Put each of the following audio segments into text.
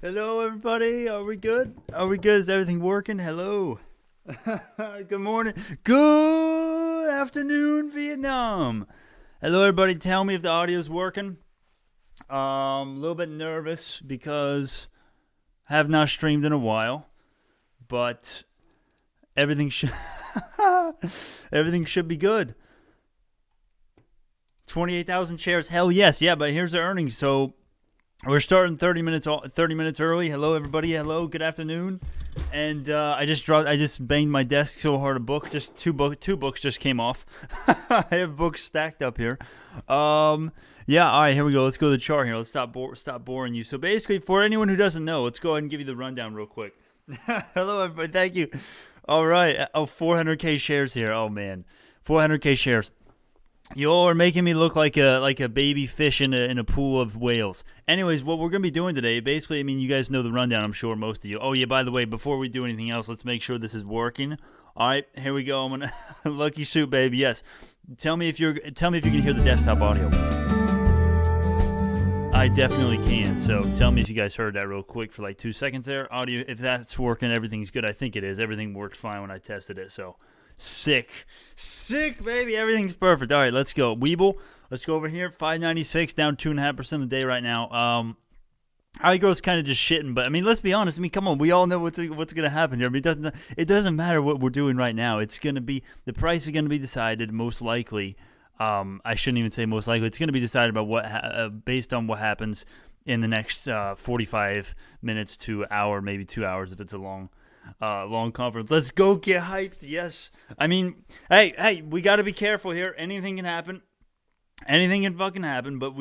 Hello, everybody. Are we good? Are we good? Is everything working? Hello. Good morning. Good afternoon, Vietnam. Hello, everybody. Tell me if the audio's working. A little bit nervous because I have not streamed in a while, but everything should everything should be good. 28,000 shares. Hell yes. Yeah, but here's the earnings. So we're starting 30 minutes early. Hello, everybody. Hello, good afternoon. And I just banged my desk so hard. A book, just two books just came off. I have books stacked up here. Yeah. All right, here we go. Let's go to the chart here. Let's stop boring you. So basically, for anyone who doesn't know, let's go ahead and give you the rundown real quick. Hello, everybody. Thank you. All right. Oh, 400K shares here. Oh man, 400K shares. You're making me look like a baby fish in a pool of whales. Anyways, what we're going to be doing today, basically, I mean, you guys know the rundown, I'm sure, most of you. Oh, yeah, by the way, before we do anything else, let's make sure this is working. All right, here we go. I'm going to lucky shoot, baby. Yes. Tell me if you can hear the desktop audio. I definitely can. So tell me if you guys heard that real quick for like 2 seconds there. Audio, if that's working, everything's good. I think it is. Everything worked fine when I tested it, so sick, baby. Everything's perfect. All right, let's go. Weeble, let's go over here. 596, down 2.5% of the day right now. iGrow's kind of just shitting, but I mean, let's be honest. I mean, come on, we all know what's going to happen here. I mean, it doesn't matter what we're doing right now. It's going to be, the price is going to be decided most likely. I shouldn't even say most likely. It's going to be decided by based on what happens in the next 45 minutes to hour, maybe 2 hours if it's a long conference. Let's go get hyped. Yes. I mean, hey, we got to be careful here. Anything can happen. Anything can fucking happen. But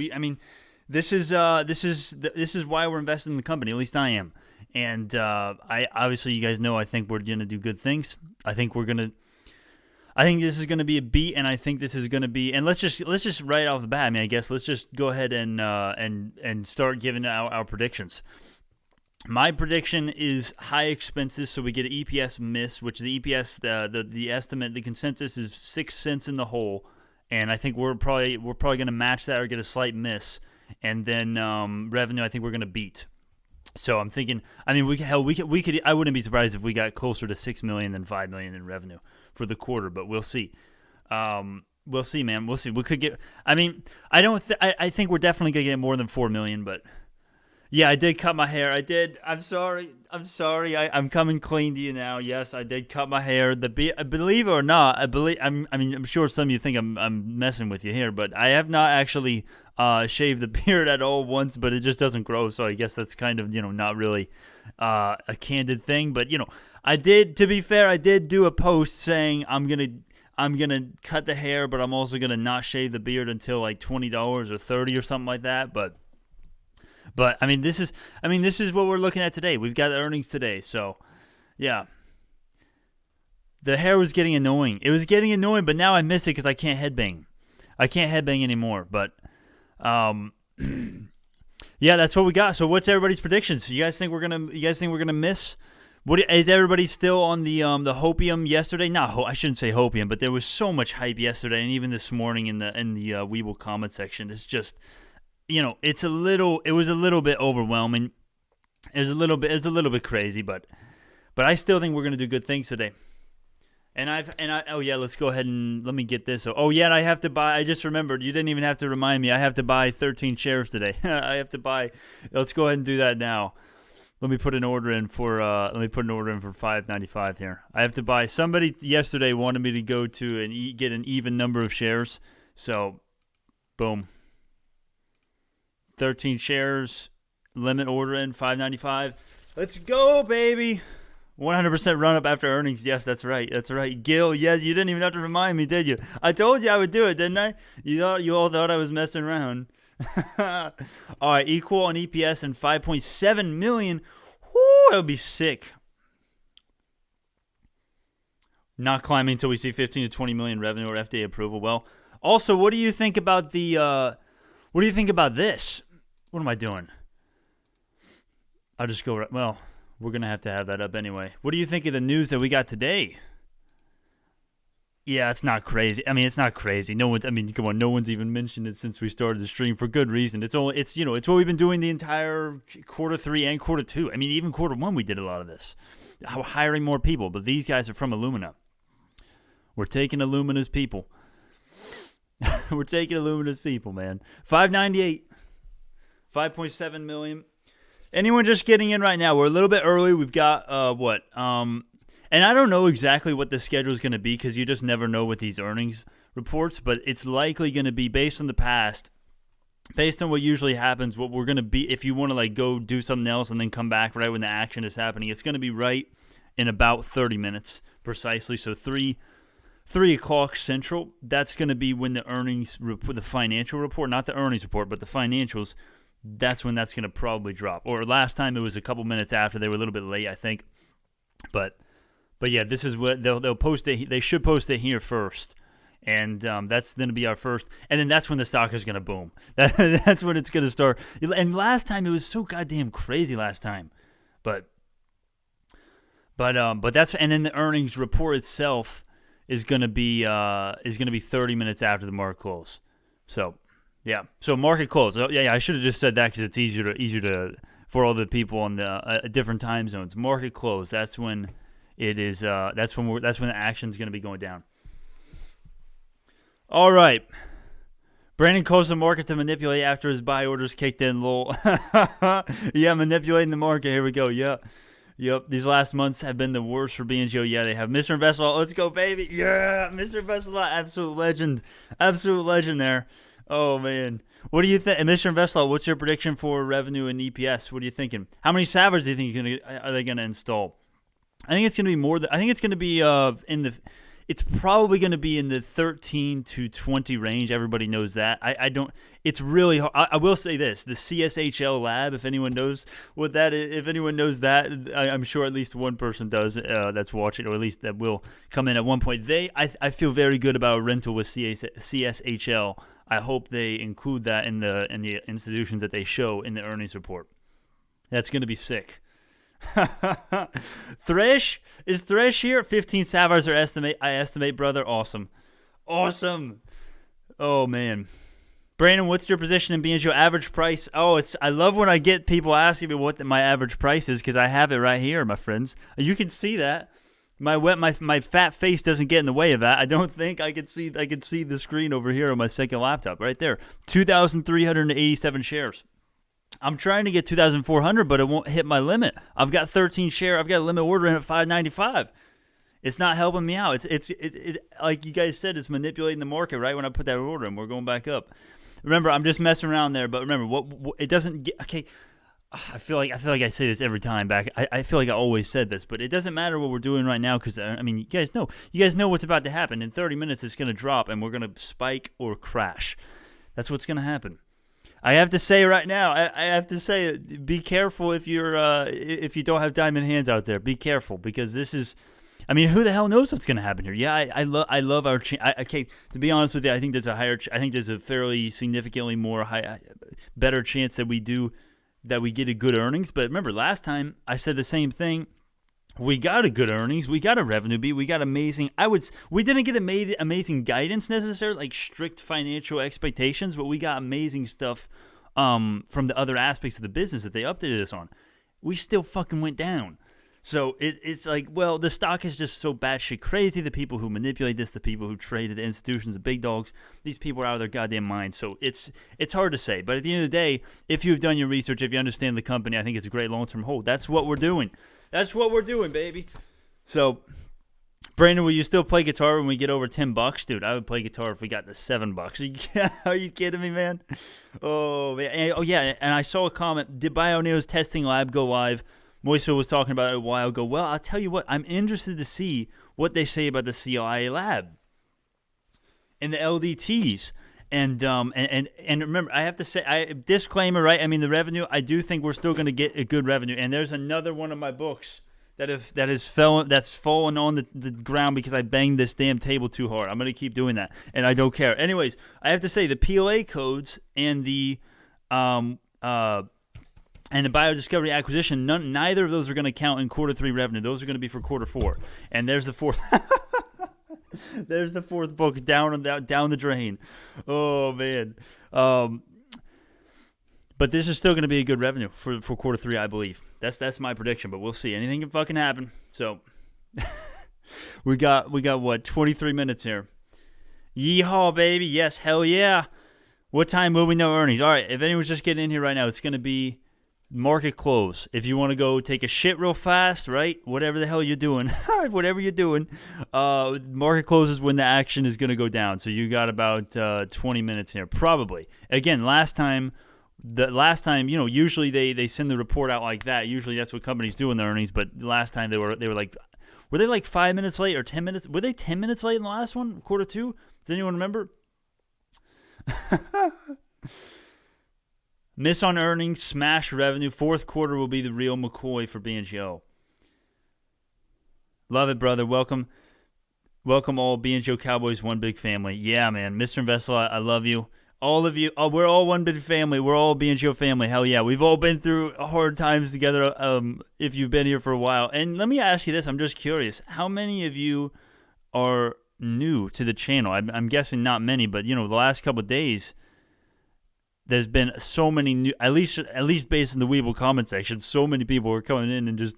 this is why we're investing in the company. At least I am. And I obviously, you guys know, I think we're gonna do good things. I think this is gonna be a beat, and I think this is gonna be. And let's just right off the bat. I mean, I guess let's just go ahead and start giving our predictions. My prediction is high expenses, so we get an EPS miss, which the EPS, the estimate, the consensus is 6 cents in the hole, and I think we're probably going to match that or get a slight miss, and then revenue I think we're going to beat. So I'm thinking, I mean, we could. I wouldn't be surprised if we got closer to 6 million than 5 million in revenue for the quarter, but we'll see. We'll see, man. We'll see. We could get. I mean, I think we're definitely going to get more than 4 million, but. Yeah, I did cut my hair. I did. I'm sorry. I'm coming clean to you now. Yes, I did cut my hair. Believe it or not, I'm sure some of you think I'm messing with you here, but I have not actually shaved the beard at all once. But it just doesn't grow, so I guess that's kind of not really a candid thing. But I did. To be fair, I did do a post saying I'm gonna cut the hair, but I'm also gonna not shave the beard until like $20 or $30 or something like that. But I mean, this is what we're looking at today. We've got earnings today, so yeah. The hair was getting annoying. It was getting annoying, but now I miss it because I can't headbang. I can't headbang anymore. But yeah, that's what we got. So what's everybody's predictions? You guys think we're gonna miss? What is everybody still on the hopium yesterday? I shouldn't say hopium, but there was so much hype yesterday, and even this morning in the Weeble comment section. It's just. It was a little bit overwhelming. It was a little bit crazy, but I still think we're gonna do good things today. Oh yeah, let's go ahead and let me get this. Oh yeah, and I have to buy. I just remembered. You didn't even have to remind me. I have to buy 13 shares today. I have to buy. Let's go ahead and do that now. Let me put an order in for. $5.95 here. I have to buy. Somebody yesterday wanted me to go to and get an even number of shares. So, boom. 13 shares, limit order in, $5.95. Let's go, baby. 100% run up after earnings. Yes, that's right. Gil, yes, you didn't even have to remind me, did you? I told you I would do it, didn't I? You all thought I was messing around. All right, equal on EPS and 5.7 million. Whoo, that would be sick. Not climbing until we see 15 to 20 million revenue or FDA approval. Well, also, what do you think about this? What am I doing? I'll just go right. Well, we're going to have that up anyway. What do you think of the news that we got today? Yeah, it's not crazy. I mean, it's not crazy. No one's. I mean, come on. No one's even mentioned it since we started the stream for good reason. It's it's what we've been doing the entire Q3 and Q2. I mean, even Q1 we did a lot of this, hiring more people. But these guys are from Illumina. We're taking Illumina's people. We're taking Illumina's people, man. 598, 5.7 million. Anyone just getting in right now? We're a little bit early. We've got and I don't know exactly what the schedule is going to be because you just never know with these earnings reports, but it's likely going to be based on the past, based on what usually happens, what we're going to be, if you want to like go do something else and then come back right when the action is happening, it's going to be right in about 30 minutes precisely. So 3 o'clock Central, that's going to be when the the financial report, not the earnings report, but the financials, that's when that's going to probably drop. Or last time it was a couple minutes after. They were a little bit late, I think. But yeah, this is what they'll post it. They should post it here first, and that's going to be our first. And then that's when the stock is going to boom. That's when it's going to start. And last time it was so goddamn crazy. Last time, but that's, and then the earnings report itself is going to be 30 minutes after the market close. So yeah, so market close. Oh, yeah, I should have just said that because it's easier to for all the people on the different time zones. Market close. That's when. It is. That's when the action is going to be going down. All right. Brandon calls the market to manipulate after his buy orders kicked in. Lol. Yeah, manipulating the market. Here we go. Yeah. Yep. These last months have been the worst for BNGO. Yeah, they have. Mr. Investor, let's go, baby. Yeah, Mr. Investor, absolute legend. Absolute legend there. Oh man. What do you think, Mr. Investor? What's your prediction for revenue and EPS? What are you thinking? How many Savage do you think are they going to install? I think it's going to be more. I think it's going to be It's probably going to be in the 13 to 20 range. Everybody knows that. I don't. It's really hard. I will say this: the CSHL lab. If anyone knows what that is, if anyone knows that, I'm sure at least one person does that's watching, or at least that will come in at one point. I feel very good about a rental with CSHL. I hope they include that in the institutions that they show in the earnings report. That's going to be sick. Thresh? Is Thresh here? 15 Savars I estimate, brother. Awesome. Oh, man. Brandon, what's your position in BNGO average price? Oh, I love when I get people asking me what my average price is because I have it right here, my friends. You can see that. My fat face doesn't get in the way of that. I don't think I could see the screen over here on my second laptop right there. 2,387 shares. I'm trying to get 2,400, but it won't hit my limit. I've got 13 share. I've got a limit order in at 595. It's not helping me out. It's like you guys said, it's manipulating the market right when I put that order in. We're going back up. Remember, I'm just messing around there, but remember, what it doesn't get. Okay, I feel like I say this every time back. I feel like I always said this, but it doesn't matter what we're doing right now because I mean, you guys know what's about to happen. In 30 minutes, it's going to drop, and we're going to spike or crash. That's what's going to happen. I have to say right now, I have to say, be careful if you don't have diamond hands out there. Be careful because this is, I mean, who the hell knows what's going to happen here? Yeah, I love our okay, to be honest with you, I think there's a fairly significantly better chance that we get a good earnings. But remember, last time I said the same thing. We got a good earnings. We got a revenue beat. We got amazing. We didn't get amazing guidance necessarily, like strict financial expectations, but we got amazing stuff from the other aspects of the business that they updated us on. We still fucking went down. So it's like, well, the stock is just so batshit crazy. The people who manipulate this, the people who trade at the institutions, the big dogs, these people are out of their goddamn minds. So it's hard to say. But at the end of the day, if you've done your research, if you understand the company, I think it's a great long-term hold. That's what we're doing. That's what we're doing, baby. So, Brandon, will you still play guitar when we get over $10? Dude, I would play guitar if we got to $7. Are you kidding me, man? Oh, man. Oh, yeah, and I saw a comment. Did BioNeo's testing lab go live? Moiso was talking about it a while ago. Well, I'll tell you what. I'm interested to see what they say about the CLIA lab and the LDTs. And remember, I have to say, disclaimer, right? I mean, the revenue, I do think we're still going to get a good revenue. And there's another one of my books that's fallen on the ground because I banged this damn table too hard. I'm going to keep doing that, and I don't care. Anyways, I have to say the PLA codes and the biodiscovery acquisition, neither of those are going to count in Q3 revenue. Those are going to be for Q4. And there's the fourth. There's the fourth book down the drain. Oh man. But this is still going to be a good revenue for quarter three, I believe. That's my prediction, but we'll see. Anything can fucking happen. So we got what, 23 minutes here. Yeehaw, baby. Yes, hell yeah. What time will we know earnings? All right, if anyone's just getting in here right now, it's going to be market close. If you want to go take a shit real fast, right? Whatever the hell you're doing, whatever you're doing, market closes when the action is going to go down. So you got about 20 minutes here, probably. Again, last time, usually they send the report out like that. Usually that's what companies do in their earnings. But last time they were like, were they like 5 minutes late or 10 minutes? Were they 10 minutes late in the last one, quarter two? Does anyone remember? Miss on earnings, smash revenue. Fourth quarter will be the real McCoy for BNGO. Love it, brother. Welcome all BNGO Cowboys, one big family. Yeah, man. Mr. Investor, I love you. All of you. Oh, we're all one big family. We're all BNGO family. Hell yeah. We've all been through hard times together if you've been here for a while. And let me ask you this. I'm just curious. How many of you are new to the channel? I'm guessing not many, but, the last couple of days, there's been so many new, at least based in the Weeble comment section, so many people are coming in and just,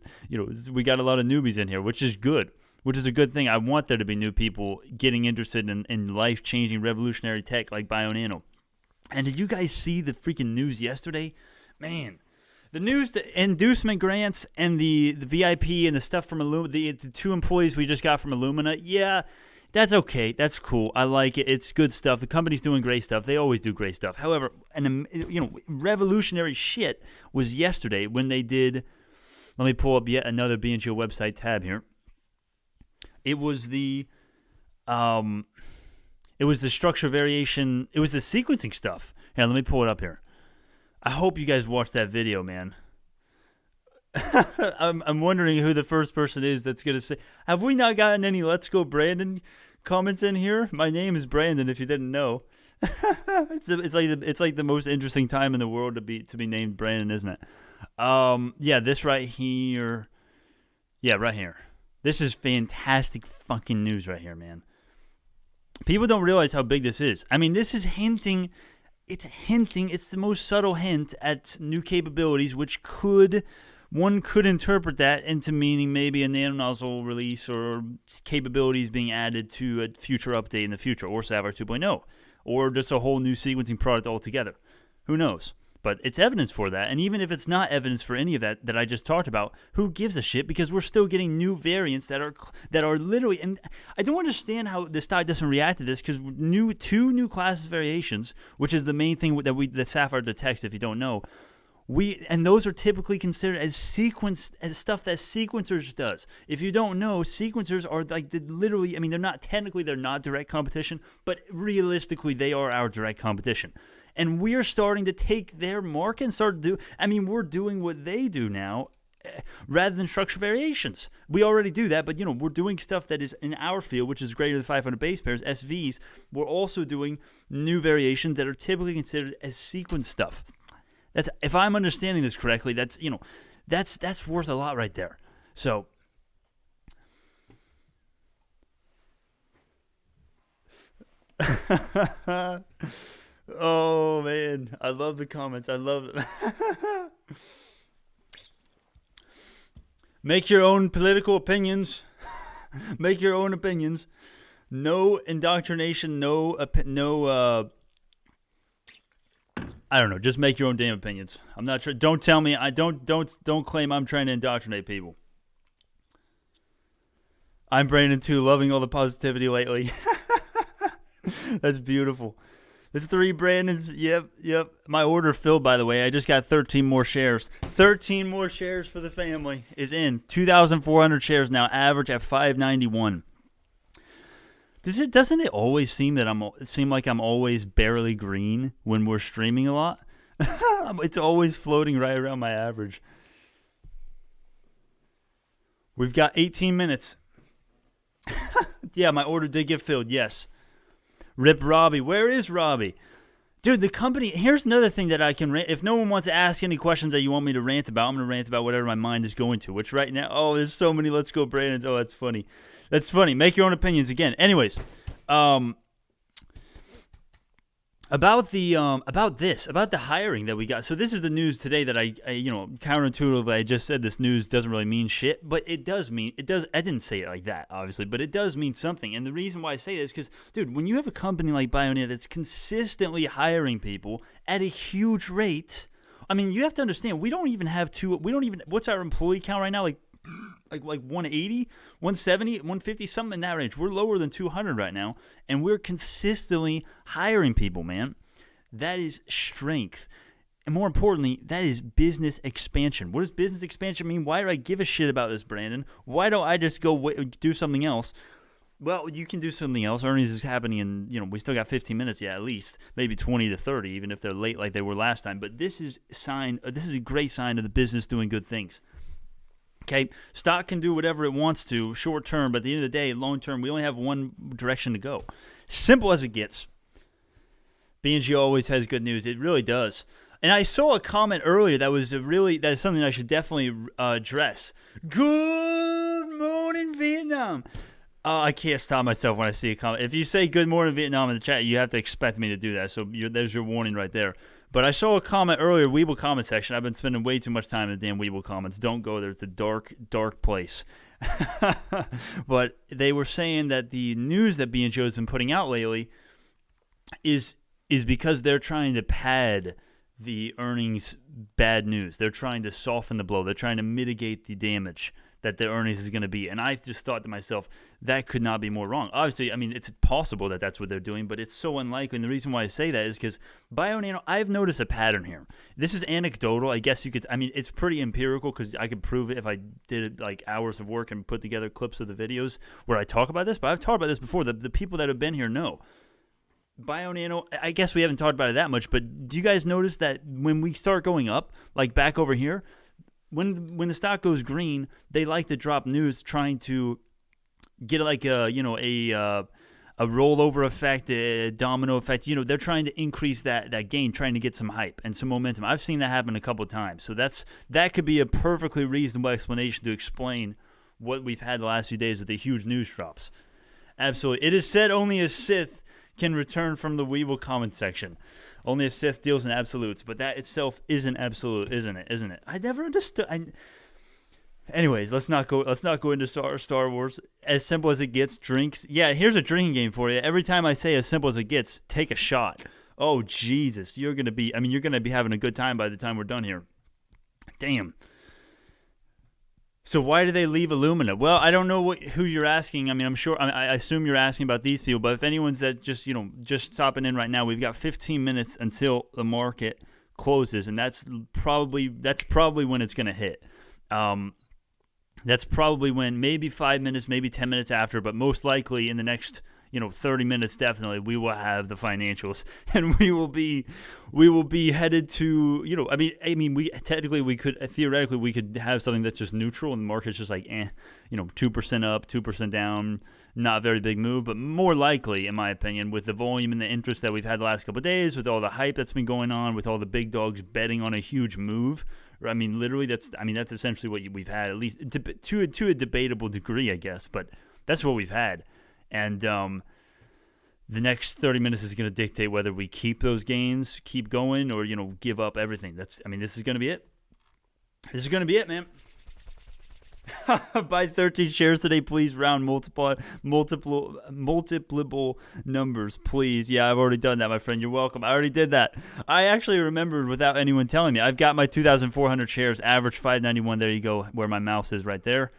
we got a lot of newbies in here, which is good, which is a good thing. I want there to be new people getting interested in life-changing, revolutionary tech like BioNano. And did you guys see the freaking news yesterday? Man, the news, the inducement grants and the VIP and the stuff from Illumina, the 2 employees we just got from Illumina, yeah, that's okay. That's cool. I like it. It's good stuff. The company's doing great stuff. They always do great stuff. However, revolutionary shit was yesterday when they did. Let me pull up yet another BNGO website tab here. It was the structure variation. It was the sequencing stuff. Here, let me pull it up here. I hope you guys watched that video, man. I'm wondering who the first person is that's going to say, have we not gotten any Let's Go Brandon comments in here? My name is Brandon, if you didn't know. It's like the most interesting time in the world to be named Brandon, isn't it? Yeah, this right here. Yeah, right here. This is fantastic fucking news right here, man. People don't realize how big this is. I mean, this is hinting. It's the most subtle hint at new capabilities, which one could interpret that into meaning maybe a nanonozzle release or capabilities being added to a future update in the future, or Sapphire 2.0, or just a whole new sequencing product altogether. Who knows? But it's evidence for that. And even if it's not evidence for any of that I just talked about, who gives a shit? Because we're still getting new variants that are literally, and I don't understand how the stock doesn't react to this, because two new classes variations, which is the main thing that Sapphire detects, if you don't know. And those are typically considered as stuff that sequencers does. If you don't know, sequencers are literally, I mean, they're not direct competition, but realistically, they are our direct competition. And we're starting to take their mark and we're doing what they do now rather than structure variations. We already do that, but, we're doing stuff that is in our field, which is greater than 500 base pairs, SVs. We're also doing new variations that are typically considered as sequence stuff. That's, if I'm understanding this correctly, that's worth a lot right there. So oh man, I love the comments. I love it. Make your own political opinions. Make your own opinions. No indoctrination, I don't know. Just make your own damn opinions. I'm not sure. Don't tell me. Don't claim I'm trying to indoctrinate people. I'm Brandon too, loving all the positivity lately. That's beautiful. The 3 Brandons. Yep. My order filled, by the way. I just got 13 more shares. 13 more shares for the family is in. 2,400 shares now. Average at 591. Doesn't it always seem like I'm always barely green when we're streaming a lot? It's always floating right around my average. We've got 18 minutes. Yeah, my order did get filled. Yes. Rip Robbie. Where is Robbie? Dude, the company, here's another thing that I can rant. If no one wants to ask any questions that you want me to rant about, I'm going to rant about whatever my mind is going to, which right now, oh, there's so many Let's Go Brandons. Oh, that's funny. That's funny. Make your own opinions again. Anyways, about the hiring that we got. So this is the news today that I counterintuitively I just said this news doesn't really mean shit, but it does. I didn't say it like that, obviously, but it does mean something. And the reason why I say this is because, dude, when you have a company like BIOL that's consistently hiring people at a huge rate, I mean, you have to understand, what's our employee count right now? Like 180, 170, 150, something in that range. We're lower than 200 right now, and we're consistently hiring people, man. That is strength. And more importantly, that is business expansion. What does business expansion mean? Why do I give a shit about this, Brandon? Why don't I just go do something else? Well, you can do something else. Earnings is happening in, we still got 15 minutes, at least. Maybe 20 to 30, even if they're late like they were last time. But this is a great sign of the business doing good things. Okay, stock can do whatever it wants to short term, but at the end of the day, long term, we only have one direction to go. Simple as it gets. BNGO always has good news. It really does. And I saw a comment earlier that is something I should definitely address. Good morning, Vietnam. I can't stop myself when I see a comment. If you say good morning, Vietnam in the chat, you have to expect me to do that. So there's your warning right there. But I saw a comment earlier, Weeble comment section. I've been spending way too much time in the damn Weeble comments. Don't go there. It's a dark, dark place. But they were saying that the news that BNGO has been putting out lately is because they're trying to pad the earnings bad news. They're trying to soften the blow. They're trying to mitigate the damage that their earnings is going to be. And I just thought to myself, that could not be more wrong. Obviously, I mean, it's possible that that's what they're doing, but it's so unlikely. And the reason why I say that is because BioNano, I've noticed a pattern here. This is anecdotal. I guess you could, I mean, it's pretty empirical because I could prove it if I did like hours of work and put together clips of the videos where I talk about this. But I've talked about this before. The people that have been here know. BioNano, I guess we haven't talked about it that much, but do you guys notice that when we start going up, like back over here, when the stock goes green, they like to drop news trying to get like a rollover effect, a domino effect. They're trying to increase that gain, trying to get some hype and some momentum. I've seen that happen a couple of times. So that could be a perfectly reasonable explanation to explain what we've had the last few days with the huge news drops. Absolutely. It is said only a Sith can return from the Weeble comment section. Only a Sith deals in absolutes, but that itself isn't absolute, isn't it? I never understood. Anyways, let's not go into Star Wars. As simple as it gets, drinks. Yeah, here's a drinking game for you. Every time I say as simple as it gets, take a shot. Oh Jesus, you're gonna be having a good time by the time we're done here. Damn. So why do they leave Illumina? Well, I don't know who you're asking. I mean, I assume you're asking about these people. But if anyone's that just stopping in right now, we've got 15 minutes until the market closes, and that's probably when it's going to hit. That's probably when, maybe 5 minutes, maybe 10 minutes after, but most likely in the next 30 minutes, definitely, we will have the financials, and we will be headed to, theoretically we could have something that's just neutral, and the market's just like, 2% up, 2% down, not a very big move, but more likely, in my opinion, with the volume and the interest that we've had the last couple of days, with all the hype that's been going on, with all the big dogs betting on a huge move, I mean, literally, that's essentially what we've had, at least to a debatable degree, I guess, but that's what we've had. And the next 30 minutes is going to dictate whether we keep those gains, keep going, or give up everything. This is going to be it. This is going to be it, man. Buy 13 shares today, please. Round multiple numbers, please. Yeah, I've already done that, my friend. You're welcome. I already did that. I actually remembered without anyone telling me. I've got my 2,400 shares, average 591. There you go, where my mouse is right there.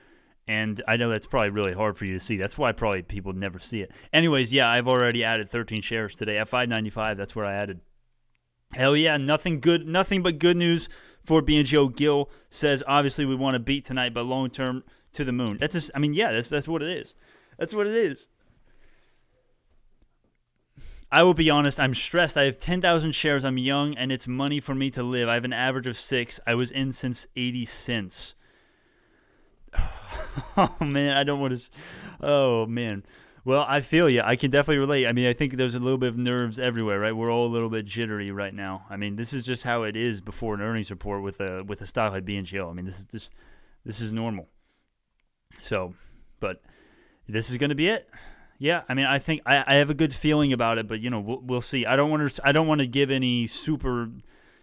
And I know that's probably really hard for you to see. That's why probably people never see it. Anyways, yeah, I've already added 13 shares today at 595. That's where I added. Hell yeah, nothing but good news for BNGO. Gil says, obviously we want to beat tonight, but long term to the moon. That's just, that's what it is. That's what it is. I will be honest, I'm stressed. I have 10,000 shares. I'm young, and it's money for me to live. I have an average of 6. I was in since 80 cents. Oh, man, I don't want to... Oh, man. Well, I feel you. I can definitely relate. I mean, I think there's a little bit of nerves everywhere, right? We're all a little bit jittery right now. I mean, this is just how it is before an earnings report with a stock like BNGO. I mean, this is normal. So, but this is going to be it. Yeah, I mean, I think I have a good feeling about it, but we'll see. I don't want to give any super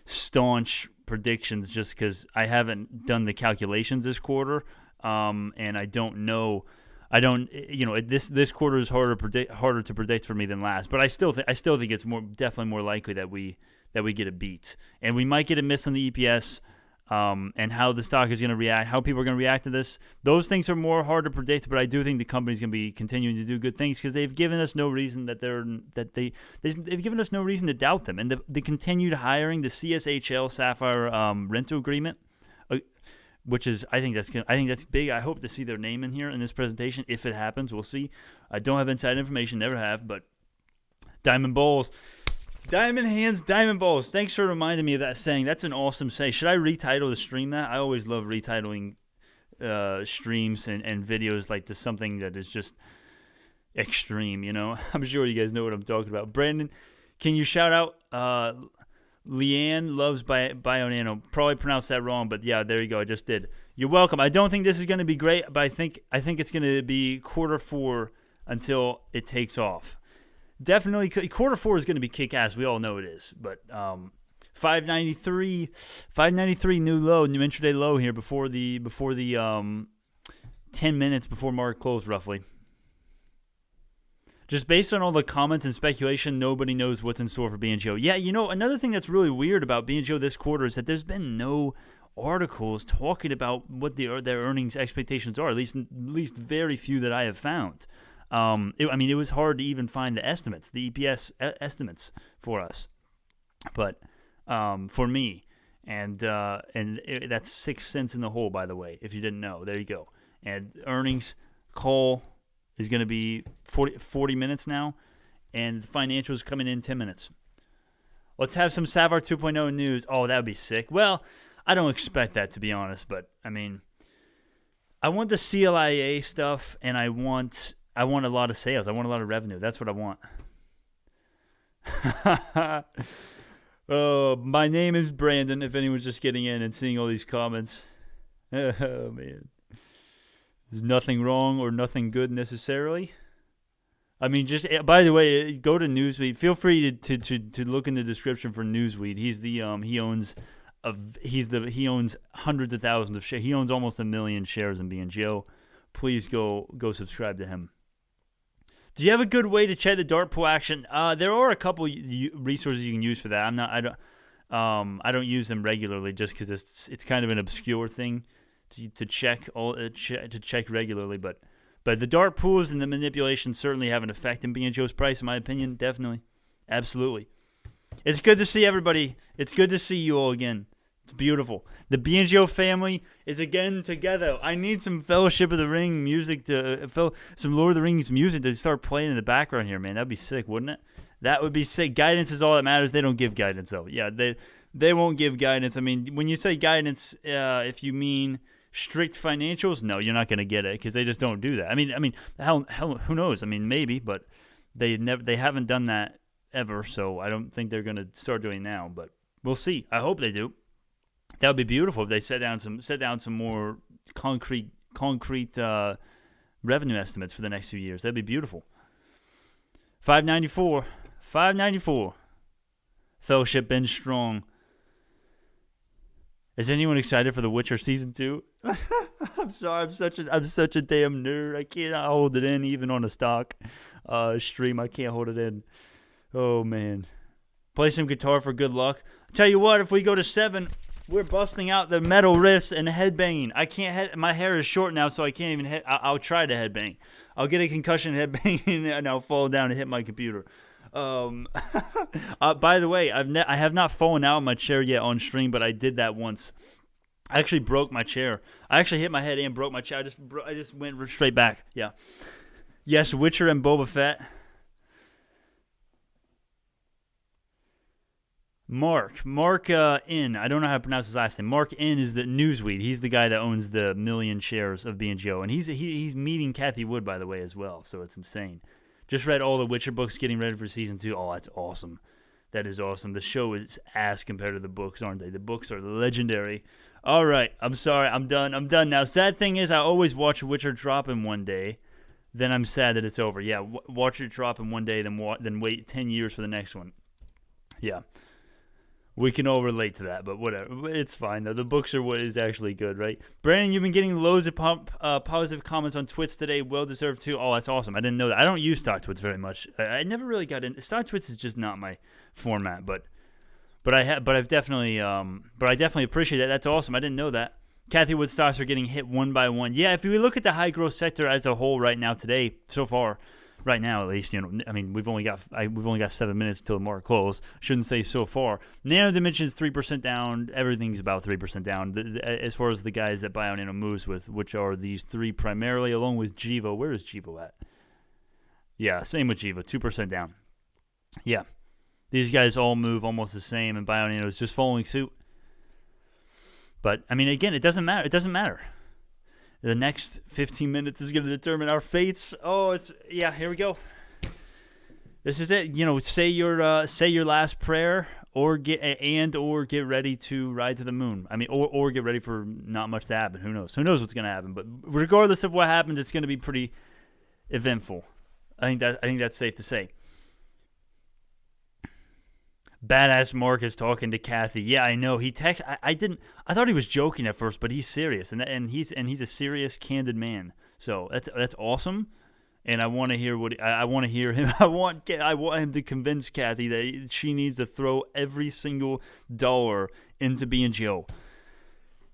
staunch predictions just because I haven't done the calculations this quarter, and I don't know. This quarter is harder to predict for me than last, but I still think it's definitely more likely that we get a beat, and we might get a miss on the EPS, and how the stock is going to react, how people are going to react to this. Those things are more hard to predict, but I do think the company's going to be continuing to do good things because they've given us no reason they've given us no reason to doubt them, and the continued hiring, the CSHL Sapphire rental agreement. Which is, I think that's big. I hope to see their name in here in this presentation. If it happens, we'll see. I don't have inside information, never have, but Diamond Bowls. Diamond hands, diamond balls. Thanks for reminding me of that saying. That's an awesome say. Should I retitle the stream that? I always love retitling streams and videos like this, something that is just extreme, I'm sure you guys know what I'm talking about. Brandon, can you shout out Leanne loves Bionano. Probably pronounced that wrong, but yeah, there you go. I just did. You're welcome. I don't think this is going to be great, but I think it's going to be quarter 4 until it takes off. Definitely, quarter 4 is going to be kick-ass. We all know it is. But 593 new low, new intraday low here before the 10 minutes before market close, roughly. Just based on all the comments and speculation, nobody knows what's in store for BNGO. Yeah, another thing that's really weird about BNGO this quarter is that there's been no articles talking about what their earnings expectations are, at least very few that I have found. It was hard to even find the estimates, the EPS estimates for us. But for me, that's 6 cents in the hole, by the way, if you didn't know. There you go. And earnings call is going to be 40 minutes now, and the financials coming in 10 minutes. Let's have some Savard 2.0 news. Oh, that would be sick. Well, I don't expect that, to be honest, but, I mean, I want the CLIA stuff, and I want a lot of sales. I want a lot of revenue. That's what I want. Oh, my name is Brandon, if anyone's just getting in and seeing all these comments. Oh, man. There's nothing wrong or nothing good necessarily. I mean, just by the way, go to Newsweek. Feel free to look in the description for Newsweek. He's the he owns hundreds of thousands of shares. He owns almost 1 million shares in BNGO. Please go subscribe to him. Do you have a good way to check the dart pool action? There are a couple resources you can use for that. I don't use them regularly just because it's kind of an obscure thing to check regularly, but the dart pools and the manipulation certainly have an effect in BNGO's price, in my opinion. Definitely, absolutely. It's good to see everybody. It's good to see you all again. It's beautiful. The BNGO family is again together. I need some Fellowship of the Ring music some Lord of the Rings music to start playing in the background here, man. That'd be sick, wouldn't it? That would be sick. Guidance is all that matters. They don't give guidance, though. Yeah, they won't give guidance. I mean, when you say guidance, if you mean strict financials, no, you're not going to get it because they just don't do that. I mean, hell, who knows? I mean, maybe, but they haven't done that ever, so I don't think they're going to start doing now. But we'll see. I hope they do. That would be beautiful if they set down some more concrete revenue estimates for the next few years. That'd be beautiful. 594. Fellowship been strong. Is anyone excited for The Witcher season 2? I'm sorry, I'm such a damn nerd. I can't hold it in even on a stock stream. I can't hold it in. Oh man, play some guitar for good luck. Tell you what, if we go to 7, we're busting out the metal riffs and headbanging. I can't. My hair is short now, so I can't even. I'll try to headbang. I'll get a concussion headbanging, and I'll fall down and hit my computer. By the way, I have not fallen out of my chair yet on stream, but I did that once. I actually broke my chair. I actually hit my head and broke my chair. I just went straight back. Yeah. Yes, Witcher and Boba Fett. Mark In. I don't know how to pronounce his last name. Mark In is the Newsweed. He's the guy that owns the 1 million shares of BNGO, and he's meeting Cathie Wood, by the way, as well. So it's insane. Just read all the Witcher books, getting ready for season 2. Oh, that's awesome. That is awesome. The show is ass compared to the books, aren't they? The books are legendary. All right, I'm sorry. I'm done now. Sad thing is, I always watch Witcher drop in one day. Then I'm sad that it's over. Yeah, watch it drop in one day, then wait 10 years for the next one. Yeah. We can all relate to that, but whatever. It's fine, though. The books are what is actually good, right? Brandon, you've been getting loads of positive comments on Twits today. Well-deserved, too. Oh, that's awesome. I didn't know that. I don't use StockTwits very much. I never really got in. StockTwits is just not my format, but I definitely appreciate that. That's awesome. I didn't know that. Cathie Wood stocks are getting hit one by one. Yeah, if we look at the high-growth sector as a whole right now today, so far, right now, at least, I mean, we've only got 7 minutes until the market close. Shouldn't say so far. Nano Dimensions 3% down. Everything's about 3% down. As far as the guys that BioNano moves with, which are these three primarily, along with Gevo. Where is Gevo at? Yeah, same with Gevo, 2% down. Yeah, these guys all move almost the same, and BioNano is just following suit. But I mean, again, it doesn't matter. It doesn't matter. The next 15 minutes is going to determine our fates. Oh, here we go. This is it. Say your last prayer, or get ready to ride to the moon. I mean, or get ready for not much to happen. Who knows? Who knows what's going to happen? But regardless of what happens, it's going to be pretty eventful. I think that's safe to say. Badass Mark is talking to Cathie. Yeah, I know. I thought he was joking at first, but he's serious, and he's a serious, candid man. So that's awesome. And I want to hear I want to hear him. I want him to convince Cathie that she needs to throw every single dollar into BNGO.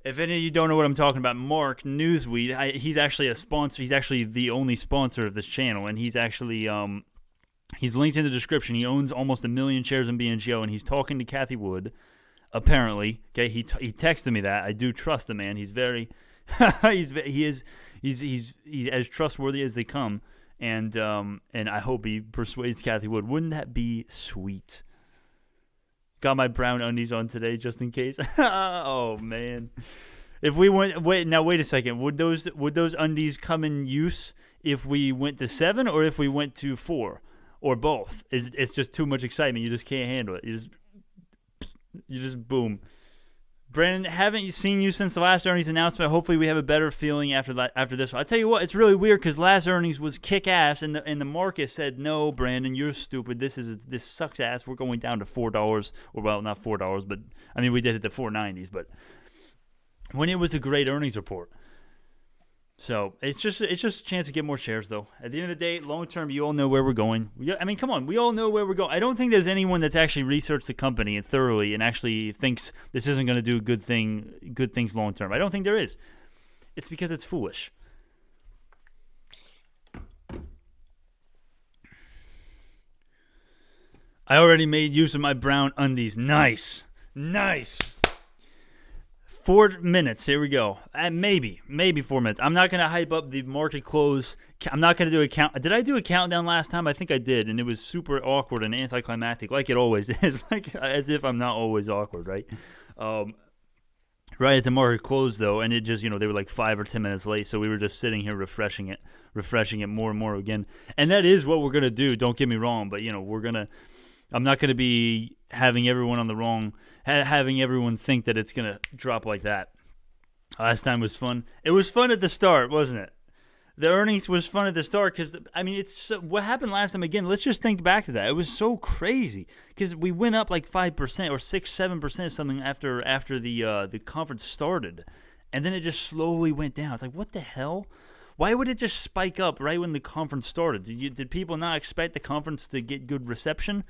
If any of you don't know what I'm talking about, Mark Newsweed, he's actually a sponsor. He's actually the only sponsor of this channel, and he's actually he's linked in the description. He owns almost 1 million shares in BNGO, and he's talking to Cathie Wood. Apparently, okay, he texted me that. I do trust the man. He's very, he's as trustworthy as they come, and I hope he persuades Cathie Wood. Wouldn't that be sweet? Got my brown undies on today just in case. Oh man, if we went wait a second, would those undies come in use if we went to 7 or if we went to 4? Or both. It's just too much excitement. You just can't handle it. You just boom. Brandon, haven't seen you since the last earnings announcement. Hopefully we have a better feeling after this one. I tell you what, it's really weird because last earnings was kick ass, and the market said, no, Brandon, you're stupid. This sucks ass. We're going down to $4, or well, not $4, but I mean we did it to $4.90s. But when it was a great earnings report. So it's just a chance to get more shares, though. At the end of the day, long term, you all know where we're going. I mean, come on, we all know where we're going. I don't think there's anyone that's actually researched the company thoroughly and actually thinks this isn't going to do good things long term. I don't think there is. It's because it's foolish. I already made use of my brown undies. Nice. 4 minutes. Here we go. Maybe 4 minutes. I'm not going to hype up the market close. I'm not going to do a count. Did I do a countdown last time? I think I did, and it was super awkward and anticlimactic, like it always is. Like as if I'm not always awkward, right? Right at the market close, though, and it just, they were like 5 or 10 minutes late, so we were just sitting here refreshing it more and more again. And that is what we're going to do. Don't get me wrong, but I'm not going to be having everyone having everyone think that it's going to drop like that. Last time was fun. It was fun at the start, wasn't it? The earnings was fun at the start because, I mean, it's what happened last time again. Let's just think back to that. It was so crazy because we went up like 5% or 6-7% something after the conference started. And then it just slowly went down. It's like, what the hell? Why would it just spike up right when the conference started? Did people not expect the conference to get good reception?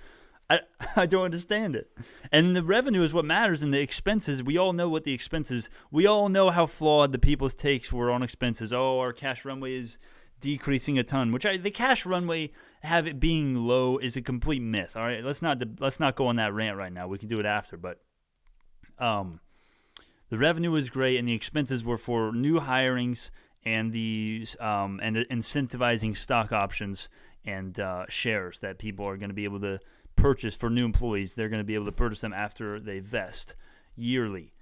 I don't understand it. And the revenue is what matters, and the expenses, we all know what the expenses, we all know how flawed the people's takes were on expenses. Oh, our cash runway is decreasing a ton, the cash runway, have it being low, is a complete myth. All right, let's not go on that rant right now. We can do it after, but the revenue was great, and the expenses were for new hirings and the incentivizing stock options and shares that people are going to be able to purchase for new employees. They're going to be able to purchase them after they vest yearly.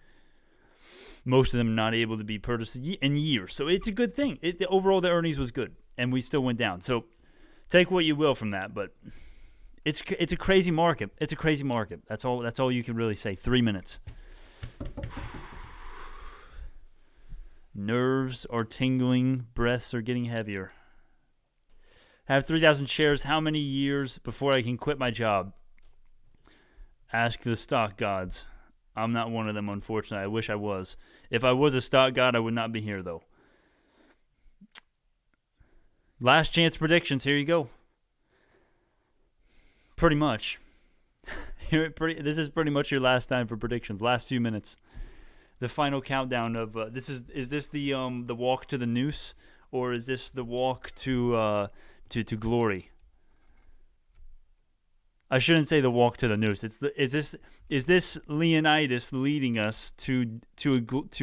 Most of them not able to be purchased in years. So it's a good thing. Overall, the earnings was good, and we still went down. So take what you will from that, but it's a crazy market. It's a crazy market. That's all you can really say. 3 minutes. Nerves are tingling. Breaths are getting heavier. Have 3,000 shares. How many years before I can quit my job? Ask the stock gods. I'm not one of them, unfortunately. I wish I was. If I was a stock god, I would not be here, though. Last chance predictions. Here you go. Pretty much. This is pretty much your last time for predictions. Last 2 minutes. The final countdown of is this the walk to the noose, or is this the walk to glory? I shouldn't say the walk to the noose. Is this Leonidas leading us to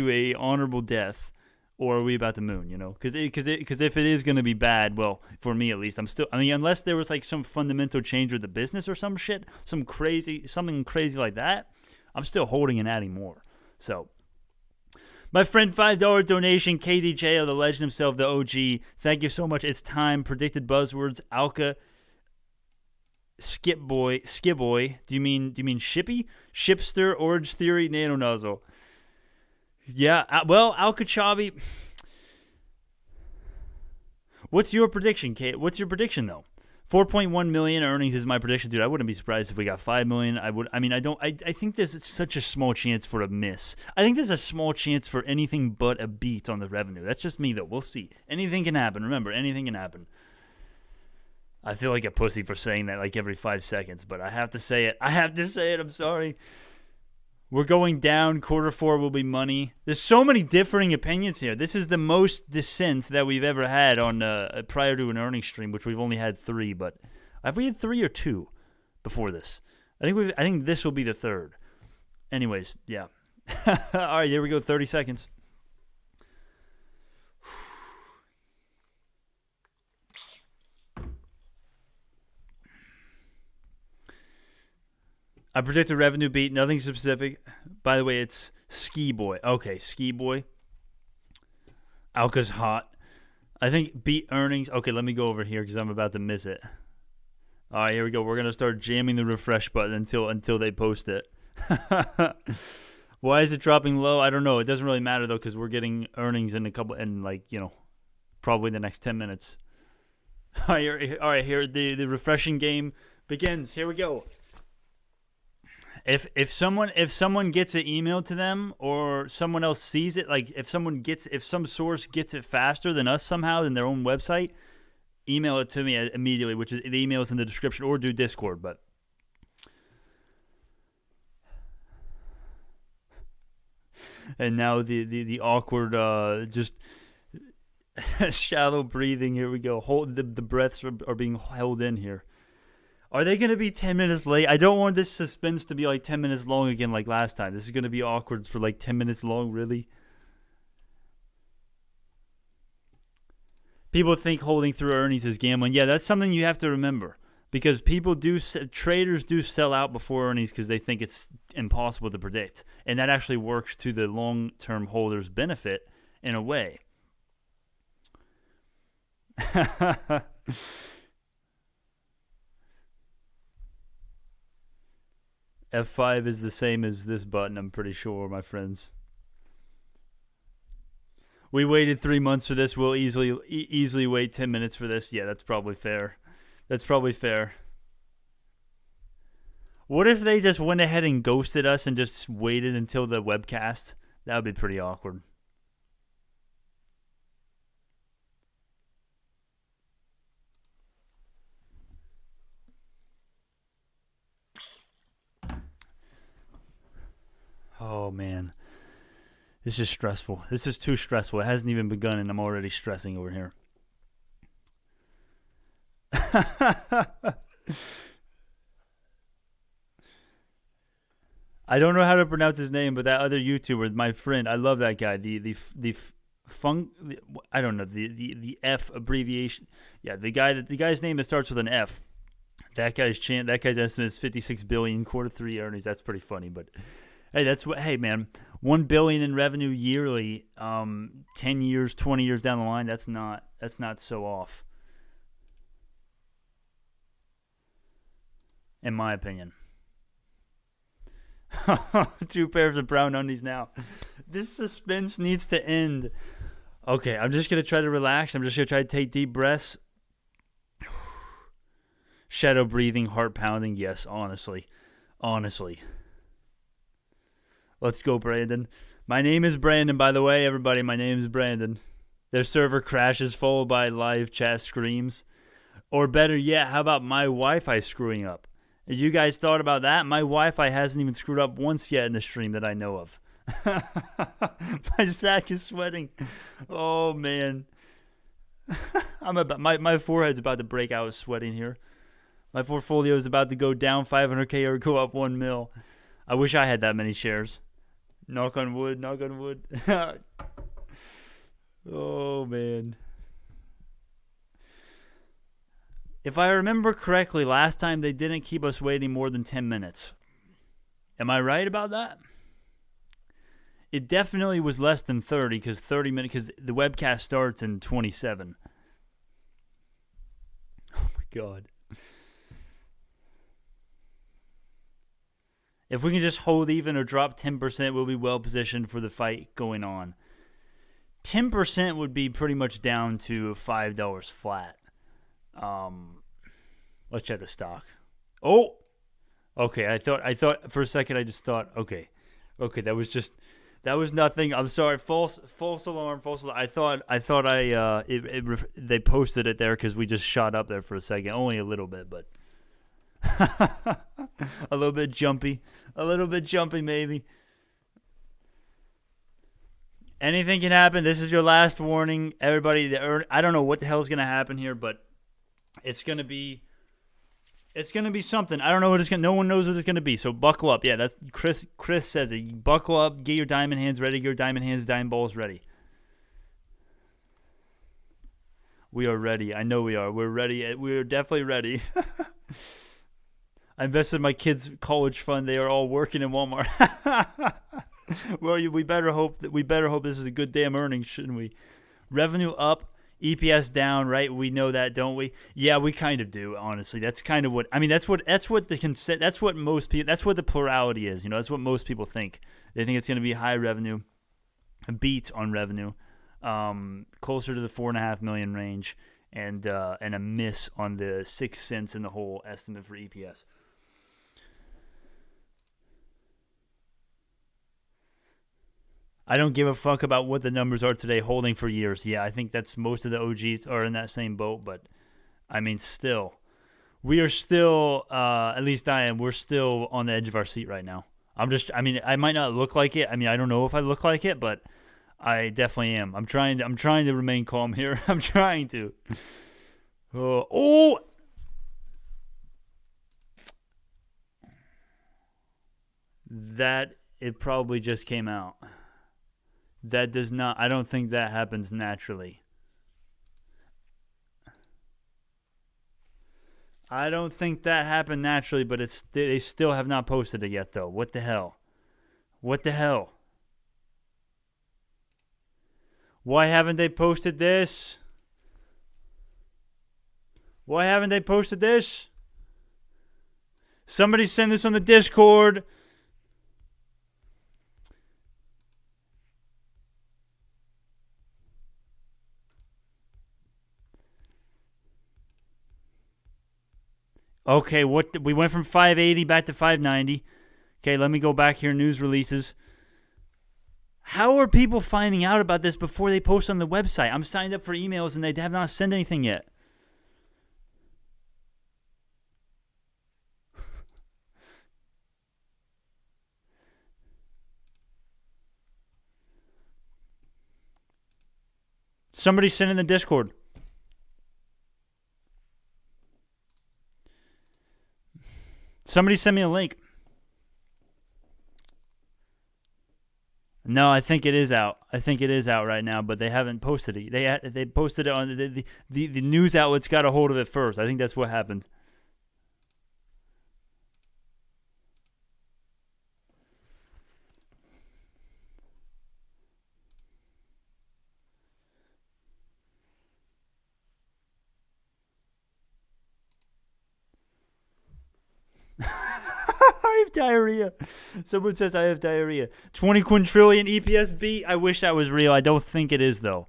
a honorable death, or are we about to moon? You know, because if it is going to be bad, well, for me at least, unless there was like some fundamental change with the business or some shit, something crazy like that, I'm still holding and adding more. So, my friend, $5 donation, KDJ, the legend himself, the OG. Thank you so much. It's time. Predicted buzzwords: Alka. Skipboy. Do you mean Shippy? Shipster, Orange Theory, Nano Nozzle. Yeah, well, Alkachabi. What's your prediction, Kate? What's your prediction though? 4.1 million earnings is my prediction, dude. I wouldn't be surprised if we got 5 million. I think there's such a small chance for a miss. I think there's a small chance for anything but a beat on the revenue. That's just me though. We'll see. Anything can happen. Remember, anything can happen. I feel like a pussy for saying that like every 5 seconds, but I have to say it. I'm sorry. We're going down. Q4 will be money. There's so many differing opinions here. This is the most dissent that we've ever had on prior to an earnings stream, which we've only had 3. But have we had 3 or 2 before this? I think this will be the 3rd. Anyways, yeah. All right, here we go. 30 seconds. I predict a revenue beat, nothing specific. By the way, it's Ski Boy. Okay, Ski Boy. Alka's hot. I think beat earnings. Okay, let me go over here because I'm about to miss it. All right, here we go. We're going to start jamming the refresh button until they post it. Why is it dropping low? I don't know. It doesn't really matter, though, because we're getting earnings in probably the next 10 minutes. All right, here the refreshing game begins. Here we go. If someone gets an email to them or someone else sees it, like if some source gets it faster than us somehow than their own website, email it to me immediately, which is the email is in the description, or do Discord. But and now the awkward just shallow breathing. Here we go. Hold the breaths are being held in here. Are they going to be 10 minutes late? I don't want this suspense to be like 10 minutes long again like last time. This is going to be awkward for like 10 minutes long, really? People think holding through earnings is gambling. Yeah, that's something you have to remember. Because traders do sell out before earnings because they think it's impossible to predict. And that actually works to the long-term holder's benefit in a way. F5 is the same as this button, I'm pretty sure, my friends. We waited 3 months for this. We'll easily wait 10 minutes for this. Yeah, that's probably fair. What if they just went ahead and ghosted us and just waited until the webcast? That would be pretty awkward. Oh, man. This is stressful. This is too stressful. It hasn't even begun, and I'm already stressing over here. I don't know how to pronounce his name, but that other YouTuber, my friend, I love that guy. The F abbreviation. Yeah, the guy's name that starts with an F. That guy's estimate is 56 billion Q3 earnings. That's pretty funny, but hey, that's what. Hey, man, 1 billion in revenue yearly, 10 years, 20 years down the line. That's not so off, in my opinion. 2 pairs of brown undies now. This suspense needs to end. Okay, I'm just gonna try to relax. I'm just gonna try to take deep breaths. Shadow breathing, heart pounding. Yes, honestly. Let's go, Brandon. My name is Brandon, by the way, everybody. My name is Brandon. Their server crashes followed by live chat screams. Or better yet, how about my Wi-Fi screwing up? You guys thought about that? My Wi-Fi hasn't even screwed up once yet in the stream that I know of. My sack is sweating. Oh, man. My forehead's about to break out with sweating here. My portfolio is about to go down 500K or go up 1 mil. I wish I had that many shares. Knock on wood. Oh, man. If I remember correctly, last time they didn't keep us waiting more than 10 minutes. Am I right about that? It definitely was less than 30 because 30 minutes because the webcast starts in 27. Oh my God. If we can just hold even or drop 10%, we'll be well positioned for the fight going on. 10% would be pretty much down to $5 flat. Let's check the stock. Oh, okay. I thought for a second. I just thought, okay, that was nothing. I'm sorry. False alarm. I thought they posted it there because we just shot up there for a second, only a little bit, but a little bit jumpy maybe. Anything can happen. This is your last warning, everybody. I don't know what the hell is gonna happen here, but it's gonna be something. I don't know what it's gonna. No one knows what it's gonna be. So buckle up. Yeah, that's Chris. Chris says it. Buckle up. Get your diamond hands ready. Get your diamond hands, diamond balls ready. We are ready. I know we are. We're ready. We're definitely ready. I invested in my kids' college fund. They are all working in Walmart. Well, we better hope this is a good damn earnings, shouldn't we? Revenue up, EPS down, right? We know that, don't we? Yeah, we kind of do. Honestly, that's kind of what I mean. That's what most people. That's what the plurality is. You know, that's what most people think. They think it's going to be high revenue, a beat on revenue, closer to the 4.5 million range, and a miss on the 6 cents in the whole estimate for EPS. I don't give a fuck about what the numbers are today, holding for years. Yeah, I think that's most of the OGs are in that same boat, but I mean, still, we are still, at least I am, we're still on the edge of our seat right now. I might not look like it. I mean, I don't know if I look like it, but I definitely am. I'm trying to remain calm here. I'm trying to. That, it probably just came out. That does not, I don't think that happens naturally. I don't think that happened naturally, but they still have not posted it yet, though. What the hell? Why haven't they posted this? Somebody send this on the Discord. Okay, we went from 580 back to 590. Okay, let me go back here. News releases. How are people finding out about this before they post on the website? I'm signed up for emails and they have not sent anything yet. Somebody send in the Discord. Somebody send me a link. No, I think it is out. Right now, but they haven't posted it. They posted it on the news outlets got a hold of it first. I think that's what happened. have diarrhea. Someone says I have diarrhea. 20 quintillion EPS beat. I wish that was real. I don't think it is, though.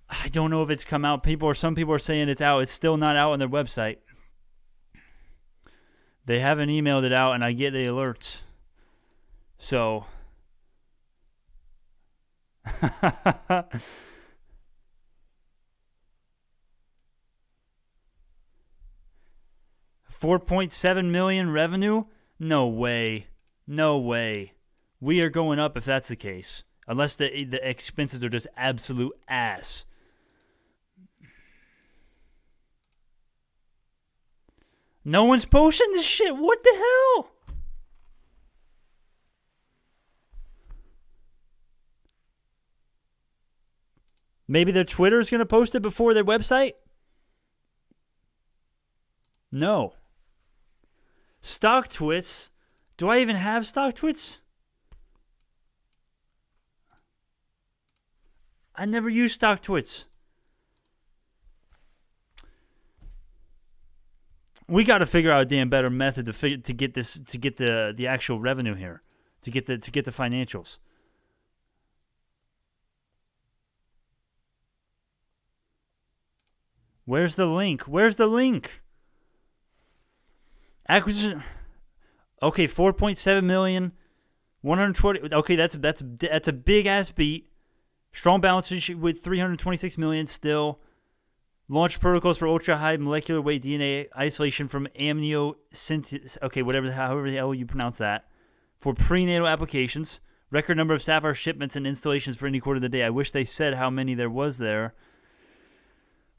I don't know if it's come out. Some people are saying it's out. It's still not out on their website. They haven't emailed it out, and I get the alerts. So... 4.7 million revenue? No way. No way. We are going up if that's the case. Unless the expenses are just absolute ass. No one's posting this shit. What the hell? Maybe their Twitter is going to post it before their website? No. Stock Twits? Do I even have Stock Twits? I never use Stock Twits. We got to figure out a damn better method to get the actual revenue here, to get the financials. Where's the link? Where's the link? Acquisition. Okay, 4.7 million, 120. Okay, that's a big ass beat. Strong balance sheet with 326 million still. Launch protocols for ultra high molecular weight DNA isolation from amniocentesis. Okay, however the hell you pronounce that. For prenatal applications. Record number of Sapphire shipments and installations for any quarter of the day. I wish they said how many there was there.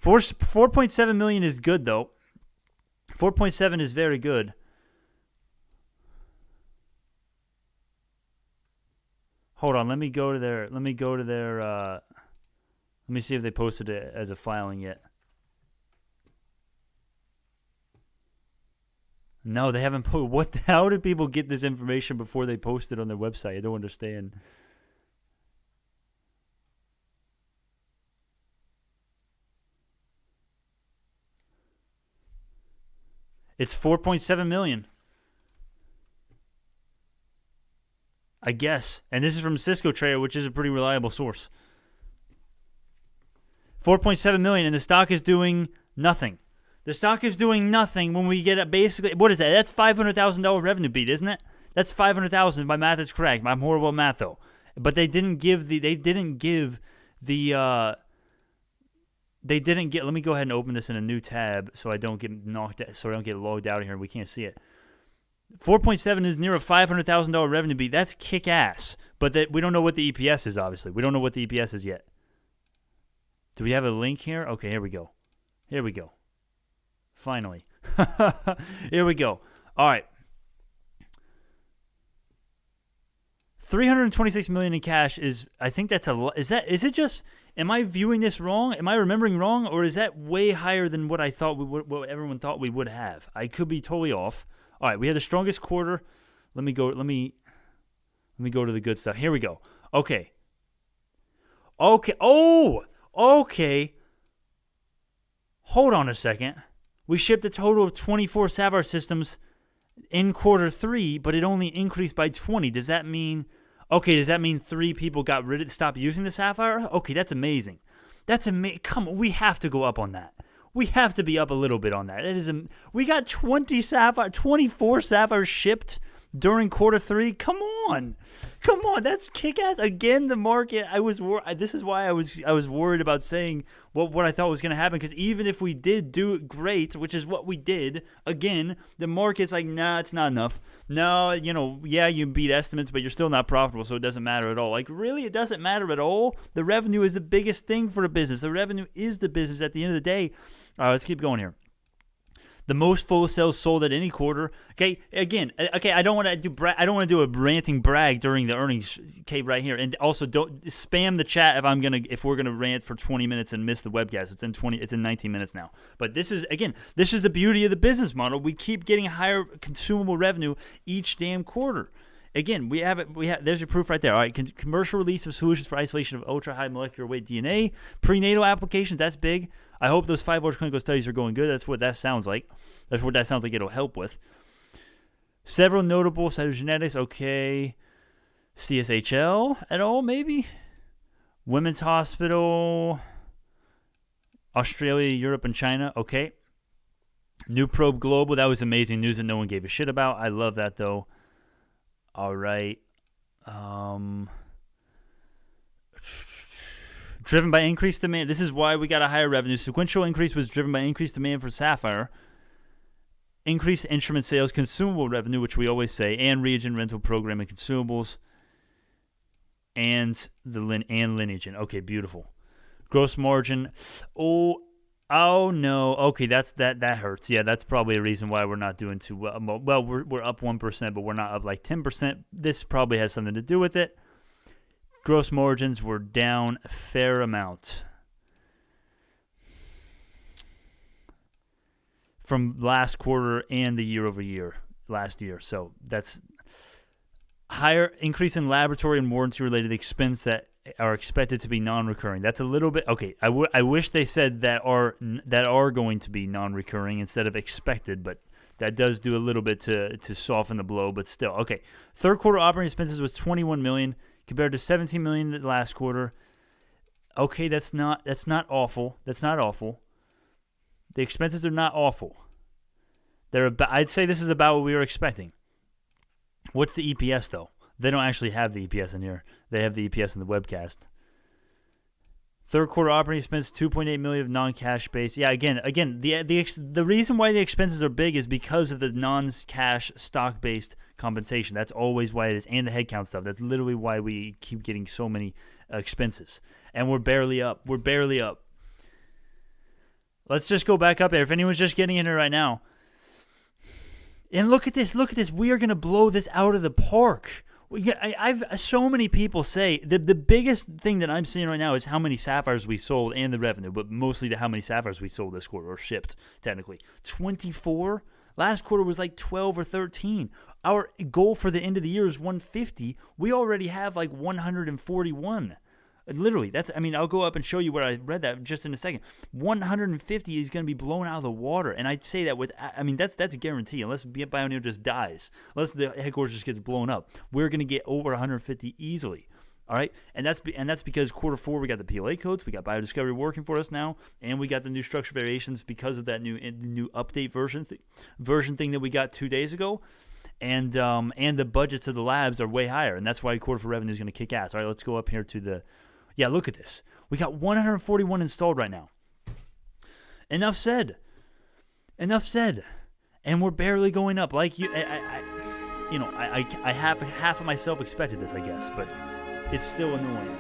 4.7 million is good though. 4.7 is very good. Hold on, let me see if they posted it as a filing yet. No, they haven't posted. How did people get this information before they post it on their website? I don't understand. It's 4.7 million. I guess. And this is from Cisco Trader, which is a pretty reliable source. 4.7 million, and the stock is doing nothing. The stock is doing nothing when we get basically, what is that? That's $500,000 revenue beat, isn't it? That's $500,000. My math is correct. I'm horrible at math though. But let me go ahead and open this in a new tab so I don't get logged out of here and we can't see it. 4.7 is near a $500,000 revenue beat. That's kick ass. But we don't know what the EPS is, obviously. We don't know what the EPS is yet. Do we have a link here? Okay, here we go. Finally. Here we go. All right. 326 million in cash is, I think that's is it just, am I viewing this wrong? Am I remembering wrong? Or is that way higher than what I thought what everyone thought we would have? I could be totally off. All right, we had the strongest quarter. Let me go to the good stuff. Here we go. Okay. Oh, okay. Hold on a second. We shipped a total of 24 Sapphire systems in quarter 3, but it only increased by 20. Does that mean 3 people stopped using the Sapphire? Okay, that's amazing. Come on, we have to go up on that. We have to be up a little bit on that. We got 24 Sapphires shipped during quarter 3. Come on, that's kick-ass. Again, the market. This is why I was worried about saying what I thought was going to happen, because even if we did do great, which is what we did, again, the market's like, nah, it's not enough. No, you beat estimates, but you're still not profitable, so it doesn't matter at all. Like, really, it doesn't matter at all? The revenue is the biggest thing for a business. The revenue is the business at the end of the day. All right, let's keep going here. The most full cells sold at any quarter. Okay, again, I don't want to do a ranting brag during the earnings. Okay, right here, and also don't spam the chat if we're gonna rant for 20 minutes and miss the webcast. It's in 19 minutes now. But this is the beauty of the business model. We keep getting higher consumable revenue each damn quarter. Again, we have it. There's your proof right there. All right, commercial release of solutions for isolation of ultra-high molecular weight DNA. Prenatal applications, that's big. I hope those 5 large clinical studies are going good. That's what that sounds like. That's what that sounds like it'll help with. Several notable cytogenetics. Okay. CSHL at all, maybe? Women's Hospital. Australia, Europe, and China. Okay. New Probe Global. That was amazing news that no one gave a shit about. I love that, though. All right. Driven by increased demand. This is why we got a higher revenue. Sequential increase was driven by increased demand for Sapphire. Increased instrument sales, consumable revenue, which we always say, and reagent rental program and consumables. And Lineagen. Okay, beautiful. Gross margin. Oh no. Okay, that hurts. Yeah, that's probably a reason why we're not doing too well. Well, we're up 1%, but we're not up like 10%. This probably has something to do with it. Gross margins were down a fair amount from last quarter and the year over year last year. So that's higher increase in laboratory and warranty related expense that are expected to be non-recurring. That's a little bit okay. I wish they said that are going to be non-recurring instead of expected, but that does do a little bit to soften the blow. But still, okay. Third quarter operating expenses was $21 million compared to $17 million the last quarter. Okay, that's not awful. That's not awful. The expenses are not awful. I'd say this is about what we were expecting. What's the EPS, though? They don't actually have the EPS in here. They have the EPS in the webcast. Third quarter operating expense, $2.8 million of non-cash base. Yeah, again, the reason why the expenses are big is because of the non-cash stock-based compensation. That's always why it is, and the headcount stuff. That's literally why we keep getting so many expenses. And we're barely up. Let's just go back up there. If anyone's just getting in here right now. And look at this. We are going to blow this out of the park. I've so many people say the biggest thing that I'm seeing right now is how many sapphires we sold and the revenue, but mostly how many sapphires we sold this quarter or shipped, technically. 24? Last quarter was like 12 or 13. Our goal for the end of the year is 150. We already have like 141. Literally, I'll go up and show you where I read that just in a second. 150 is going to be blown out of the water, and I'd say that that's a guarantee, unless BioNeer just dies, unless the headquarters just gets blown up. We're going to get over 150 easily, all right? And that's because quarter four we got the PLA codes, we got biodiscovery working for us now, and we got the new structure variations because of that new update version thing that we got 2 days ago. And the budgets of the labs are way higher, and that's why quarter four revenue is going to kick ass. All right, let's go up here to the. Yeah, look at this. We got 141 installed right now. Enough said. And we're barely going up. Like I half of myself expected this, I guess, but it's still annoying.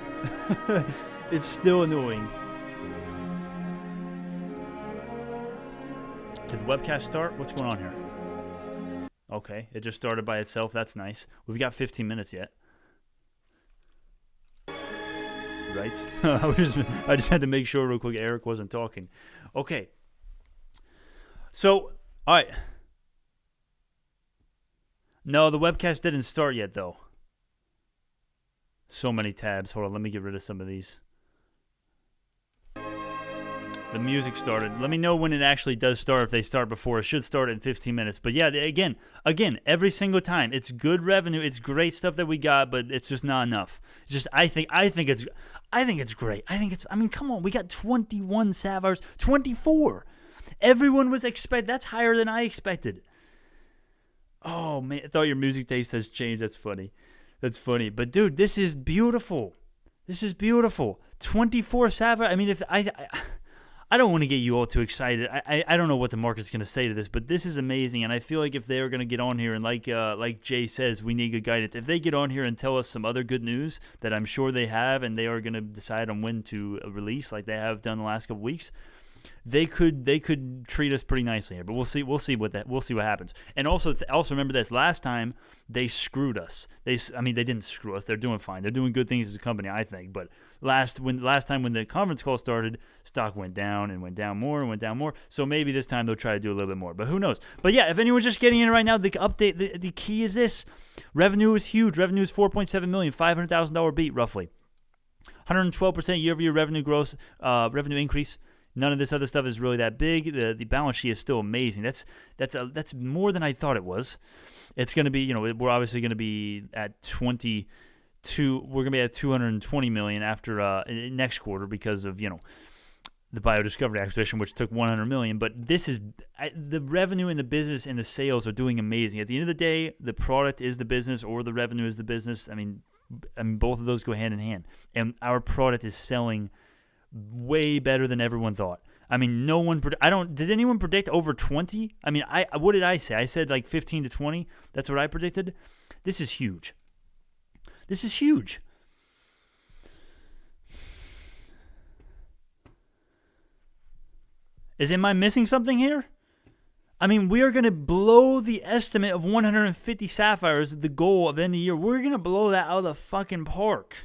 It's still annoying. Did the webcast start? What's going on here? Okay, it just started by itself. That's nice. We've got 15 minutes yet. Right? I just had to make sure real quick Eric wasn't talking. Okay. So, all right. No, the webcast didn't start yet, though. So many tabs. Hold on, let me get rid of some of these. The music started. Let me know when it actually does start, if they start before. It should start in 15 minutes. But yeah, again, every single time. It's good revenue. It's great stuff that we got, but it's just not enough. It's just I think it's great. Come on. We got 21 sapphires, 24. Everyone was that's higher than I expected. Oh man, I thought your music taste has changed. That's funny. But dude, this is beautiful. 24 sapphire. I don't want to get you all too excited. I don't know what the market's going to say to this, but this is amazing, and I feel like if they're going to get on here and like Jay says, we need good guidance. If they get on here and tell us some other good news that I'm sure they have, and they are going to decide on when to release, like they have done the last couple weeks, they could treat us pretty nicely here. But we'll see what happens. And also remember this: last time they screwed us. They didn't screw us. They're doing fine. They're doing good things as a company, I think. But last time when the conference call started, stock went down and went down more. So maybe this time they'll try to do a little bit more. But who knows? But yeah, if anyone's just getting in right now, the update, the key is this: revenue is huge. Revenue is $4.7 million, $500,000 beat roughly, 112% year-over-year revenue increase. None of this other stuff is really that big. The balance sheet is still amazing. That's more than I thought it was. It's going to be, we're obviously going to be at 22. We're going to be at 220 million after next quarter because of the biodiscovery acquisition, which took 100 million. But this is the revenue in the business and the sales are doing amazing. At the end of the day, the product is the business or the revenue is the business. I mean, both of those go hand in hand. And our product is selling way better than everyone thought. I mean, no one. Did anyone predict over 20? I mean, what did I say? I said like 15 to 20. That's what I predicted. This is huge. This is huge. Am I missing something here? I mean, we are going to blow the estimate of 150 sapphires, the goal of end of the year. We're going to blow that out of the fucking park.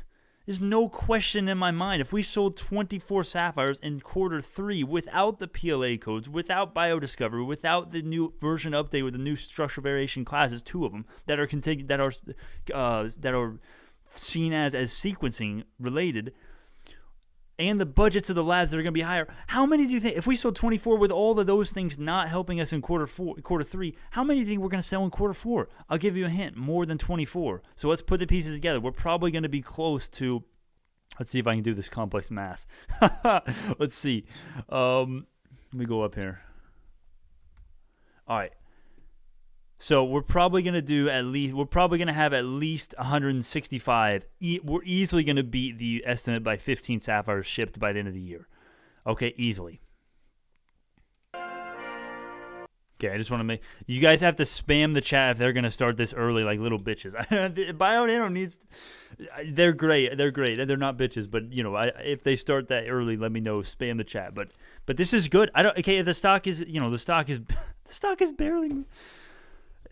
There's no question in my mind. If we sold 24 sapphires in quarter 3 without the PLA codes, without biodiscovery, without the new version update with the new structural variation classes, 2 of them that are that are seen as sequencing related, and the budgets of the labs that are going to be higher, how many do you think, if we sold 24 with all of those things not helping us in quarter 3, how many do you think we're going to sell in quarter 4? I'll give you a hint, more than 24. So let's put the pieces together. We're probably going to be close to, let's see if I can do this complex math. Let's see. Let me go up here. All right. So we're probably going to have at least 165. We're easily going to beat the estimate by 15 sapphires shipped by the end of the year. Okay, easily. Okay, I just want to make... You guys have to spam the chat if they're going to start this early like little bitches. BioNano needs... They're great. They're not bitches, but, if they start that early, let me know. Spam the chat. But this is good. If the stock is... The stock is barely...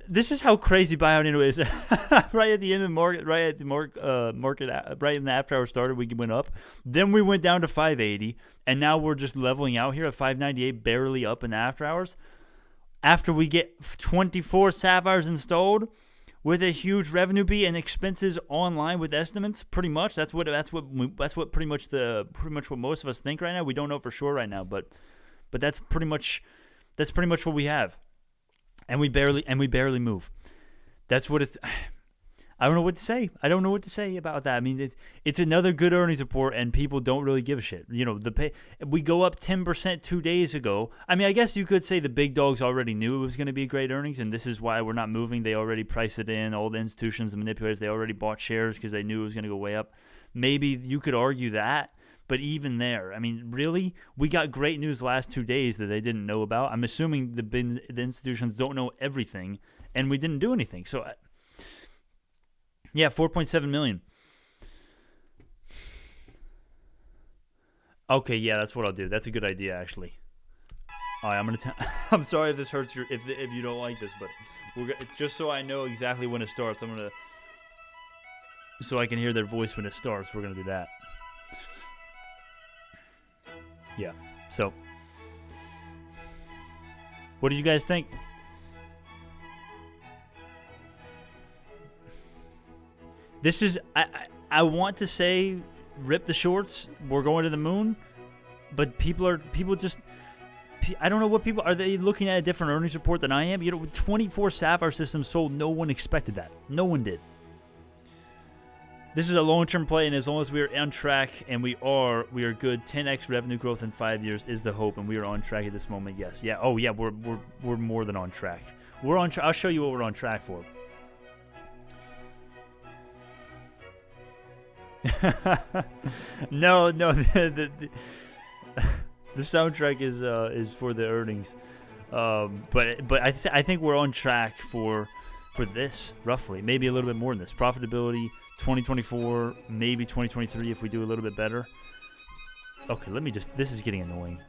This is how crazy BioNano is. Right at the end of the market, right at the market, right in the after hour started, we went up. Then we went down to 580, and now we're just leveling out here at 598, barely up in the after hours. After we get 24 sapphires installed, with a huge revenue beat and expenses online with estimates, pretty much that's what pretty much what most of us think right now. We don't know for sure right now, but that's pretty much what we have. And we barely move. That's what it's. I don't know what to say. About that. I mean, it's another good earnings report, and people don't really give a shit. We go up 10% 2 days ago. I mean, I guess you could say the big dogs already knew it was going to be great earnings, and this is why we're not moving. They already priced it in. All the institutions and manipulators, they already bought shares because they knew it was going to go way up. Maybe you could argue that. But even there, I mean, really, we got great news the last 2 days that they didn't know about. I'm assuming the institutions don't know everything, and we didn't do anything. So, yeah, 4.7 million. Okay, yeah, that's what I'll do. That's a good idea, actually. All right, I'm sorry if this hurts you, if you don't like this, but just so I know exactly when it starts, so I can hear their voice when it starts, we're gonna do that. Yeah, so what do you guys think? This is, I want to say rip the shorts, we're going to the moon, but people just, I don't know what people, are they looking at a different earnings report than I am? 24 Sapphire systems sold, no one expected that. No one did. This is a long-term play, and as long as we are on track, and we are good. 10x revenue growth in 5 years is the hope, and we are on track at this moment. Yes, yeah. Oh, yeah. We're more than on track. We're on. I'll show you what we're on track for. No. The soundtrack is for the earnings, but I think we're on track for this roughly, maybe a little bit more than this profitability. 2024, maybe 2023 if we do a little bit better. Okay, this is getting annoying.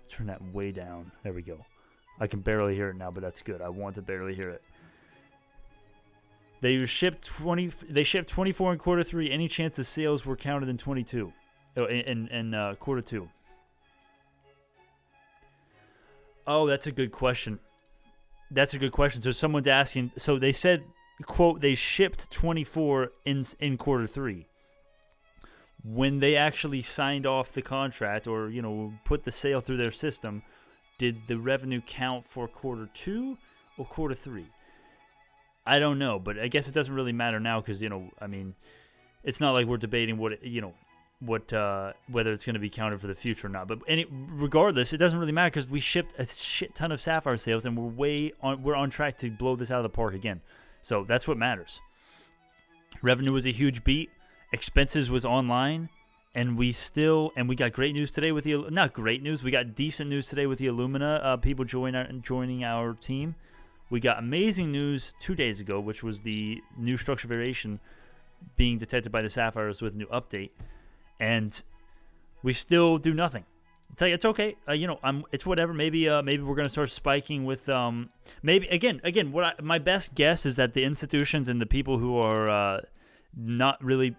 Turn that way down. There we go. I can barely hear it now, but that's good. I want to barely hear it. They shipped 24 in quarter 3. Any chance the sales were counted in 22? Oh, in quarter 2. Oh, that's a good question. So someone's asking, so they said, quote, they shipped 24 in quarter 3. when they actually signed off the contract or, put the sale through their system, did the revenue count for quarter 2 or quarter 3? I don't know, but I guess it doesn't really matter now because, it's not like we're debating what whether it's going to be counted for the future or not. But regardless, it doesn't really matter because we shipped a shit ton of Sapphire sales and we're on track to blow this out of the park again. So that's what matters. Revenue was a huge beat. Expenses was online, and we got great news today with not great news. We got decent news today with the Illumina people joining our team. We got amazing news 2 days ago, which was the new structure variation being detected by the Sapphires with a new update, and we still do nothing. I tell you, it's okay. It's whatever. Maybe we're gonna start spiking with maybe again. My best guess is that the institutions and the people who are not really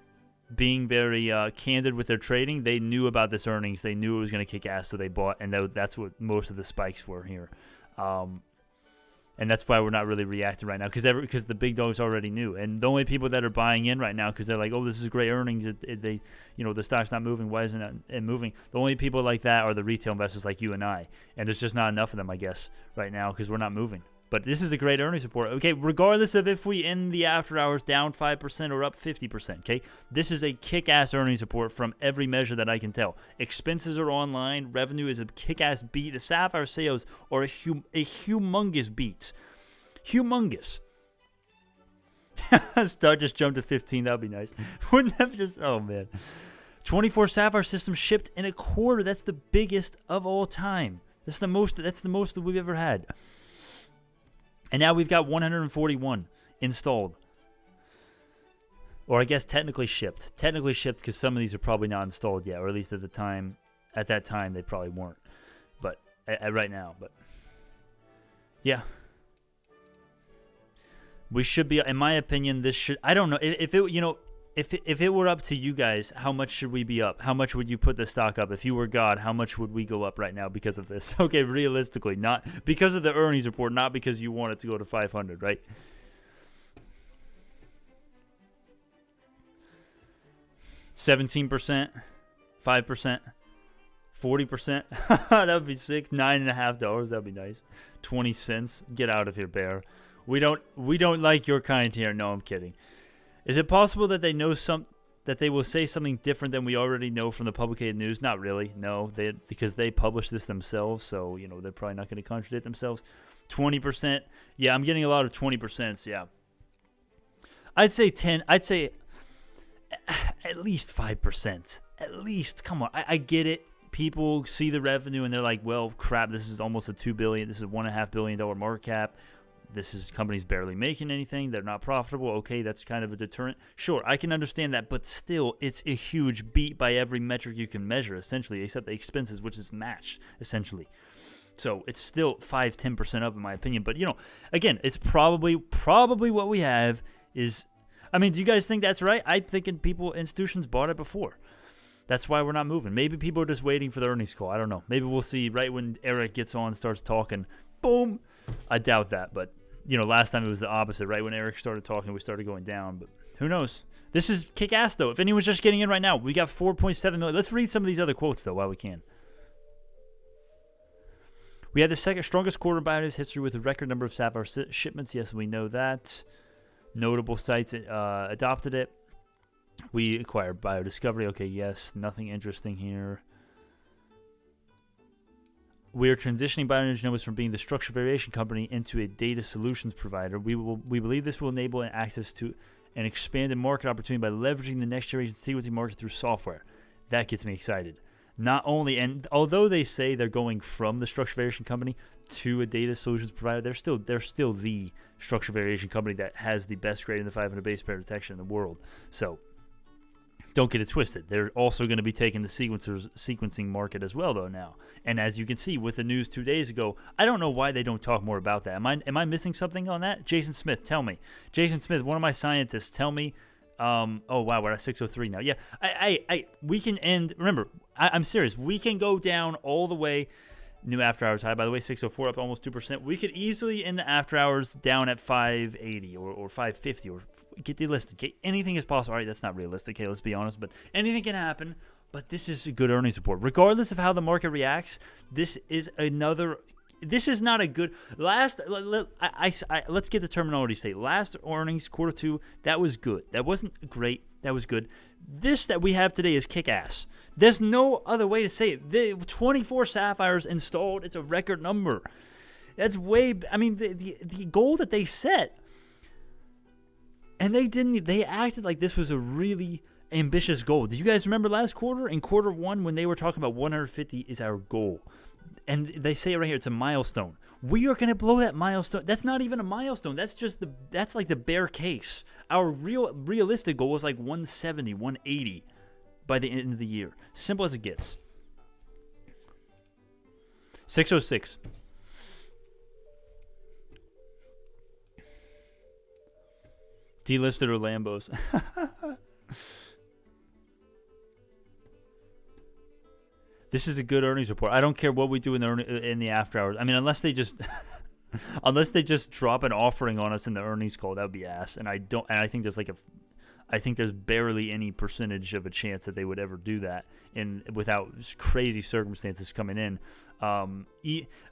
being very candid with their trading, they knew about this earnings. They knew it was going to kick ass, so they bought, and that's what most of the spikes were here. And that's why we're not really reacting right now, because the big dogs already knew. And the only people that are buying in right now, because they're like, oh, this is great earnings, the stock's not moving, why isn't it moving? The only people like that are the retail investors like you and I. And there's just not enough of them, I guess, right now, because we're not moving. But this is a great earnings report. Okay, regardless of if we end the after hours down 5% or up 50%, okay? This is a kick-ass earnings report from every measure that I can tell. Expenses are online. Revenue is a kick-ass beat. The Sapphire sales are a humongous beat. Humongous. Star just jumped to 15. That would be nice. Wouldn't that just... Oh, man. 24 Sapphire systems shipped in a quarter. That's the biggest of all time. That's the most that we've ever had. And now we've got 141 installed. Or I guess technically shipped. Technically shipped because some of these are probably not installed yet. Or at least at that time, they probably weren't. But right now. But yeah. We should be, in my opinion, I don't know. If it were up to you guys, how much should we be up? How much would you put the stock up? If you were God, how much would we go up right now because of this? Okay, realistically, not because of the earnings report, not because you want it to go to 500, right? $17%, 5%, 40%. That would be sick. $9.50. That would be nice. 20 cents. Get out of here, Bear. We don't like your kind here. No, I'm kidding. Is it possible that they will say something different than we already know from the publicated news? Not really. No, because they publish this themselves, so they're probably not going to contradict themselves. 20%. Yeah, I'm getting a lot of 20%. Yeah. I'd say 10. I'd say at least 5%. At least. Come on. I get it. People see the revenue and they're like, well, crap, this is almost a $2 billion. This is a $1.5 billion market cap. Company's barely making anything. They're not profitable. Okay, that's kind of a deterrent. Sure, I can understand that, but still, it's a huge beat by every metric you can measure, essentially, except the expenses, which is matched, essentially. So it's still 5-10% up, in my opinion. But, again, it's probably what we have is... I mean, do you guys think that's right? I'm thinking institutions bought it before. That's why we're not moving. Maybe people are just waiting for the earnings call. I don't know. Maybe we'll see right when Eric gets on, starts talking. Boom. I doubt that, but... last time it was the opposite, right? When Eric started talking, we started going down, but who knows? This is kick-ass, though. If anyone's just getting in right now, we got 4.7 million. Let's read some of these other quotes, though, while we can. We had the second strongest quarter in BIOL's history with a record number of Sapphire shipments. Yes, we know that. Notable sites adopted it. We acquired Biodiscovery. Okay, yes. Nothing interesting here. We are transitioning biogenomics from being the structure variation company into a data solutions provider. We believe this will enable access to an expanded market opportunity by leveraging the next generation sequencing market through software. That gets me excited. Not only, and although they say they're going from the structure variation company to a data solutions provider, they're still the structure variation company that has the best grade in the 500 base pair detection in the world. So don't get it twisted. They're also going to be taking the sequencing market as well, though, now. And as you can see with the news 2 days ago, I don't know why they don't talk more about that. Am I missing something on that? Jason Smith, tell me. Jason Smith, one of my scientists, tell me. Oh, wow, we're at 603 now. Yeah, we can end. Remember, I'm serious. We can go down all the way. New after hours high, by the way, 604 up almost 2%. We could easily end the after hours down at 580 or 550 or get delisted. Okay? Anything is possible. All right, that's not realistic. Okay, let's be honest, but anything can happen. But this is a good earnings report. Regardless of how the market reacts, this is another. This is not a good let's get the terminology straight. Last earnings, quarter 2, that was good. That wasn't great. That was good. This that we have today is kick-ass. There's no other way to say it. The 24 Sapphires installed, it's a record number. That's way, I mean, the goal that they set, and they acted like this was a really ambitious goal. Do you guys remember last quarter? In quarter 1, when they were talking about 150 is our goal. And they say it right here, it's a milestone. We are going to blow that milestone. That's not even a milestone. That's like the bare case. Our realistic goal was like 170, 180 by the end of the year. Simple as it gets. 606. Delisted or Lambos. This is a good earnings report. I don't care what we do in the after hours. I mean, unless they just drop an offering on us in the earnings call, that would be ass. And I think there's barely any percentage of a chance that they would ever do that without crazy circumstances coming in. I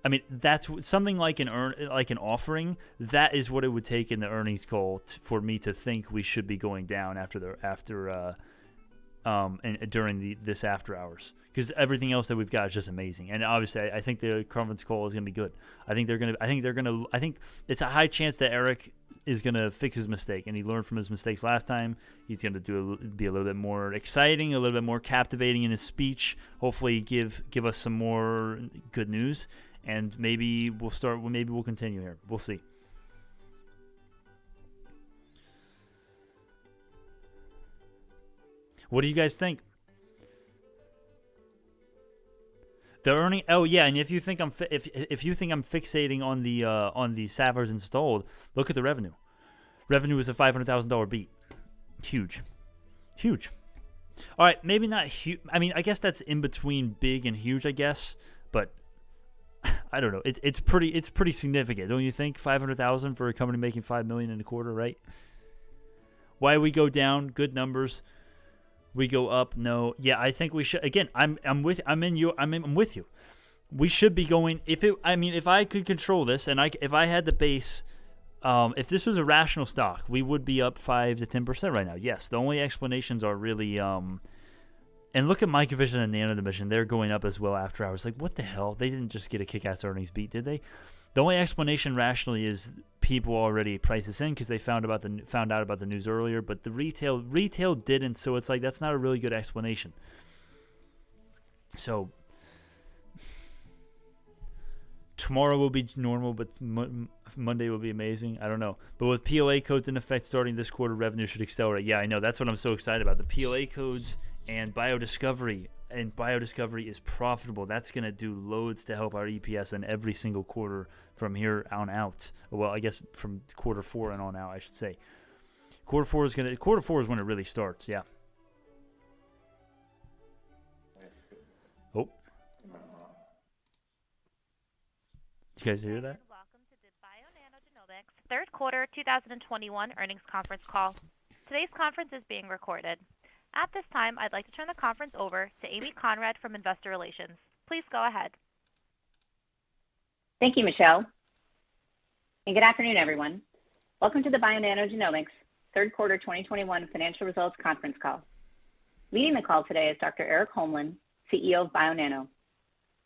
mean, that's something like an offering. That is what it would take in the earnings call for me to think we should be going down during this after hours, because everything else that we've got is just amazing. And obviously, I think the conference call is going to be good. I think it's a high chance that Eric is going to fix his mistake, and he learned from his mistakes last time. He's going to be a little bit more exciting, a little bit more captivating in his speech. Hopefully, give us some more good news, and maybe we'll continue here. We'll see. What do you guys think? The earning. Oh yeah, and if you think I'm fixating on the Sapphires installed, look at the revenue. Revenue is a $500,000 beat. Huge. All right, maybe not huge. I mean, I guess that's in between big and huge, I guess. But I don't know. It's pretty significant, don't you think? $500,000 for a company making $5 million in a quarter, right? Why we go down? Good numbers. We go up. No. Yeah, I think we should. Again, I'm with you. We should be going. If I could control this, and if I had the base, if this was a rational stock, we would be up 5 to 10% right now. Yes. The only explanations are really and look at Microvision and Nano Dimension. They're going up as well after hours. Like, what the hell? They didn't just get a kick-ass earnings beat, did they? The only explanation rationally is people already priced this in because they found out about the news earlier, but the retail didn't, so it's like that's not a really good explanation. So tomorrow will be normal, but Monday will be amazing. I don't know. But with PLA codes in effect starting this quarter, revenue should accelerate. Yeah, I know. That's what I'm so excited about. The PLA codes and biodiscovery. And biodiscovery is profitable. That's going to do loads to help our EPS in every single quarter from here on out. Well, I guess from quarter 4 and on out, I should say. Quarter four is when it really starts. Yeah. Oh. Did you guys hear that? Welcome to the BioNanogenomics third quarter 2021 earnings conference call. Today's conference is being recorded. At this time, I'd like to turn the conference over to Amy Conrad from Investor Relations. Please go ahead. Thank you, Michelle. And good afternoon, everyone. Welcome to the BioNanogenomics third quarter 2021 financial results conference call. Leading the call today is Dr. Eric Holmlin, CEO of BioNano.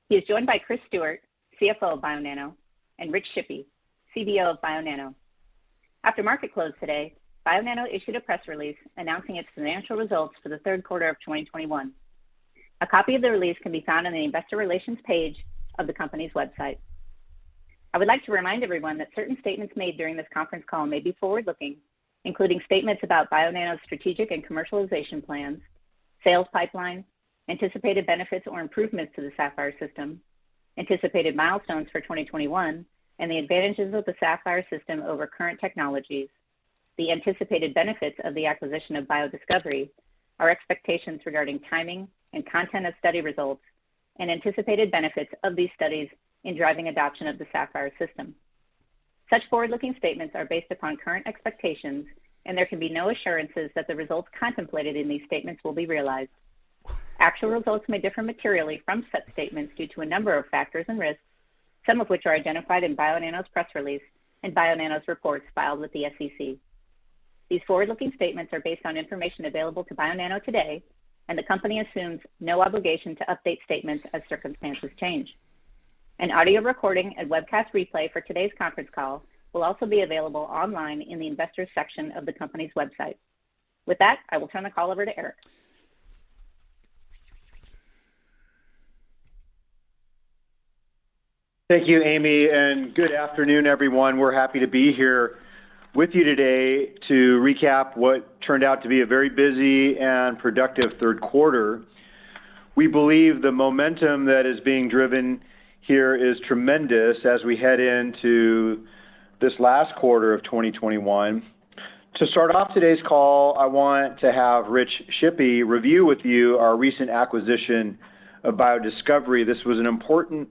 He is joined by Chris Stewart, CFO of BioNano, and Rich Shippey, CBO of BioNano. After market close today, BioNano issued a press release announcing its financial results for the third quarter of 2021. A copy of the release can be found on the Investor Relations page of the company's website. I would like to remind everyone that certain statements made during this conference call may be forward-looking, including statements about BioNano's strategic and commercialization plans, sales pipeline, anticipated benefits or improvements to the Sapphire system, anticipated milestones for 2021, and the advantages of the Sapphire system over current technologies, the anticipated benefits of the acquisition of biodiscovery, our expectations regarding timing and content of study results, and anticipated benefits of these studies in driving adoption of the Sapphire system. Such forward-looking statements are based upon current expectations and there can be no assurances that the results contemplated in these statements will be realized. Actual results may differ materially from such statements due to a number of factors and risks, some of which are identified in Bionano's press release and Bionano's reports filed with the SEC. These forward-looking statements are based on information available to Bionano today, and the company assumes no obligation to update statements as circumstances change. An audio recording and webcast replay for today's conference call will also be available online in the Investors section of the company's website. With that, I will turn the call over to Eric. Thank you, Amy, and good afternoon, everyone. We're happy to be here with you today to recap what turned out to be a very busy and productive third quarter. We believe the momentum that is being driven here is tremendous as we head into this last quarter of 2021. To start off today's call, I want to have Rich Shippey review with you our recent acquisition of BioDiscovery. This was an important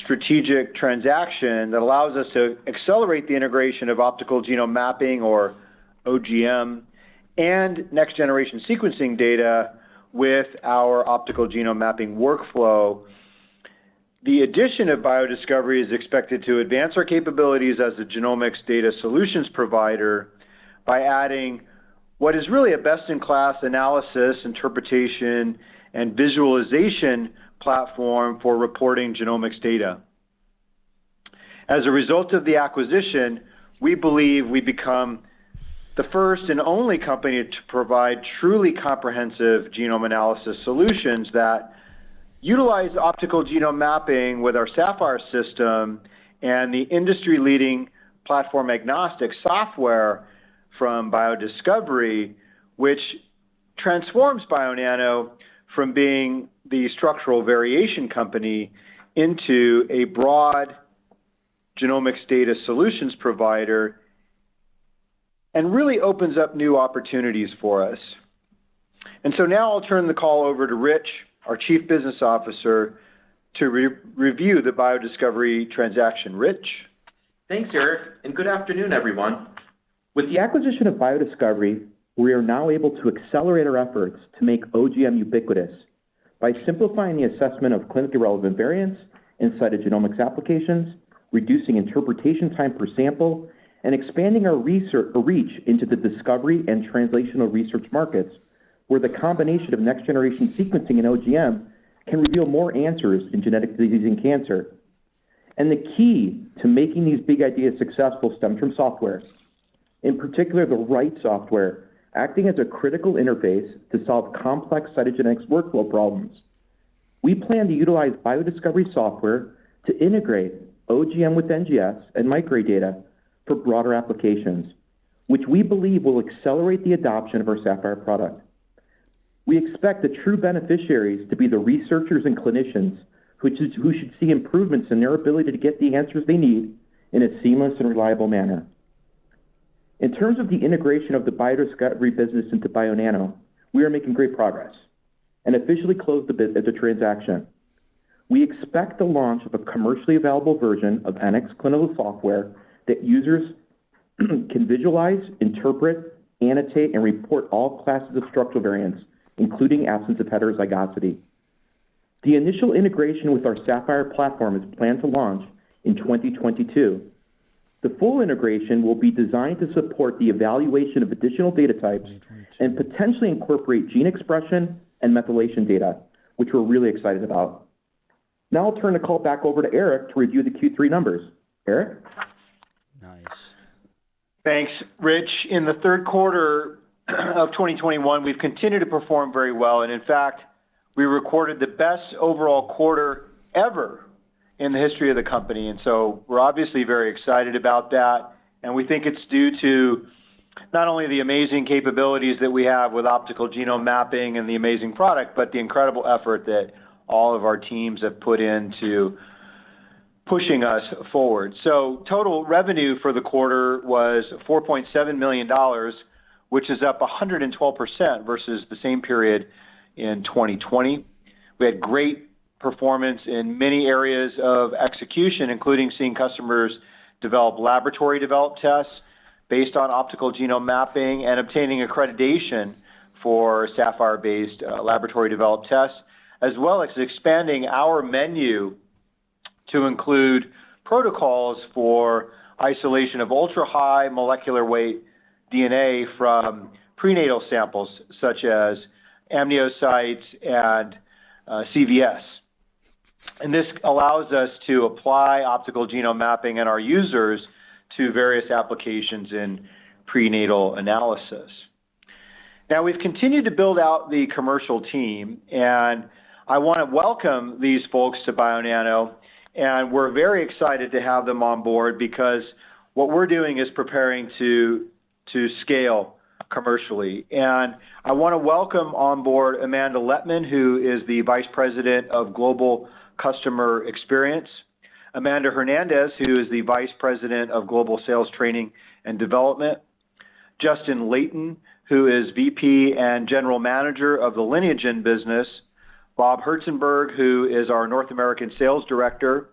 strategic transaction that allows us to accelerate the integration of optical genome mapping, or OGM, and next generation sequencing data with our optical genome mapping workflow. The addition of BioDiscovery is expected to advance our capabilities as a genomics data solutions provider by adding what is really a best-in-class analysis, interpretation, and visualization platform for reporting genomics data. As a result of the acquisition, we believe we become the first and only company to provide truly comprehensive genome analysis solutions that utilize optical genome mapping with our Saphyr system and the industry-leading platform-agnostic software from BioDiscovery, which transforms Bionano from being the structural variation company into a broad genomics data solutions provider, and really opens up new opportunities for us. And so now I'll turn the call over to Rich, our Chief Business Officer, to review the BioDiscovery transaction. Rich? Thanks, Eric, and good afternoon, everyone. With the acquisition of BioDiscovery, we are now able to accelerate our efforts to make OGM ubiquitous by simplifying the assessment of clinically relevant variants in cytogenomics applications, reducing interpretation time per sample, and expanding our reach into the discovery and translational research markets, where the combination of next-generation sequencing and OGM can reveal more answers in genetic disease and cancer. And the key to making these big ideas successful stems from software, in particular the right software, acting as a critical interface to solve complex cytogenetics workflow problems. We plan to utilize BioDiscovery software to integrate OGM with NGS and microdata for broader applications, which we believe will accelerate the adoption of our Saphyr product. We expect the true beneficiaries to be the researchers and clinicians who should see improvements in their ability to get the answers they need in a seamless and reliable manner. In terms of the integration of the BioDiscovery business into Bionano, we are making great progress and officially closed the transaction. We expect the launch of a commercially available version of NX clinical software that users can visualize, interpret, annotate, and report all classes of structural variants, including absence of heterozygosity. The initial integration with our Saphyr platform is planned to launch in 2022. The full integration will be designed to support the evaluation of additional data types and potentially incorporate gene expression and methylation data, which we're really excited about. Now I'll turn the call back over to Eric to review the Q3 numbers. Eric? Nice. Thanks, Rich. In the third quarter of 2021, we've continued to perform very well, and in fact, we recorded the best overall quarter ever in the history of the company, and so we're obviously very excited about that, and we think it's due to not only the amazing capabilities that we have with optical genome mapping and the amazing product, but the incredible effort that all of our teams have put into pushing us forward. So total revenue for the quarter was $4.7 million, which is up 112% versus the same period in 2020. We had great performance in many areas of execution, including seeing customers develop laboratory-developed tests, based on optical genome mapping and obtaining accreditation for Saphyr-based laboratory-developed tests, as well as expanding our menu to include protocols for isolation of ultra-high molecular weight DNA from prenatal samples such as amniocytes and CVS. And this allows us to apply optical genome mapping and our users to various applications in prenatal analysis. Now, we've continued to build out the commercial team, and I want to welcome these folks to Bionano, and we're very excited to have them on board because what we're doing is preparing to scale commercially. And I want to welcome on board Amanda Letman, who is the Vice President of Global Customer Experience, Amanda Hernandez, who is the Vice President of Global Sales Training and Development, Justin Layton, who is VP and General Manager of the Lineagen business, Bob Herzenberg, who is our North American Sales Director,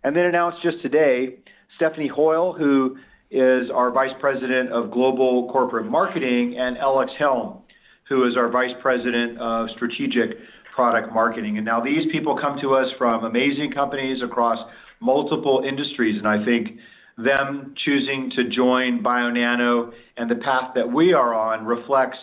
and then announced just today, Stephanie Hoyle, who is our Vice President of Global Corporate Marketing, and Alex Helm, who is our Vice President of Strategic Product Marketing. And now these people come to us from amazing companies across multiple industries, and I think them choosing to join Bionano and the path that we are on reflects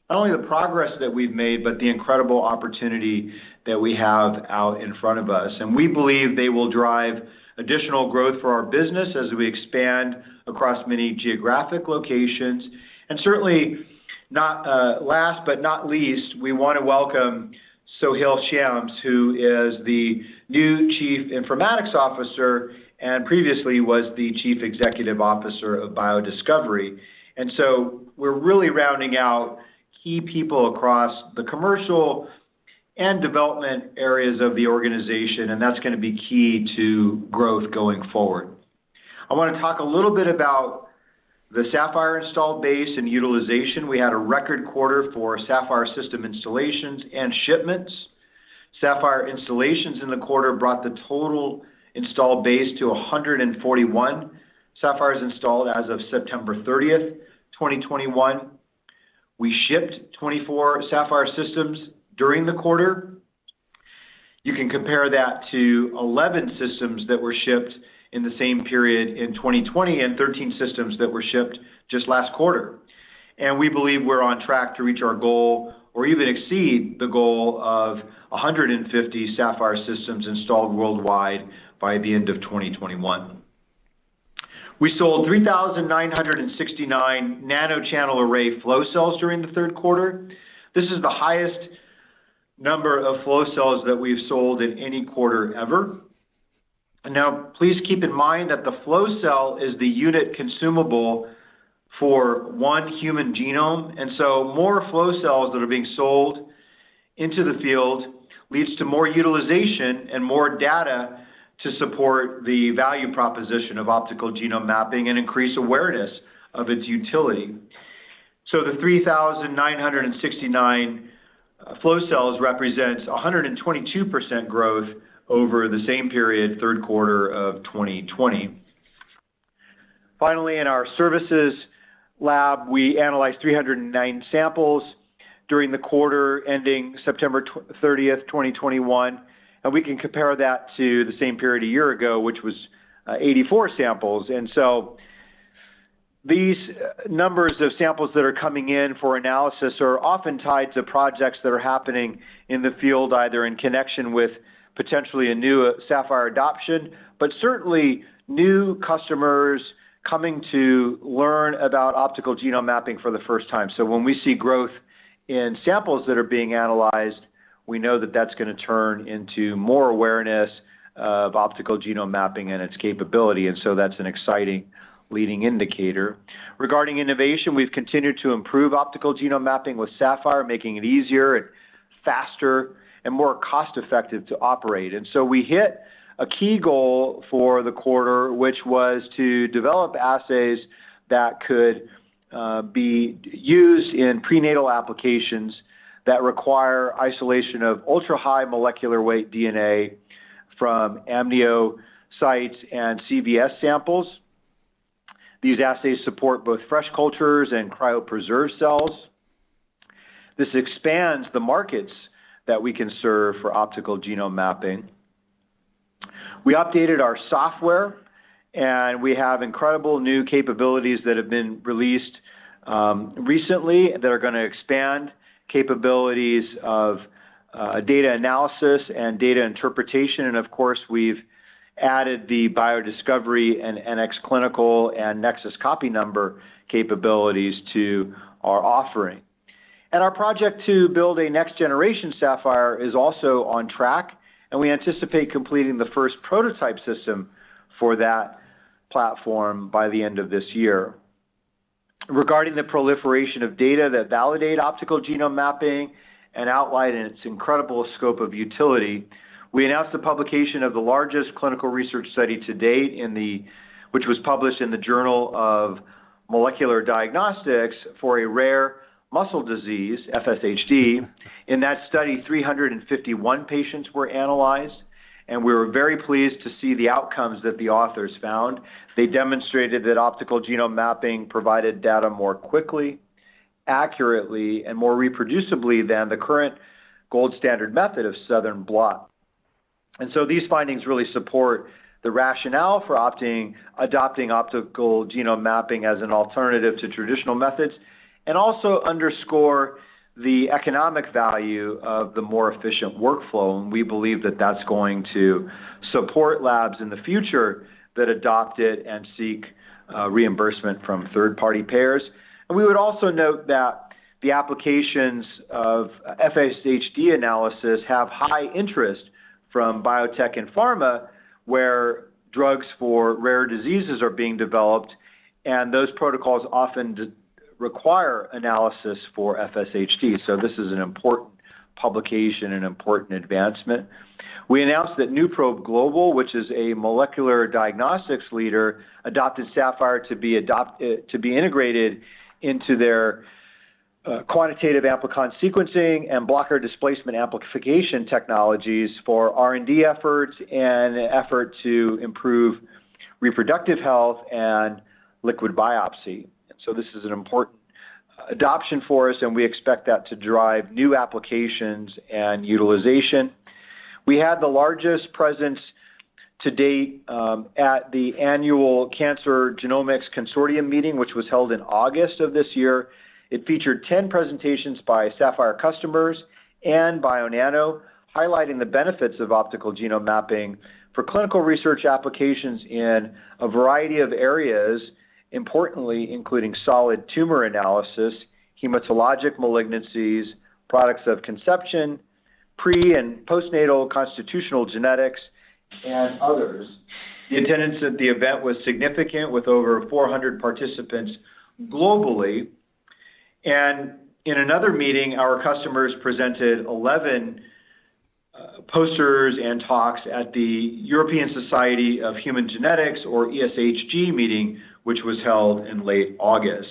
not only the progress that we've made, but the incredible opportunity that we have out in front of us. And we believe they will drive additional growth for our business as we expand across many geographic locations. And certainly, not last but not least, we want to welcome Sohail Shams, who is the new Chief Informatics Officer and previously was the Chief Executive Officer of BioDiscovery. And so we're really rounding out key people across the commercial and development areas of the organization, and that's going to be key to growth going forward. I want to talk a little bit about the Saphyr installed base and utilization. We had a record quarter for Saphyr system installations and shipments. Saphyr installations in the quarter brought the total installed base to 141 Saphyrs installed as of September 30th, 2021. We shipped 24 Saphyr systems during the quarter. You can compare that to 11 systems that were shipped in the same period in 2020 and 13 systems that were shipped just last quarter. And we believe we're on track to reach our goal or even exceed the goal of 150 Saphyr systems installed worldwide by the end of 2021. We sold 3,969 nanochannel array flow cells during the third quarter. This is the highest number of flow cells that we've sold in any quarter ever. And now, please keep in mind that the flow cell is the unit consumable for one human genome. And so more flow cells that are being sold into the field leads to more utilization and more data to support the value proposition of optical genome mapping and increase awareness of its utility. So the 3,969 flow cells represents 122% growth over the same period, third quarter of 2020. Finally, in our services lab, we analyzed 309 samples during the quarter ending September 30th, 2021. And we can compare that to the same period a year ago, which was 84 samples. And so these numbers of samples that are coming in for analysis are often tied to projects that are happening in the field, either in connection with potentially a new Saphyr adoption, but certainly new customers coming to learn about optical genome mapping for the first time. So when we see growth in samples that are being analyzed, we know that that's going to turn into more awareness of optical genome mapping and its capability, and so that's an exciting leading indicator. Regarding innovation, we've continued to improve optical genome mapping with Saphyr, making it easier and faster and more cost-effective to operate. And so we hit a key goal for the quarter, which was to develop assays that could be used in prenatal applications that require isolation of ultra-high molecular weight DNA from amniocytes and CVS samples. These assays support both fresh cultures and cryopreserved cells. This expands the markets that we can serve for optical genome mapping. We updated our software, and we have incredible new capabilities that have been released recently that are going to expand capabilities of data analysis and data interpretation. And of course, we've added the biodiscovery and NX clinical and Nexus copy number capabilities to our offering. And our project to build a next generation Sapphire is also on track, and we anticipate completing the first prototype system for that platform by the end of this year. Regarding the proliferation of data that validate optical genome mapping and outline its incredible scope of utility, we announced the publication of the largest clinical research study to date which was published in the Journal of Molecular Diagnostics for a rare muscle disease, FSHD. In that study, 351 patients were analyzed, and we were very pleased to see the outcomes that the authors found. They demonstrated that optical genome mapping provided data more quickly, accurately, and more reproducibly than the current gold standard method of Southern blot. And so these findings really support the rationale for adopting optical genome mapping as an alternative to traditional methods, and also underscore the economic value of the more efficient workflow. And we believe that that's going to support labs in the future that adopt it and seek reimbursement from third-party payers. And we would also note that the applications of FSHD analysis have high interest from biotech and pharma, where drugs for rare diseases are being developed, and those protocols often require analysis for FSHD. So this is an important publication, an important advancement. We announced that NuProbe Global, which is a molecular diagnostics leader, adopted Sapphire to be integrated into their quantitative amplicon sequencing and blocker displacement amplification technologies for R&D efforts and an effort to improve reproductive health and liquid biopsy. So this is an important adoption for us, and we expect that to drive new applications and utilization. We had the largest presence to date at the annual Cancer Genomics Consortium meeting, which was held in August of this year. It featured 10 presentations by Sapphire customers and Bionano, highlighting the benefits of optical genome mapping for clinical research applications in a variety of areas, importantly including solid tumor analysis, hematologic malignancies, products of conception, pre- and postnatal constitutional genetics, and others. The attendance at the event was significant, with over 400 participants globally. And in another meeting, our customers presented 11 posters and talks at the European Society of Human Genetics, or ESHG, meeting, which was held in late August.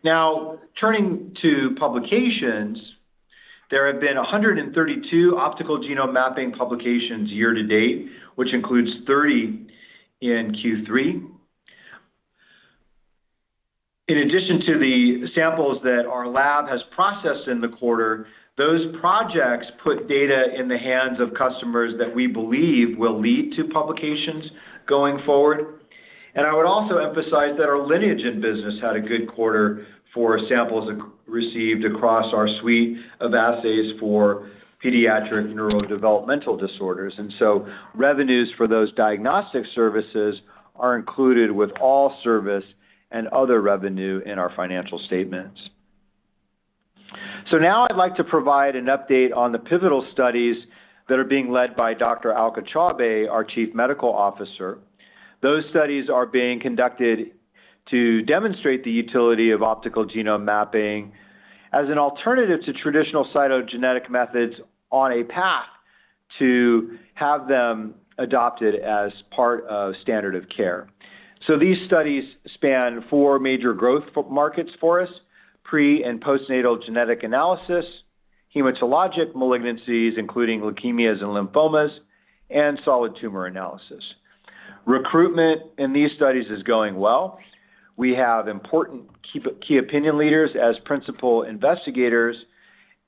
Now, turning to publications, there have been 132 optical genome mapping publications year to date, which includes 30 in Q3. In addition to the samples that our lab has processed in the quarter, those projects put data in the hands of customers that we believe will lead to publications going forward. And I would also emphasize that our Lineagen business had a good quarter for samples received across our suite of assays for pediatric neurodevelopmental disorders. And so revenues for those diagnostic services are included with all service and other revenue in our financial statements. So now I'd like to provide an update on the pivotal studies that are being led by Dr. Alka Chaubey, our Chief Medical Officer. Those studies are being conducted to demonstrate the utility of optical genome mapping as an alternative to traditional cytogenetic methods on a path to have them adopted as part of standard of care. So these studies span 4 major growth markets for us: pre- and postnatal genetic analysis, hematologic malignancies, including leukemias and lymphomas, and solid tumor analysis. Recruitment in these studies is going well. We have important key opinion leaders as principal investigators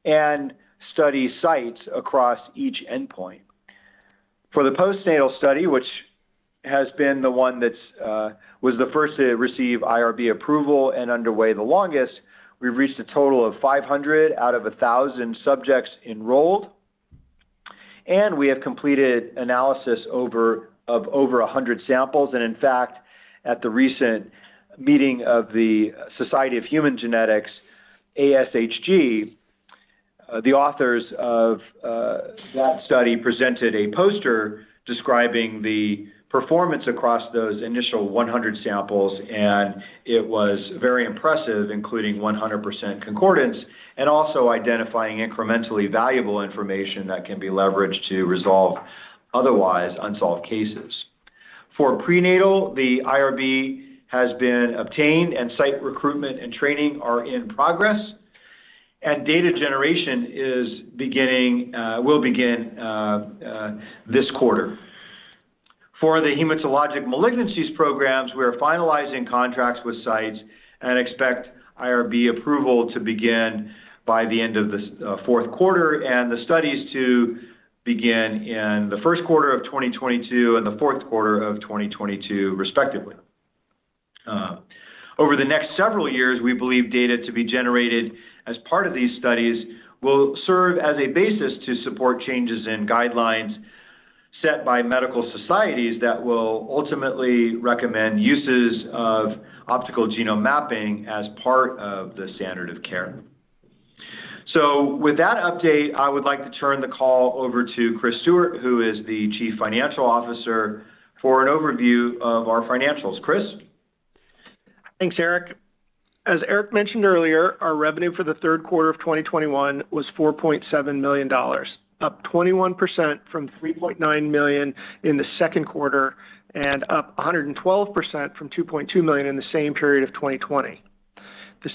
and study sites across each endpoint. For the postnatal study, which has been the one that was the first to receive IRB approval and underway the longest, we've reached a total of 500 out of 1,000 subjects enrolled, and we have completed analysis of over 100 samples. And in fact, at the recent meeting of the Society of Human Genetics, ASHG, the authors of that study presented a poster describing the performance across those initial 100 samples, and it was very impressive, including 100% concordance, and also identifying incrementally valuable information that can be leveraged to resolve otherwise unsolved cases. For prenatal, the IRB has been obtained, and site recruitment and training are in progress, and data generation will begin this quarter. For the hematologic malignancies programs, we are finalizing contracts with sites and expect IRB approval to begin by the end of the fourth quarter, and the studies to begin in the first quarter of 2022 and the fourth quarter of 2022, respectively. Over the next several years, we believe data to be generated as part of these studies will serve as a basis to support changes in guidelines set by medical societies that will ultimately recommend uses of optical genome mapping as part of the standard of care. So with that update, I would like to turn the call over to Chris Stewart, who is the Chief Financial Officer, for an overview of our financials. Chris? Thanks, Eric. As Eric mentioned earlier, our revenue for the third quarter of 2021 was $4.7 million, up 21% from $3.9 million in the second quarter and up 112% from $2.2 million in the same period of 2020. The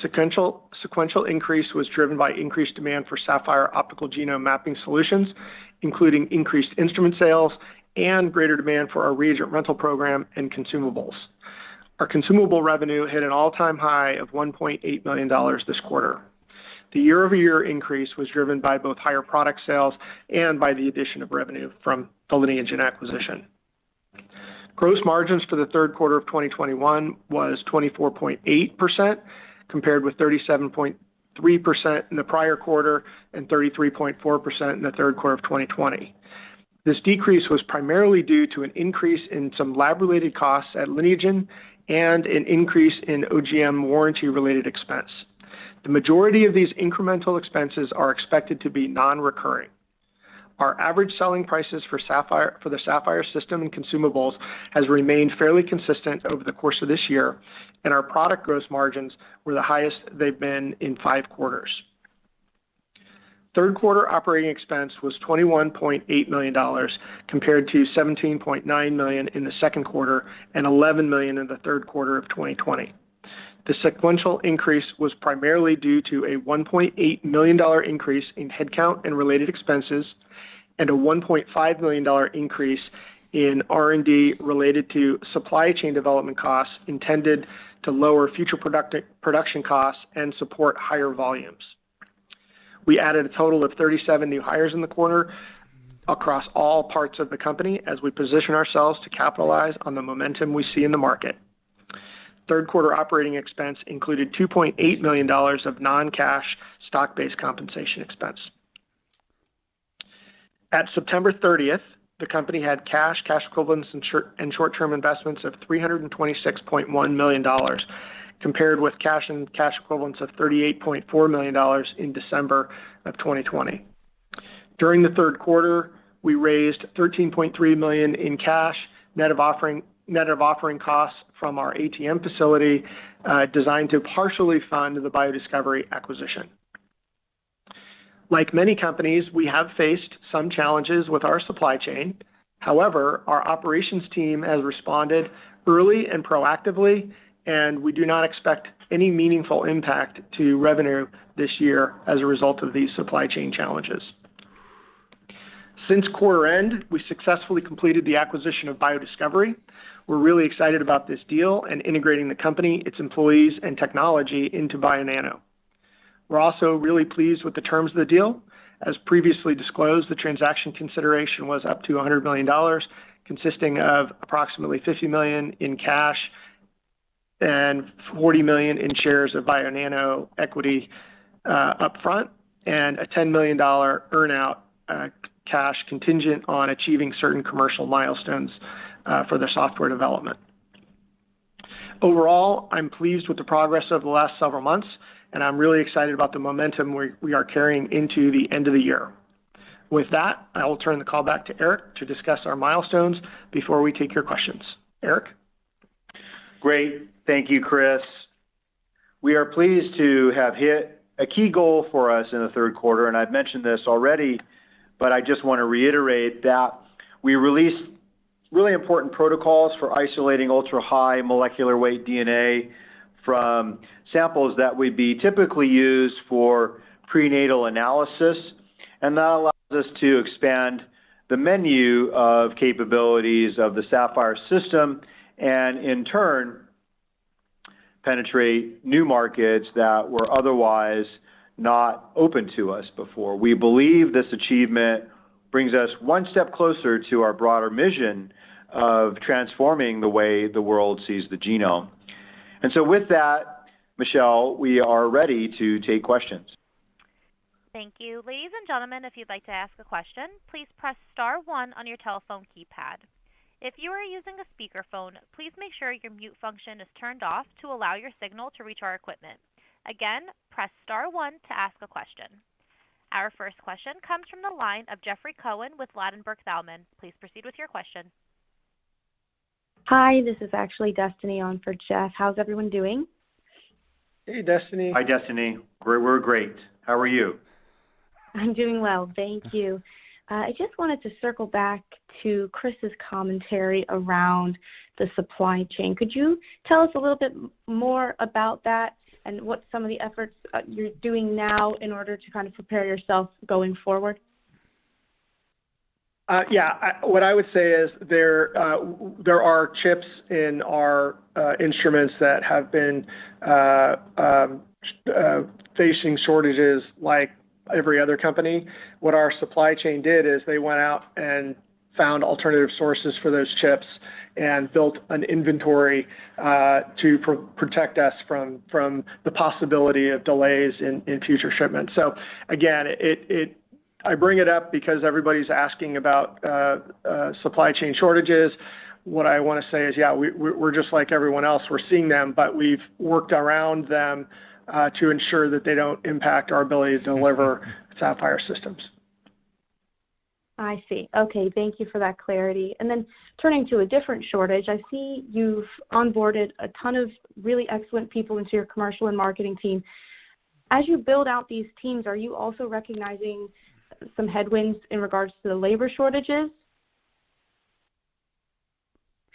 sequential increase was driven by increased demand for Saphyr optical genome mapping solutions, including increased instrument sales and greater demand for our reagent rental program and consumables. Our consumable revenue hit an all-time high of $1.8 million this quarter. The year-over-year increase was driven by both higher product sales and by the addition of revenue from the Lineagen acquisition. Gross margins for the third quarter of 2021 was 24.8%, compared with 37.3% in the prior quarter and 33.4% in the third quarter of 2020. This decrease was primarily due to an increase in some lab-related costs at Lineagen and an increase in OGM warranty-related expense. The majority of these incremental expenses are expected to be non-recurring. Our average selling prices for the Saphyr system and consumables has remained fairly consistent over the course of this year, and our product gross margins were the highest they've been in 5 quarters. Third quarter operating expense was $21.8 million compared to $17.9 million in the second quarter and $11 million in the third quarter of 2020. The sequential increase was primarily due to a $1.8 million increase in headcount and related expenses and a $1.5 million increase in R&D related to supply chain development costs intended to lower future production costs and support higher volumes. We added a total of 37 new hires in the quarter across all parts of the company as we position ourselves to capitalize on the momentum we see in the market. Third quarter operating expense included $2.8 million of non-cash stock-based compensation expense. At September 30th, the company had cash equivalents, and short-term investments of $326.1 million, compared with cash and cash equivalents of $38.4 million in December of 2020. During the third quarter, we raised $13.3 million in cash, net of offering costs from our ATM facility, designed to partially fund the BioDiscovery acquisition. Like many companies, we have faced some challenges with our supply chain. However, our operations team has responded early and proactively, and we do not expect any meaningful impact to revenue this year as a result of these supply chain challenges. Since quarter end, we successfully completed the acquisition of BioDiscovery. We're really excited about this deal and integrating the company, its employees, and technology into Bionano. We're also really pleased with the terms of the deal. As previously disclosed, the transaction consideration was up to $100 million, consisting of approximately $50 million in cash and $40 million in shares of Bionano equity upfront, and a $10 million earnout cash contingent on achieving certain commercial milestones for their software development. Overall, I'm pleased with the progress of the last several months, and I'm really excited about the momentum we are carrying into the end of the year. With that, I will turn the call back to Eric to discuss our milestones before we take your questions. Eric? Great. Thank you, Chris. We are pleased to have hit a key goal for us in the third quarter, and I've mentioned this already, but I just want to reiterate that we released really important protocols for isolating ultra-high molecular weight DNA from samples that would be typically used for prenatal analysis, and that allows us to expand the menu of capabilities of the Saphyr system and in turn penetrate new markets that were otherwise not open to us before. We believe this achievement brings us one step closer to our broader mission of transforming the way the world sees the genome. And so with that, Michelle, we are ready to take questions. Thank you. Ladies and gentlemen, if you'd like to ask a question, please press star 1 on your telephone keypad. If you are using a speakerphone, please make sure your mute function is turned off to allow your signal to reach our equipment. Again, press star 1 to ask a question. Our first question comes from the line of Jeffrey Cohen with Ladenburg Thalmann. Please proceed with your question. Hi, this is actually Destiny on for Jeff. How's everyone doing? Hey, Destiny. Hi, Destiny. We're great. How are you? I'm doing well, thank you. I just wanted to circle back to Chris's commentary around the supply chain. Could you tell us a little bit more about that and what some of the efforts you're doing now in order to kind of prepare yourself going forward? What I would say is there are chips in our instruments that have been facing shortages like every other company. What our supply chain did is they went out and found alternative sources for those chips and built an inventory to protect us from the possibility of delays in future shipments. So again, I bring it up because everybody's asking about supply chain shortages. What I want to say is, we're just like everyone else. We're seeing them, but we've worked around them to ensure that they don't impact our ability to deliver Saphyr systems. I see. Okay, thank you for that clarity. And then turning to a different shortage, I see you've onboarded a ton of really excellent people into your commercial and marketing team. As you build out these teams, are you also recognizing some headwinds in regards to the labor shortages?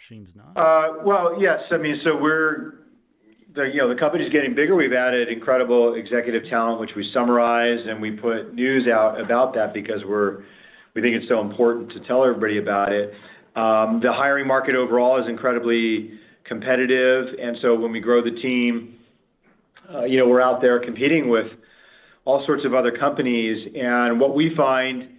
Seems not. Well, yes. I mean, so the company's getting bigger. We've added incredible executive talent, which we summarized, and we put news out about that because we think it's so important to tell everybody about it. The hiring market overall is incredibly competitive, and so when we grow the team, we're out there competing with all sorts of other companies, and what we find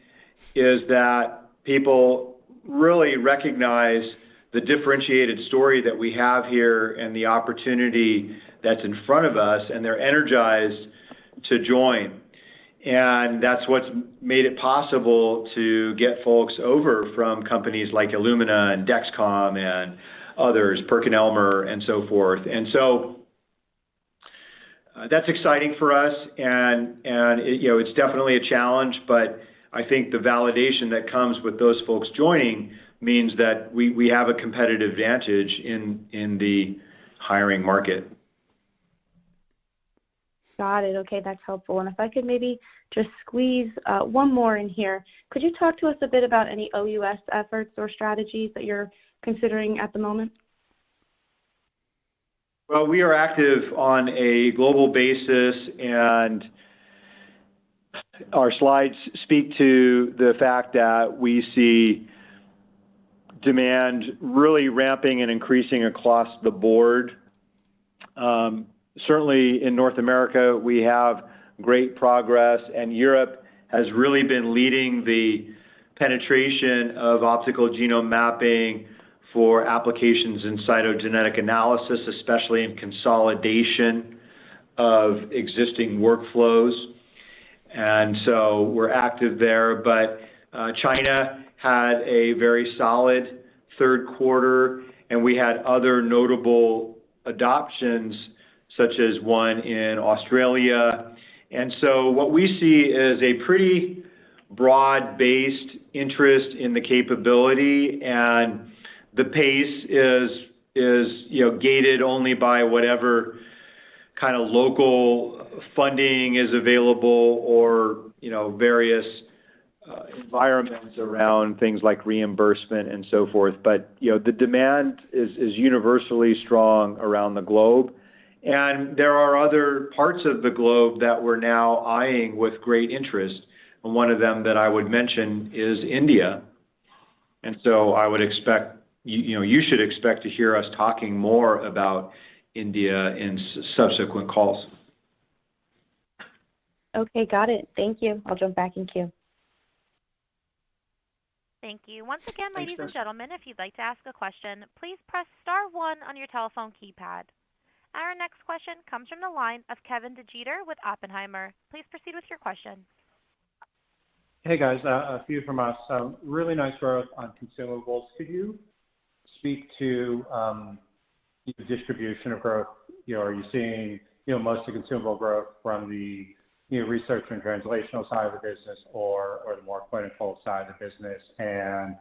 is that people really recognize the differentiated story that we have here and the opportunity that's in front of us, and they're energized to join. And that's what's made it possible to get folks over from companies like Illumina and Dexcom and others, PerkinElmer and so forth. And so that's exciting for us, and it's definitely a challenge, but I think the validation that comes with those folks joining means that we have a competitive advantage in the hiring market. Got it. Okay, that's helpful. And if I could maybe just squeeze one more in here, could you talk to us a bit about any OUS efforts or strategies that you're considering at the moment? Well, we are active on a global basis, and our slides speak to the fact that we see demand really ramping and increasing across the board. Certainly in North America, we have great progress, and Europe has really been leading the penetration of optical genome mapping for applications in cytogenetic analysis, especially in consolidation of existing workflows. And so we're active there, but China had a very solid third quarter, and we had other notable adoptions, such as one in Australia. And so what we see is a pretty broad-based interest in the capability, and the pace is gated only by whatever kind of local funding is available, or various environments around things like reimbursement and so forth. But the demand is universally strong around the globe, and there are other parts of the globe that we're now eyeing with great interest. And one of them that I would mention is India. And so I would expect you should expect to hear us talking more about India in subsequent calls. Okay, got it. Thank you. I'll jump back in queue. Thank you. Once again, Thanks, ladies and Chris. gentlemen, if you'd like to ask a question, please press star 1 on your telephone keypad. Our next question comes from the line of Kevin DeGeeter with Oppenheimer. Please proceed with your question. Hey guys, a few from us. Really nice growth on consumables. Could you speak to the distribution of growth? Are you seeing most of the consumable growth from the research and translational side of the business, or the more clinical side of the business? And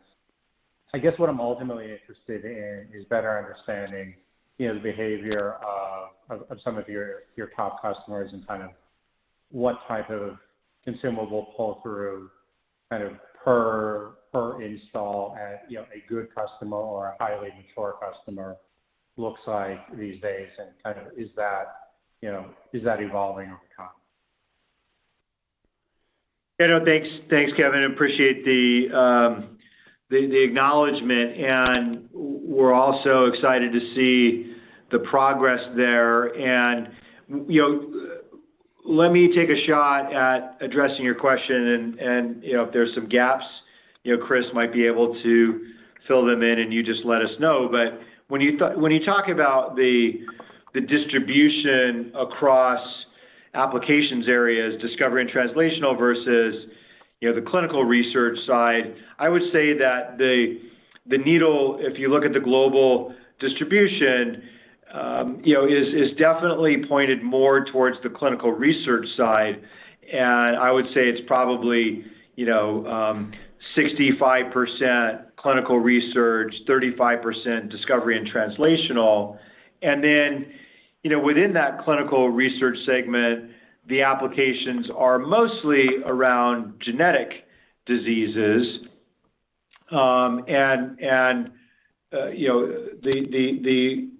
I guess what I'm ultimately interested in is better understanding the behavior of some of your top customers, and kind of what type of consumable pull through kind of per install at a good customer or a highly mature customer looks like these days, and kind of is that evolving over time? Thanks, Kevin. Appreciate the acknowledgement, and we're also excited to see the progress there. And let me take a shot at addressing your question, and if there's some gaps, Chris might be able to fill them in, and you just let us know. But when you talk about the distribution across applications areas, discovery and translational versus the clinical research side, I would say that the needle, if you look at the global distribution, is definitely pointed more towards the clinical research side, and I would say it's probably 65% clinical research, 35% discovery and translational, and then within that clinical research segment, the applications are mostly around genetic diseases, the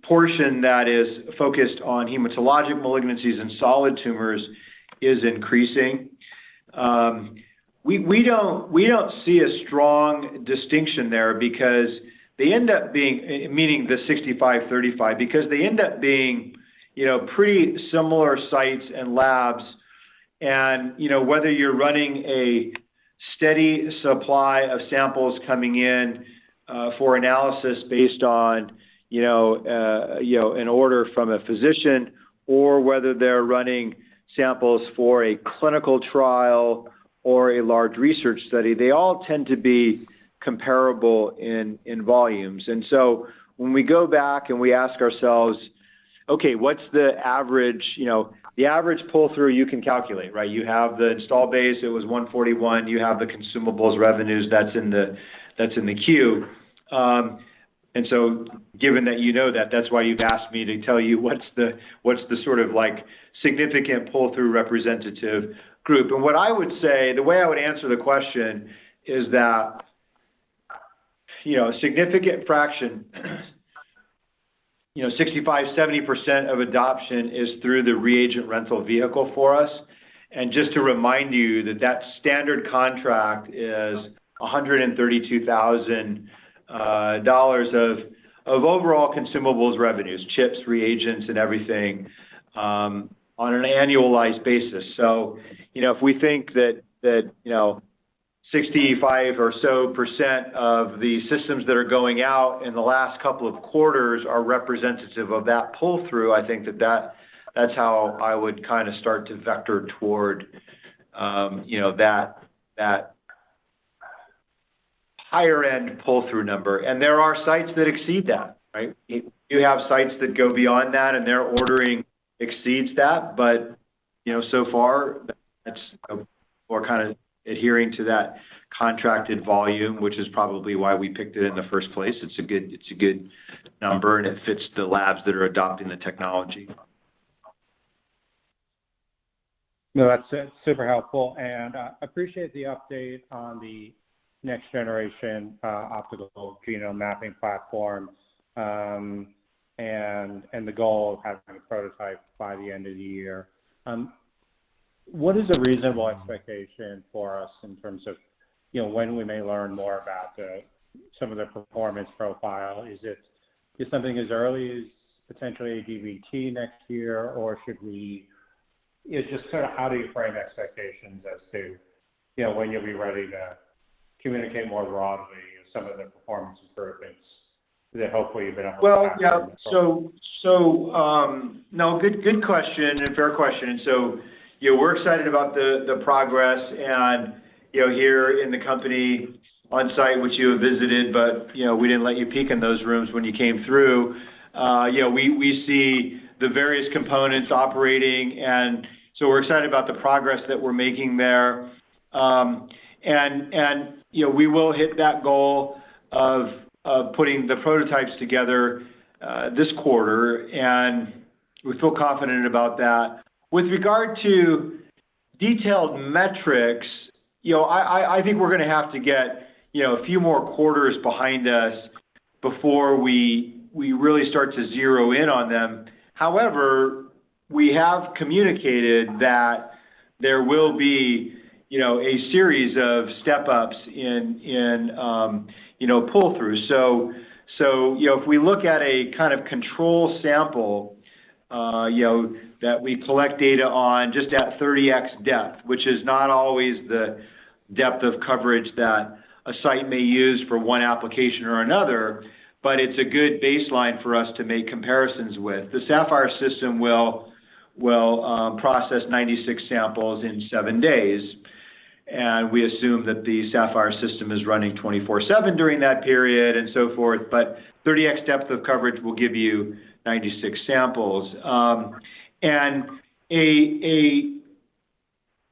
portion that is focused on hematologic malignancies and solid tumors is increasing. We don't see a strong distinction there, because they end up being, meaning the 65-35, because they end up being pretty similar sites and labs, and whether you're running a steady supply of samples coming in for analysis based on an order from a physician, or whether they're running samples for a clinical trial or a large research study, they all tend to be comparable in volumes. And so when we go back and we ask ourselves, okay, what's the average, the average pull-through you can calculate, right? You have the install base, it was 141, you have the consumables revenues, that's in the queue. And so given that that's why you've asked me to tell you what's the sort of like significant pull-through representative group. And what I would say, the way I would answer the question is that, a significant fraction, 65-70% of adoption is through the reagent rental vehicle for us. And just to remind you that that standard contract is $132,000 of overall consumables revenues, chips, reagents, and everything, on an annualized basis. So, if we think that 65 or so percent of the systems that are going out in the last couple of quarters are representative of that pull-through, I think that's how I would kind of start to vector toward, that higher end pull-through number. And there are sites that exceed that, right? You have sites that go beyond that and their ordering exceeds that, but, so far that's more kind of adhering to that contracted volume, which is probably why we picked it in the first place. It's a good number, and it fits the labs that are adopting the technology. No, that's super helpful, and appreciate the update on the next generation optical genome mapping platform, and the goal of having a prototype by the end of the year. What is a reasonable expectation for us in terms of, when we may learn more about some of the performance profile? Is something as early as potentially a DVT next year, or should we? Just sort of how do you frame expectations as to, when you'll be ready to communicate more broadly some of the performance improvements that hopefully you've been able to. Well, yeah. No, good question and fair question. And so, we're excited about the progress, and here in the company on site, which you have visited, but we didn't let you peek in those rooms when you came through. We see the various components operating, and so we're excited about the progress that we're making there. And we will hit that goal of putting the prototypes together this quarter, and we feel confident about that. With regard to detailed metrics, I think we're going to have to get a few more quarters behind us before we really start to zero in on them. However, we have communicated that there will be a series of step-ups in pull-through. So if we look at a kind of control sample, that we collect data on just at 30x depth, which is not always the depth of coverage that a site may use for one application or another, but it's a good baseline for us to make comparisons with. The Sapphire system will process 96 samples in 7 days, and we assume that the Sapphire system is running 24/7 during that period and so forth, but 30x depth of coverage will give you 96 samples. And a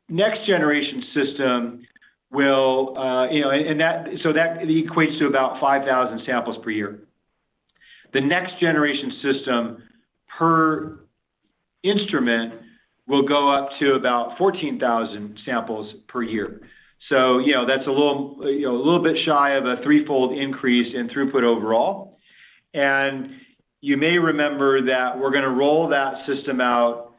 next generation system will, that equates to about 5,000 samples per year. The next generation system per instrument will go up to about 14,000 samples per year. So, that's a little bit shy of a threefold increase in throughput overall. And you may remember that we're going to roll that system out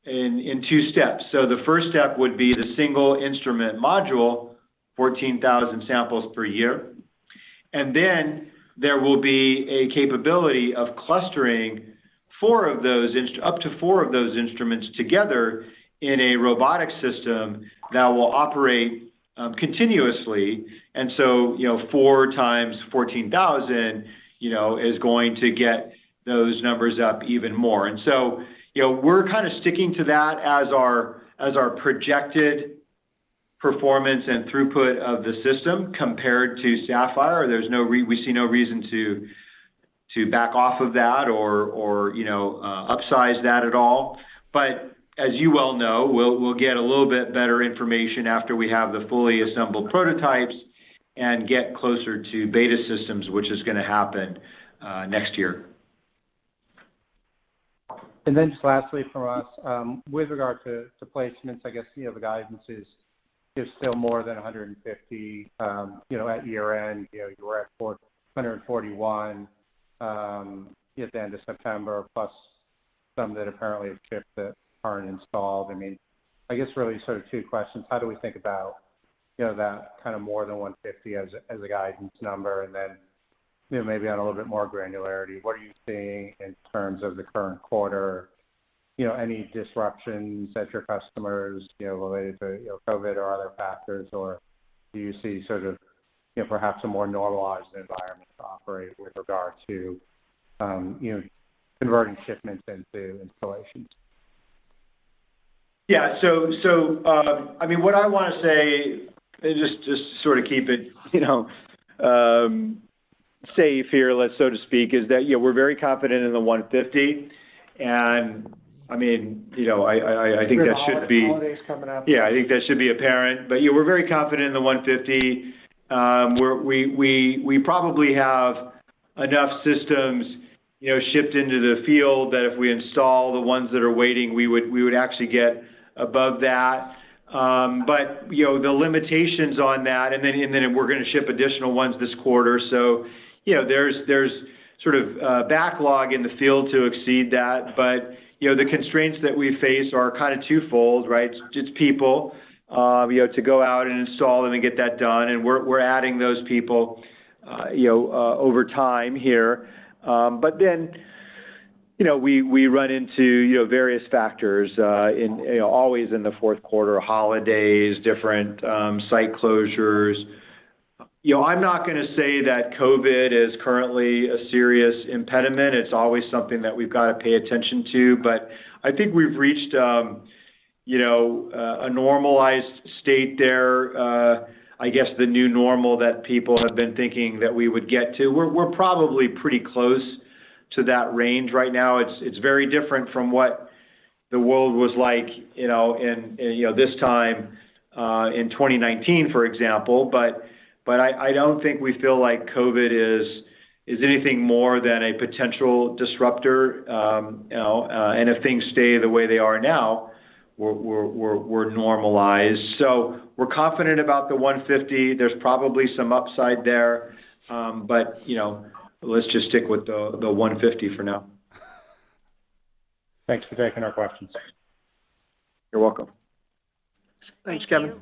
in 2 steps. So the first step would be the single instrument module, 14,000 samples per year. And then there will be a capability of clustering up to 4 of those instruments together in a robotic system that will operate continuously. And so, 4 times 14,000, is going to get those numbers up even more. And so, we're kind of sticking to that as our projected performance and throughput of the system compared to Sapphire. We see no reason to back off of that or upsize that at all. But as you well know, we'll get a little bit better information after we have the fully assembled prototypes and get closer to beta systems, which is going to happen next year. And then just lastly from us, with regard to placements, I guess, the guidance is still more than 150, at year end, you were at 141 at the end of September, plus some that apparently have shipped that aren't installed. I mean, I guess really sort of two questions. How do we think about, that kind of more than 150 as a guidance number? And then, maybe on a little bit more granularity, what are you seeing in terms of the current quarter? Any disruptions at your customers, related to, COVID or other factors, or do you see sort of, perhaps a more normalized environment to operate with regard to, converting shipments into installations? Yeah. I mean, what I want to say, and just sort of keep it, safe here, so to speak, is that, we're very confident in the 150. And I mean, I think that should be. Holidays coming up. Yeah, I think that should be apparent. But we're very confident in the 150. We probably have enough systems, shipped into the field that if we install the ones that are waiting, we would actually get above that. But the limitations on that, and then we're going to ship additional ones this quarter. So there's sort of backlog in the field to exceed that. But the constraints that we face are kind of twofold, right? It's people, to go out and install them and get that done, and we're adding those people, over time here. But then, we run into, various factors, always in the fourth quarter, holidays, different site closures. I'm not going to say that COVID is currently a serious impediment. It's always something that we've got to pay attention to. But I think we've reached, a normalized state there. I guess the new normal that people have been thinking that we would get to. We're probably pretty close to that range right now. It's very different from what the world was like, in this time in 2019, for example. But I don't think we feel like COVID is anything more than a potential disruptor. And if things stay the way they are now, we're normalized. So we're confident about the 150. There's probably some upside there, but let's just stick with the 150 for now. Thanks for taking our questions. You're welcome. Thanks, Kevin.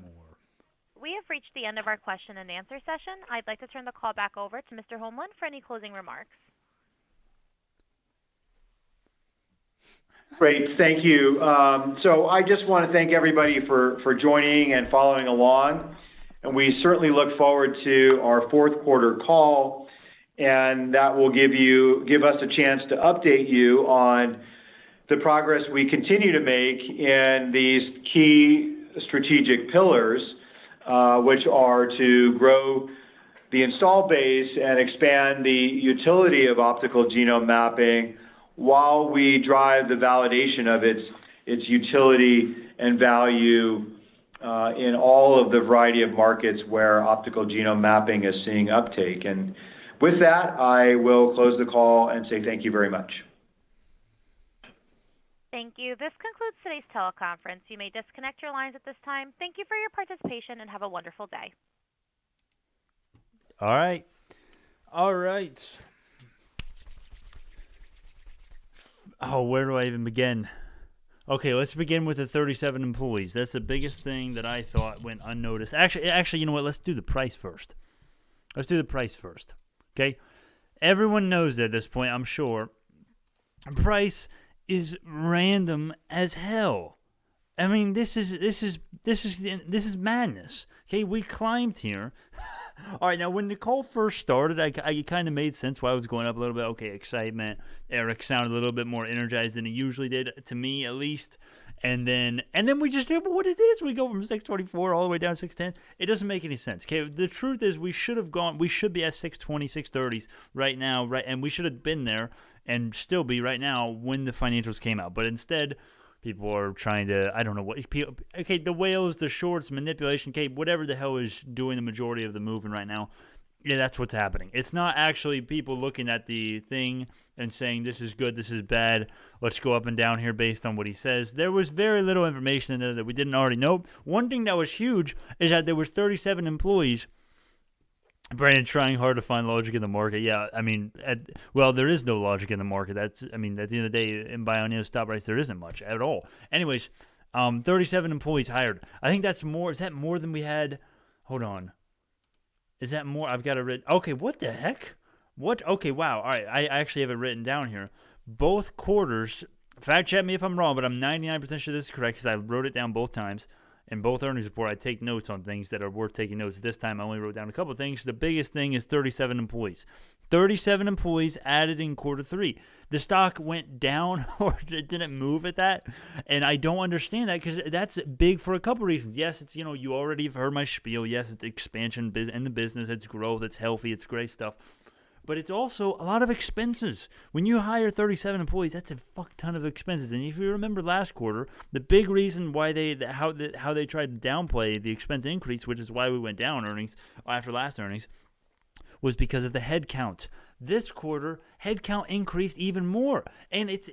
We have reached the end of our question and answer session. I'd like to turn the call back over to Mr. Holmlin for any closing remarks. Great. Thank you. So I just want to thank everybody for joining and following along. And we certainly look forward to our fourth quarter call. And that will give us a chance to update you on the progress we continue to make in these key strategic pillars, which are to grow the install base and expand the utility of optical genome mapping while we drive the validation of its utility and value in all of the variety of markets where optical genome mapping is seeing uptake. And with that, I will close the call and say thank you very much. Thank you. This concludes today's teleconference. You may disconnect your lines at this time. Thank you for your participation and have a wonderful day. All right. Oh, where do I even begin? Okay, let's begin with the 37 employees. That's the biggest thing that I thought went unnoticed. Actually, you know what? Let's do the price first. Okay? Everyone knows at this point, I'm sure. Price is random as hell. I mean, this is madness. Okay, we climbed here. All right, now when the call first started, I kind of made sense why it was going up a little bit. Okay, excitement. Eric sounded a little bit more energized than he usually did, to me at least. And then we just did, what is this? We go from 624 all the way down to 610. It doesn't make any sense. Okay, the truth is we should be at 620, 630s right now, right? And we should have been there and still be right now when the financials came out. But instead, people are trying to, I don't know what, okay, the whales, the shorts, manipulation, okay, whatever the hell is doing the majority of the moving right now, yeah, that's what's happening. It's not actually people looking at the thing and saying this is good, this is bad, let's go up and down here based on what he says. There was very little information in there that we didn't already know. One thing that was huge is that there was 37 employees. Brandon trying hard to find logic in the market. Yeah, I mean, there is no logic in the market. At the end of the day, in BIOL stop price, there isn't much at all. Anyways, 37 employees hired. I think that's more. Is that more than we had? Hold on. Is that more? I've got it written. Okay, what the heck? What? Okay, wow. All right, I actually have it written down here. Both quarters, fact check me if I'm wrong, but I'm 99% sure this is correct because I wrote it down both times. In both earnings report, I take notes on things that are worth taking notes. This time, I only wrote down a couple of things. The biggest thing is 37 employees. 37 employees added in quarter three. The stock went down or it didn't move at that, and I don't understand that because that's big for a couple of reasons. Yes, it's, you already have heard my spiel. Yes, it's expansion in the business. It's growth. It's healthy. It's great stuff. But it's also a lot of expenses. When you hire 37 employees, that's a fuck ton of expenses. And if you remember last quarter, the big reason why how they tried to downplay the expense increase, which is why we went down earnings after last earnings, was because of the head count. This quarter, head count increased even more. And it's,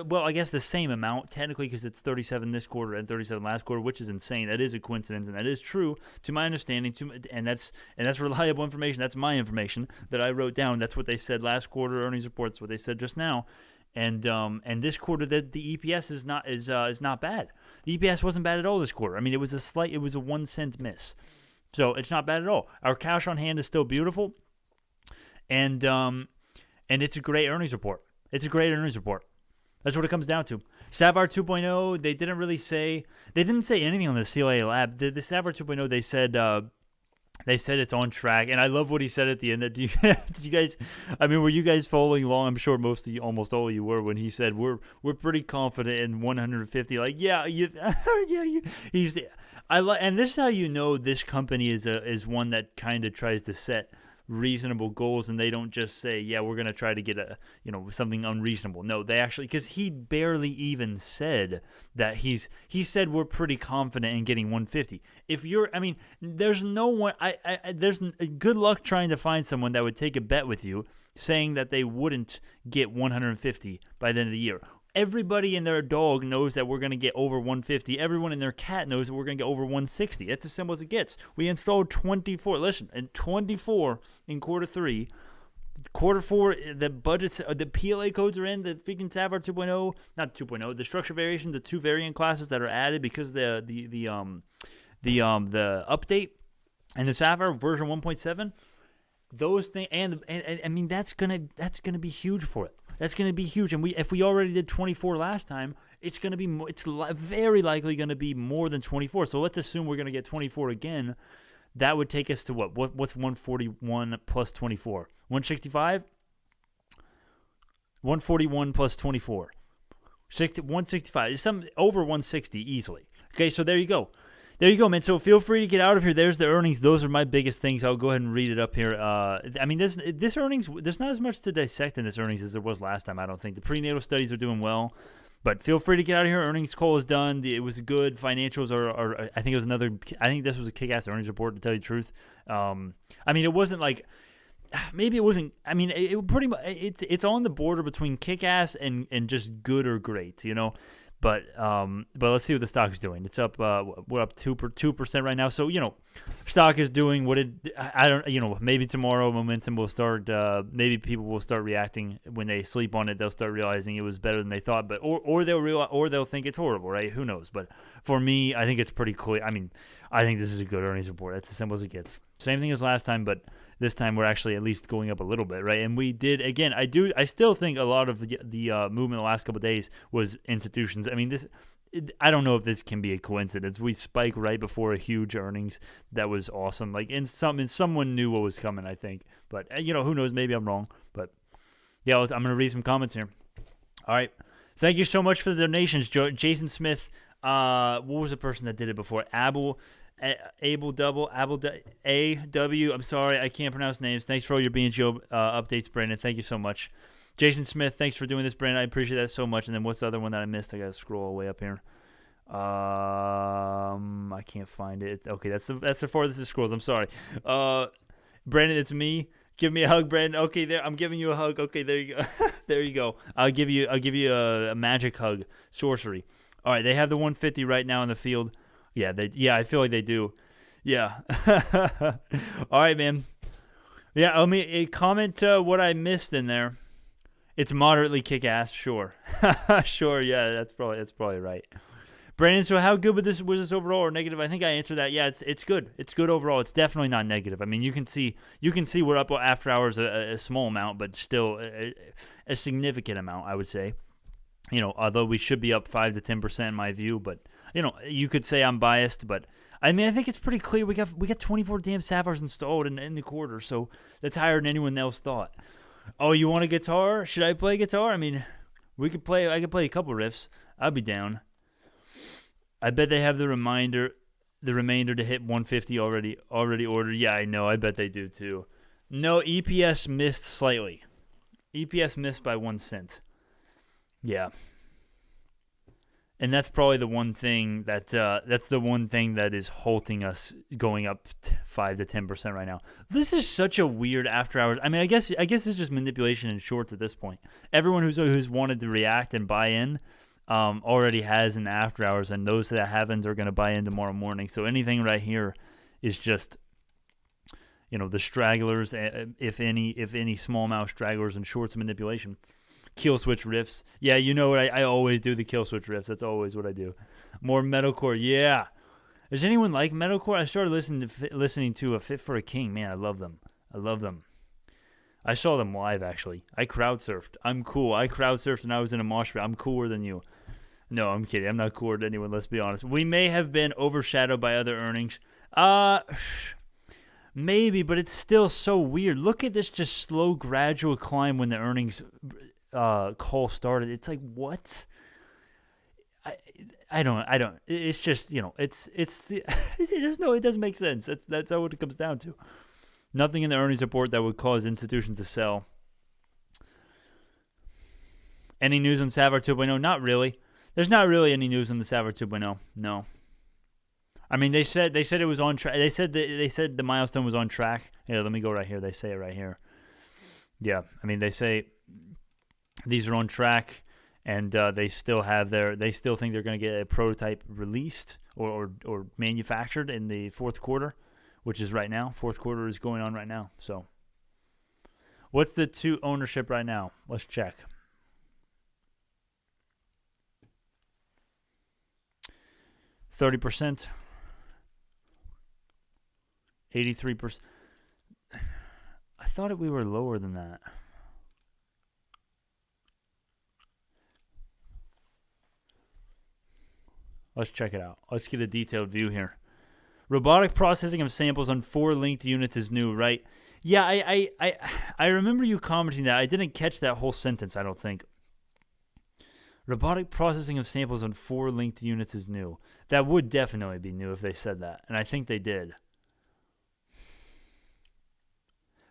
well, I guess the same amount, technically, because it's 37 this quarter and 37 last quarter, which is insane. That is a coincidence, and that is true to my understanding. And that's reliable information. That's my information that I wrote down. That's what they said last quarter earnings report. That's what they said just now. And this quarter, the EPS is not bad. The EPS wasn't bad at all this quarter. I mean, it was a 1 cent miss. So it's not bad at all. Our cash on hand is still beautiful, and it's a great earnings report. It's a great earnings report. That's what it comes down to. Savar 2.0, they didn't say anything on the CLA lab. The Savar 2.0, they said it's on track, and I love what he said at the end. Did you guys? I mean, were you guys following along? I'm sure almost all of you were when he said we're pretty confident in 150. Like, and this is how you know this company is one that kind of tries to set reasonable goals, and they don't just say, yeah, we're going to try to get something unreasonable. No, they actually, because he barely even said that he said we're pretty confident in getting 150. There's no one, there's good luck trying to find someone that would take a bet with you saying that they wouldn't get 150 by the end of the year. Everybody and their dog knows that we're going to get over 150. Everyone and their cat knows that we're going to get over 160. That's as simple as it gets. We installed 24. Listen, and 24 in quarter three. Quarter four, the budgets, the PLA codes are in. The freaking Savar 2.0, not 2.0. The structure variations, the two variant classes that are added because the update and the Savar version 1.7. Those things, and I mean that's gonna be huge for it. That's going to be huge, and if we already did 24 last time, it's going to be very likely going to be more than 24. So let's assume we're going to get 24 again. That would take us to what? What's 141 plus 24? 165? 141 plus 24. 165. Some over 160 easily. Okay, so there you go. There you go, man. So feel free to get out of here. There's the earnings. Those are my biggest things. I'll go ahead and read it up here. This earnings, there's not as much to dissect in this earnings as there was last time, I don't think. The prenatal studies are doing well. But feel free to get out of here. Earnings call is done. It was good. Financials are I think this was a kick-ass earnings report, to tell you the truth. It wasn't like, maybe it wasn't, it pretty much, it's on the border between kick-ass and just good or great, But let's see what the stock is doing. It's up. We're up 2% right now. So stock is doing what it. I don't. Maybe tomorrow momentum will start. Maybe people will start reacting when they sleep on it. They'll start realizing it was better than they thought. But or they'll think it's horrible. Right? Who knows? But for me, I think it's pretty clear. I think this is a good earnings report. That's as simple as it gets. Same thing as last time, but this time we're actually at least going up a little bit, right? And we did, again, I still think a lot of the movement the last couple of days was institutions. I don't know if this can be a coincidence. We spike right before a huge earnings. That was awesome. Like, someone knew what was coming, I think. But, who knows? Maybe I'm wrong. But, yeah, I'm going to read some comments here. All right. Thank you so much for the donations, Jason Smith. What was the person that did it before? AW. I'm sorry, I can't pronounce names. Thanks for all your BNGO updates, Brandon. Thank you so much. Jason Smith, thanks for doing this, Brandon. I appreciate that so much. And then what's the other one that I missed? I got to scroll all the way up here. I can't find it. Okay, that's the farthest it scrolls. I'm sorry. Brandon, it's me. Give me a hug, Brandon. Okay, there. I'm giving you a hug. Okay, there you go. There you go. I'll give you a magic hug. Sorcery. All right, they have the 150 right now in the field. Yeah, I feel like they do. Yeah. All right, man. Yeah, let me comment what I missed in there. It's moderately kick-ass, sure. Sure, yeah, that's probably right. Brandon, so how good was this overall or negative? I think I answered that. Yeah, it's good. It's good overall. It's definitely not negative. I mean, you can see we're up after hours a small amount, but still a significant amount, I would say. Although we should be up 5 to 10% in my view, but you could say I'm biased, but I mean, I think it's pretty clear we got 24 damn Sapphires installed in the quarter, so that's higher than anyone else thought. Oh, you want a guitar? Should I play guitar? I mean, I could play a couple riffs. I'd be down. I bet they have the remainder to hit 150 already ordered. Yeah, I know. I bet they do too. No, EPS missed slightly. EPS missed by 1 cent. Yeah. And that's probably the one thing that is halting us going up 5 to 10% right now. This is such a weird after hours. I mean, I guess it's just manipulation in shorts at this point. Everyone who's wanted to react and buy in already has in after hours, and those that haven't are going to buy in tomorrow morning. So anything right here is just the stragglers, if any small amount of stragglers and shorts manipulation. Kill switch riffs. Yeah, you know what? I always do the kill switch riffs. That's always what I do. More metalcore. Yeah. Does anyone like metalcore? I started listening to A Fit for a King. Man, I love them. I saw them live, actually. I crowd surfed. I'm cool. I crowd surfed and I was in a mosh pit. I'm cooler than you. No, I'm kidding. I'm not cooler than anyone, let's be honest. We may have been overshadowed by other earnings. Maybe, but it's still so weird. Look at this just slow, gradual climb when the earnings call started. It's like, what? I don't. It's just, it doesn't make sense. That's what it comes down to. Nothing in the earnings report that would cause institutions to sell. Any news on Sapphire 2.0? Not really. There's not really any news on the Sapphire 2.0. No. I mean, they said it was on track. They said the milestone was on track. Here, let me go right here. They say it right here. Yeah, I mean, they say these are on track, and they still think they're going to get a prototype released or manufactured in the fourth quarter, which is right now. Fourth quarter is going on right now. So, what's the two ownership right now? Let's check. %, 83%. I thought we were lower than that. Let's check it out. Let's get a detailed view here. Robotic processing of samples on 4 linked units is new, right? Yeah, I remember you commenting that. I didn't catch that whole sentence, I don't think. Robotic processing of samples on 4 linked units is new. That would definitely be new if they said that, and I think they did.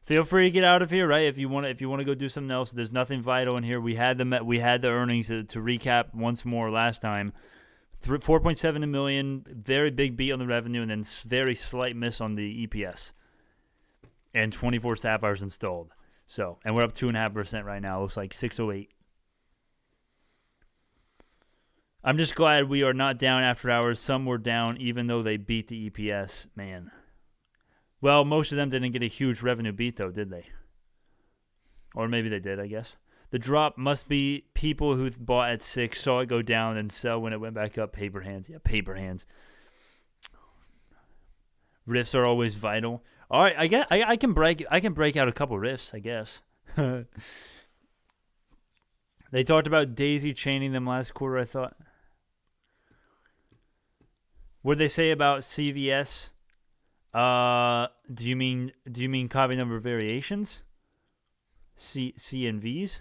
Feel free to get out of here, right? If you want to go do something else, there's nothing vital in here. We had the earnings to recap once more last time. 4.7 million, very big beat on the revenue, and then very slight miss on the EPS. And 24 Sapphires installed. So, and we're up 2.5% right now. Looks like 608. I'm just glad we are not down after hours. Some were down even though they beat the EPS. Man. Well, most of them didn't get a huge revenue beat though, did they? Or maybe they did, I guess. The drop must be people who bought at 6, saw it go down, and sell when it went back up. Paper hands. Yeah, paper hands. Riffs are always vital. All right, I can break out a couple riffs, I guess. They talked about daisy chaining them last quarter, I thought. What did they say about CVS? Do you mean copy number variations? CNVs?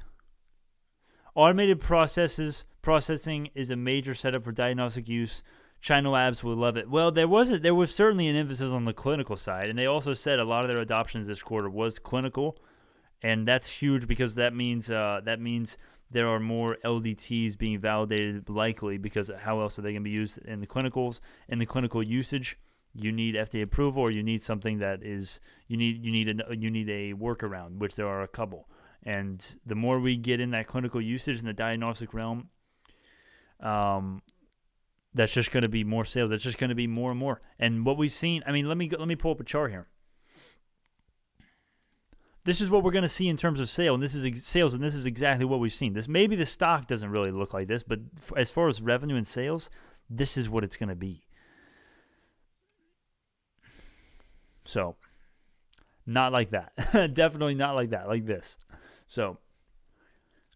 Automated processing is a major setup for diagnostic use. China labs will love it. Well, there was certainly an emphasis on the clinical side, and they also said a lot of their adoptions this quarter was clinical, and that's huge because that means there are more LDTs being validated likely, because how else are they going to be used in the clinicals? In the clinical usage, you need FDA approval, or you need something that is you need a workaround, which there are a couple. And the more we get in that clinical usage in the diagnostic realm, that's just going to be more sales. That's just going to be more and more. And what we've seen, I mean, let me pull up a chart here. This is what we're going to see in terms of sales, and this is exactly what we've seen. Maybe the stock doesn't really look like this, but as far as revenue and sales, this is what it's going to be. So, not like that. Definitely not like that, like this. So,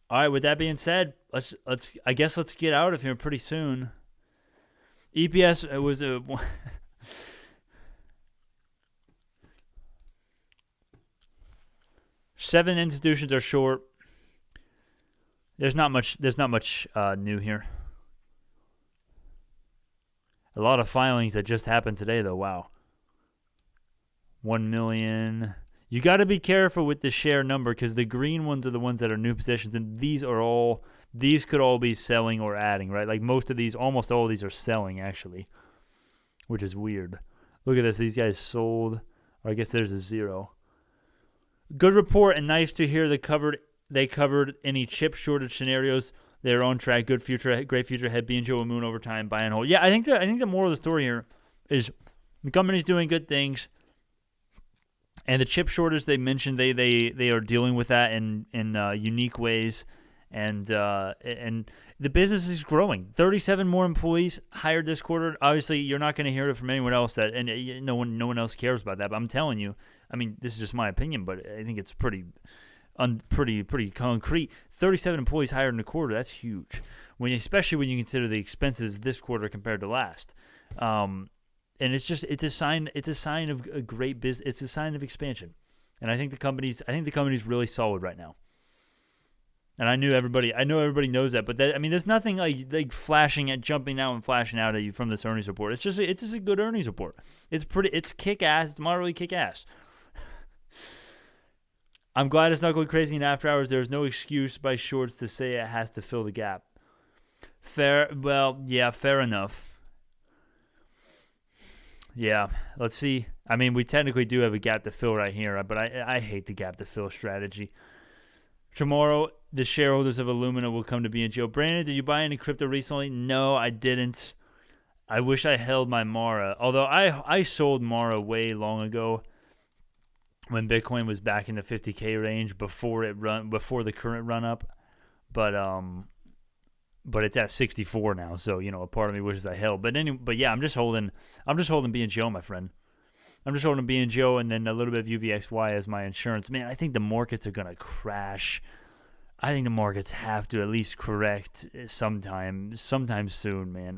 all right, with that being said, let's get out of here pretty soon. EPS, it was a... Seven institutions are short. There's not much new here. A lot of filings that just happened today, though. Wow. 1 million. You got to be careful with the share number because the green ones are the ones that are new positions, and these could all be selling or adding, right? Like almost all of these are selling actually, which is weird. Look at this. These guys sold. Or I guess there's a zero. Good report, and nice to hear they covered any chip shortage scenarios. They're on track. Great future ahead. BNGO and Moon over time. Buy and hold. Yeah, I think the moral of the story here is the company's doing good things, and the chip shortage they mentioned they are dealing with that in unique ways, and the business is growing. 37 more employees hired this quarter. Obviously, you're not going to hear it from anyone else no one else cares about that. But I'm telling you, I mean, this is just my opinion, but I think it's pretty concrete. 37 employees hired in a quarter. That's huge. Especially when you consider the expenses this quarter compared to last. And it's a sign of a great business. It's a sign of expansion. And I think the company's really solid right now. And I know everybody knows that, but there's nothing like jumping out and flashing out at you from this earnings report. It's just a good earnings report. It's kick ass. It's moderately kick ass. I'm glad it's not going crazy in after hours. There's no excuse by shorts to say it has to fill the gap. Fair enough. Yeah, let's see. I mean, we technically do have a gap to fill right here, but I hate the gap to fill strategy. Tomorrow, the shareholders of Illumina will come to BNGO. Brandon, did you buy any crypto recently? No, I didn't. I wish I held my Mara. Although I sold Mara way long ago when Bitcoin was back in the 50K range before the current run up. But it's at 64 now, so a part of me wishes I held. But yeah, I'm just holding BNGO, my friend. I'm just holding BNGO and then a little bit of UVXY as my insurance. Man, I think the markets are gonna crash. I think the markets have to at least correct sometime soon, man.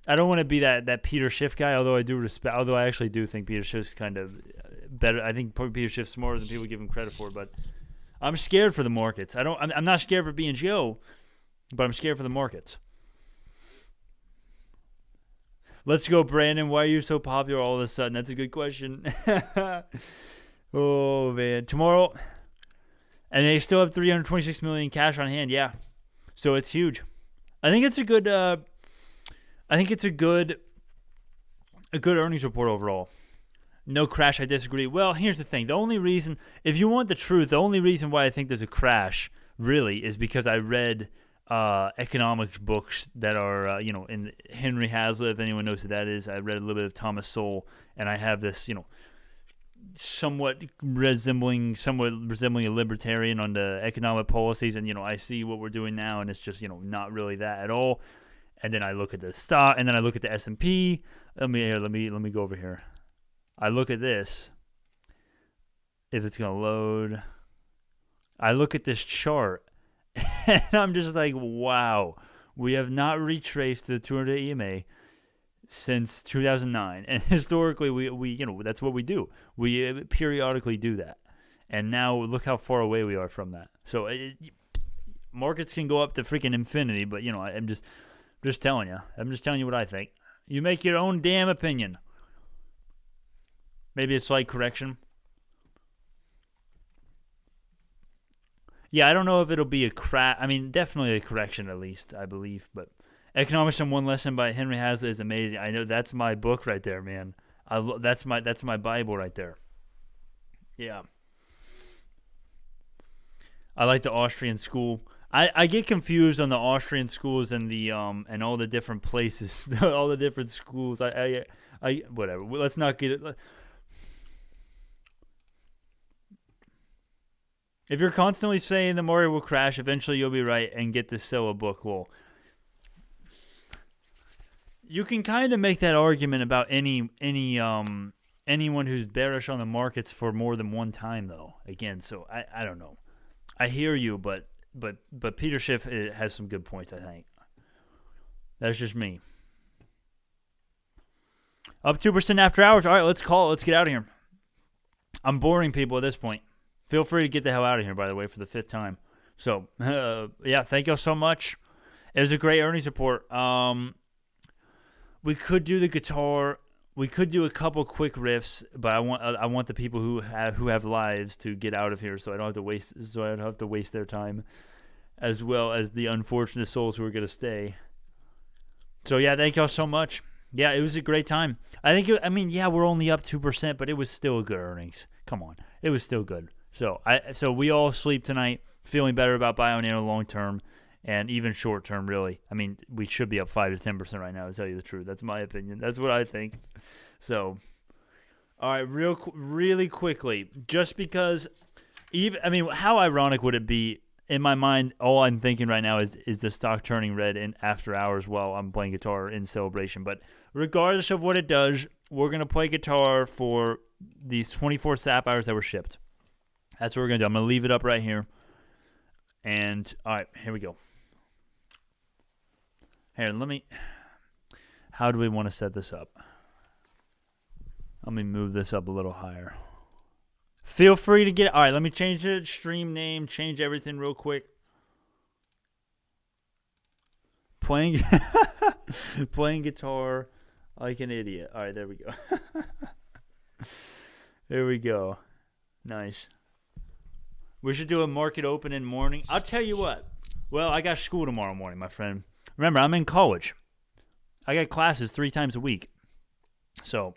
I don't want to be that Peter Schiff guy, although I actually do think Peter Schiff's kind of better. I think Peter Schiff's smarter than people give him credit for, but I'm scared for the markets. I'm not scared for BNGO, but I'm scared for the markets. Let's go, Brandon. Why are you so popular all of a sudden? That's a good question. Oh, man. Tomorrow, and they still have $326 million cash on hand. Yeah. So it's huge. I think it's a good earnings report overall. No crash, I disagree. Well, here's the thing. If you want the truth, the only reason why I think there's a crash really is because I read economics books that are, in Henry Hazlitt, if anyone knows who that is. I read a little bit of Thomas Sowell, and I have this, somewhat resembling a libertarian on the economic policies, and, I see what we're doing now, and it's just, not really that at all. And then I look at the stock, and then I look at the S&P. Let me go over here. I look at this. If it's gonna load, I look at this chart. And I'm just like, wow, we have not retraced the 200 EMA since 2009. And historically, we that's what we do. We periodically do that. And now look how far away we are from that. So markets can go up to freaking infinity, but, I'm just telling you. I'm just telling you what I think. You make your own damn opinion. Maybe a slight correction. Yeah, I don't know if it'll be a crash. I mean, definitely a correction at least, I believe. But Economics in One Lesson by Henry Hazlitt is amazing. I know that's my book right there, man. That's my Bible right there. Yeah. I like the Austrian school. I get confused on the Austrian schools and the and all the different places, all the different schools. I whatever. Let's not get it. If you're constantly saying the market will crash, eventually you'll be right and get to sell a book. Well, you can kind of make that argument about anyone who's bearish on the markets for more than one time, though. Again, so I don't know. I hear you, but Peter Schiff has some good points, I think. That's just me. Up 2% after hours. All right, let's call it. Let's get out of here. I'm boring people at this point. Feel free to get the hell out of here, by the way, for the 5th time. So, yeah, thank you so much. It was a great earnings report. We could do the guitar. We could do a couple quick riffs, but I want the people who have lives to get out of here, so I don't have to waste their time, as well as the unfortunate souls who are gonna stay. So yeah, thank y'all so much. Yeah, it was a great time. Yeah, we're only up 2%, but it was still a good earnings. Come on, it was still good. So we all sleep tonight, feeling better about BioNano long term. And even short term, really. I mean, we should be up 5 to 10% right now, to tell you the truth. That's my opinion. That's what I think. So, all right, really quickly, just because, how ironic would it be? In my mind, all I'm thinking right now is the stock turning red in after hours while I'm playing guitar in celebration. But regardless of what it does, we're going to play guitar for these 24 sapphires that were shipped. That's what we're going to do. I'm going to leave it up right here. And, all right, here we go. Here, how do we want to set this up? Let me move this up a little higher. Feel free to get, all right, let me change the stream name, change everything real quick. Playing guitar like an idiot. All right, there we go. There we go. Nice. We should do a market open in morning. I'll tell you what. Well, I got school tomorrow morning, my friend. Remember, I'm in college. I got classes 3 times a week. So,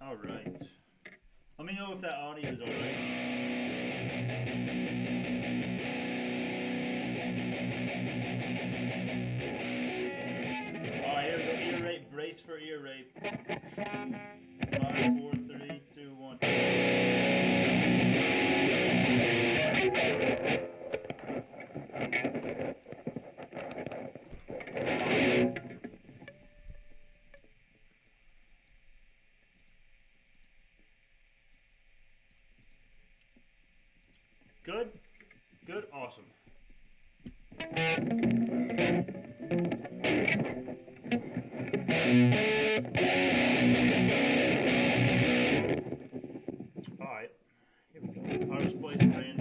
all right. Let me know if that audio is all right. All right, here we go. Ear rape. Brace for ear rape. 5, 4, 3, 2, 1. Good, awesome. All right, here we go. Power displays range.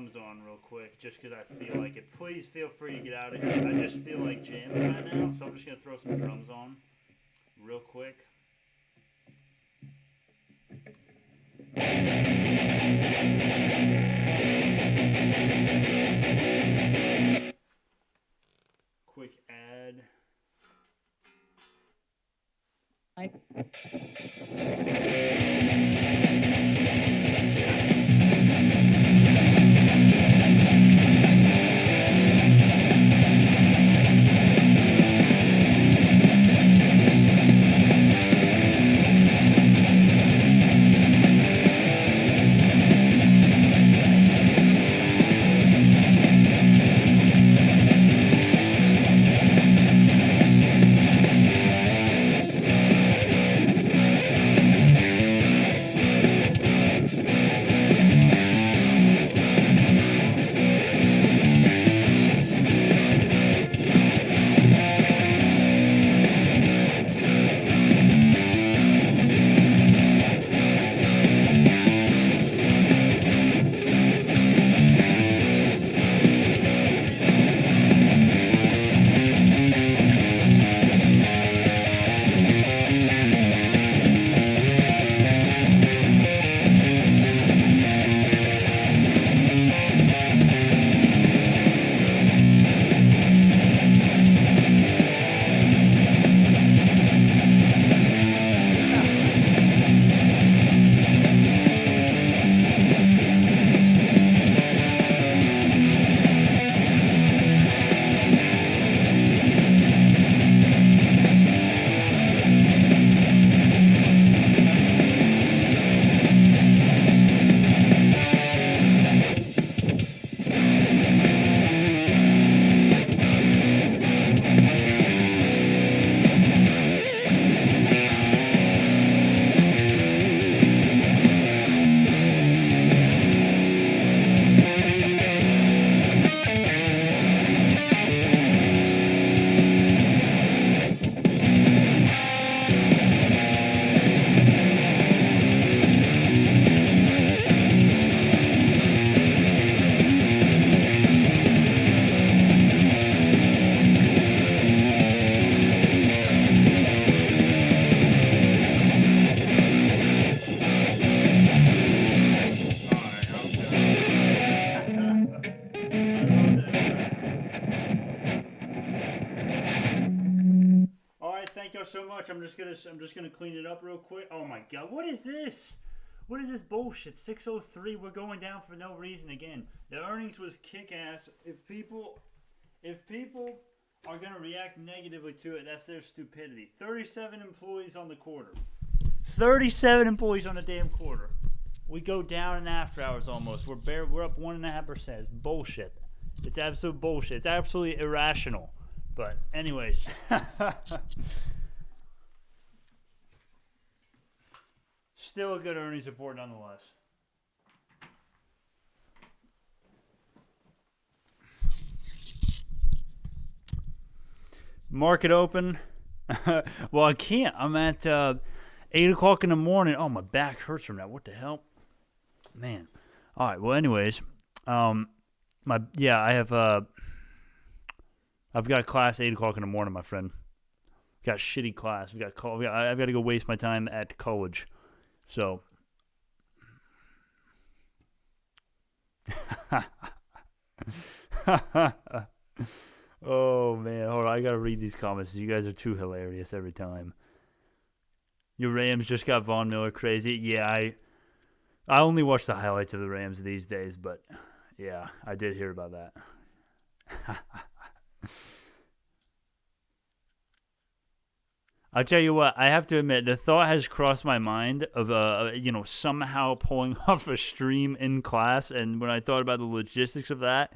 drums on real quick, just because I feel like it. Please feel free to get out of here. I just feel like jamming right now, so I'm just going to throw some drums on real quick. Quick ad. So much. I'm just gonna clean it up real quick. Oh my god, what is this? What is this bullshit? 603. We're going down for no reason again. The earnings was kick-ass. If people are gonna react negatively to it, that's their stupidity. 37 employees on the quarter. 37 employees on the damn quarter. We go down in after hours almost. We're up 1.5%. It's bullshit. It's absolute bullshit. It's absolutely irrational. But anyways. Still a good earnings report nonetheless. Market open. Well, I can't. I'm at 8 o'clock in the morning. Oh, my back hurts from that. What the hell? Man. All right. Well, anyways, I've got class 8 o'clock in the morning, my friend. Got shitty class. I've got to go waste my time at college. So, oh man, hold on, I gotta read these comments. You guys are too hilarious every time. Your Rams just got Von Miller crazy. Yeah, I only watch the highlights of the Rams these days, but yeah, I did hear about that. I'll tell you what, I have to admit, the thought has crossed my mind of, somehow pulling off a stream in class, and when I thought about the logistics of that,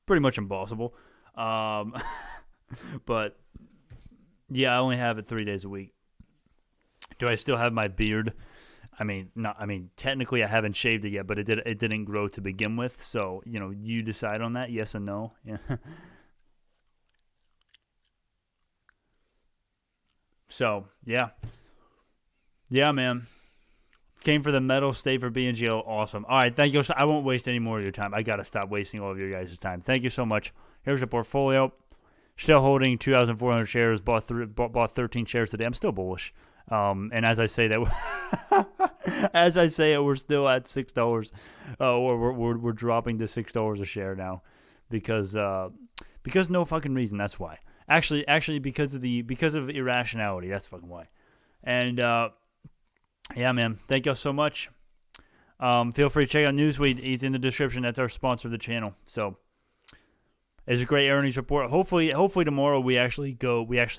pretty much impossible. But, yeah, I only have it 3 days a week. Do I still have my beard? Technically I haven't shaved it yet, but it didn't grow to begin with, so, you decide on that, yes and no. Yeah. So, yeah. Yeah, man. Came for the metal, stay for BNGO. Awesome. All right, thank you. I won't waste any more of your time. I got to stop wasting all of your guys' time. Thank you so much. Here's the portfolio. Still holding 2,400 shares. Bought 13 shares today. I'm still bullish. And as I say that, we're still at $6. We're dropping to $6 a share now, because no fucking reason. That's why. Actually, because of irrationality. That's fucking why. And yeah, man. Thank y'all so much. Feel free to check out Newsweek. He's in the description. That's our sponsor of the channel. So it's a great earnings report. Hopefully tomorrow we actually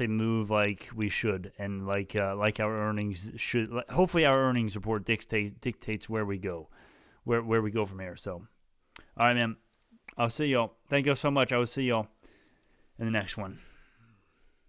move like we should, and like our earnings should. Hopefully our earnings report dictates where we go, where we go from here. So, all right, man. I'll see y'all. Thank y'all so much. I will see y'all in the next one.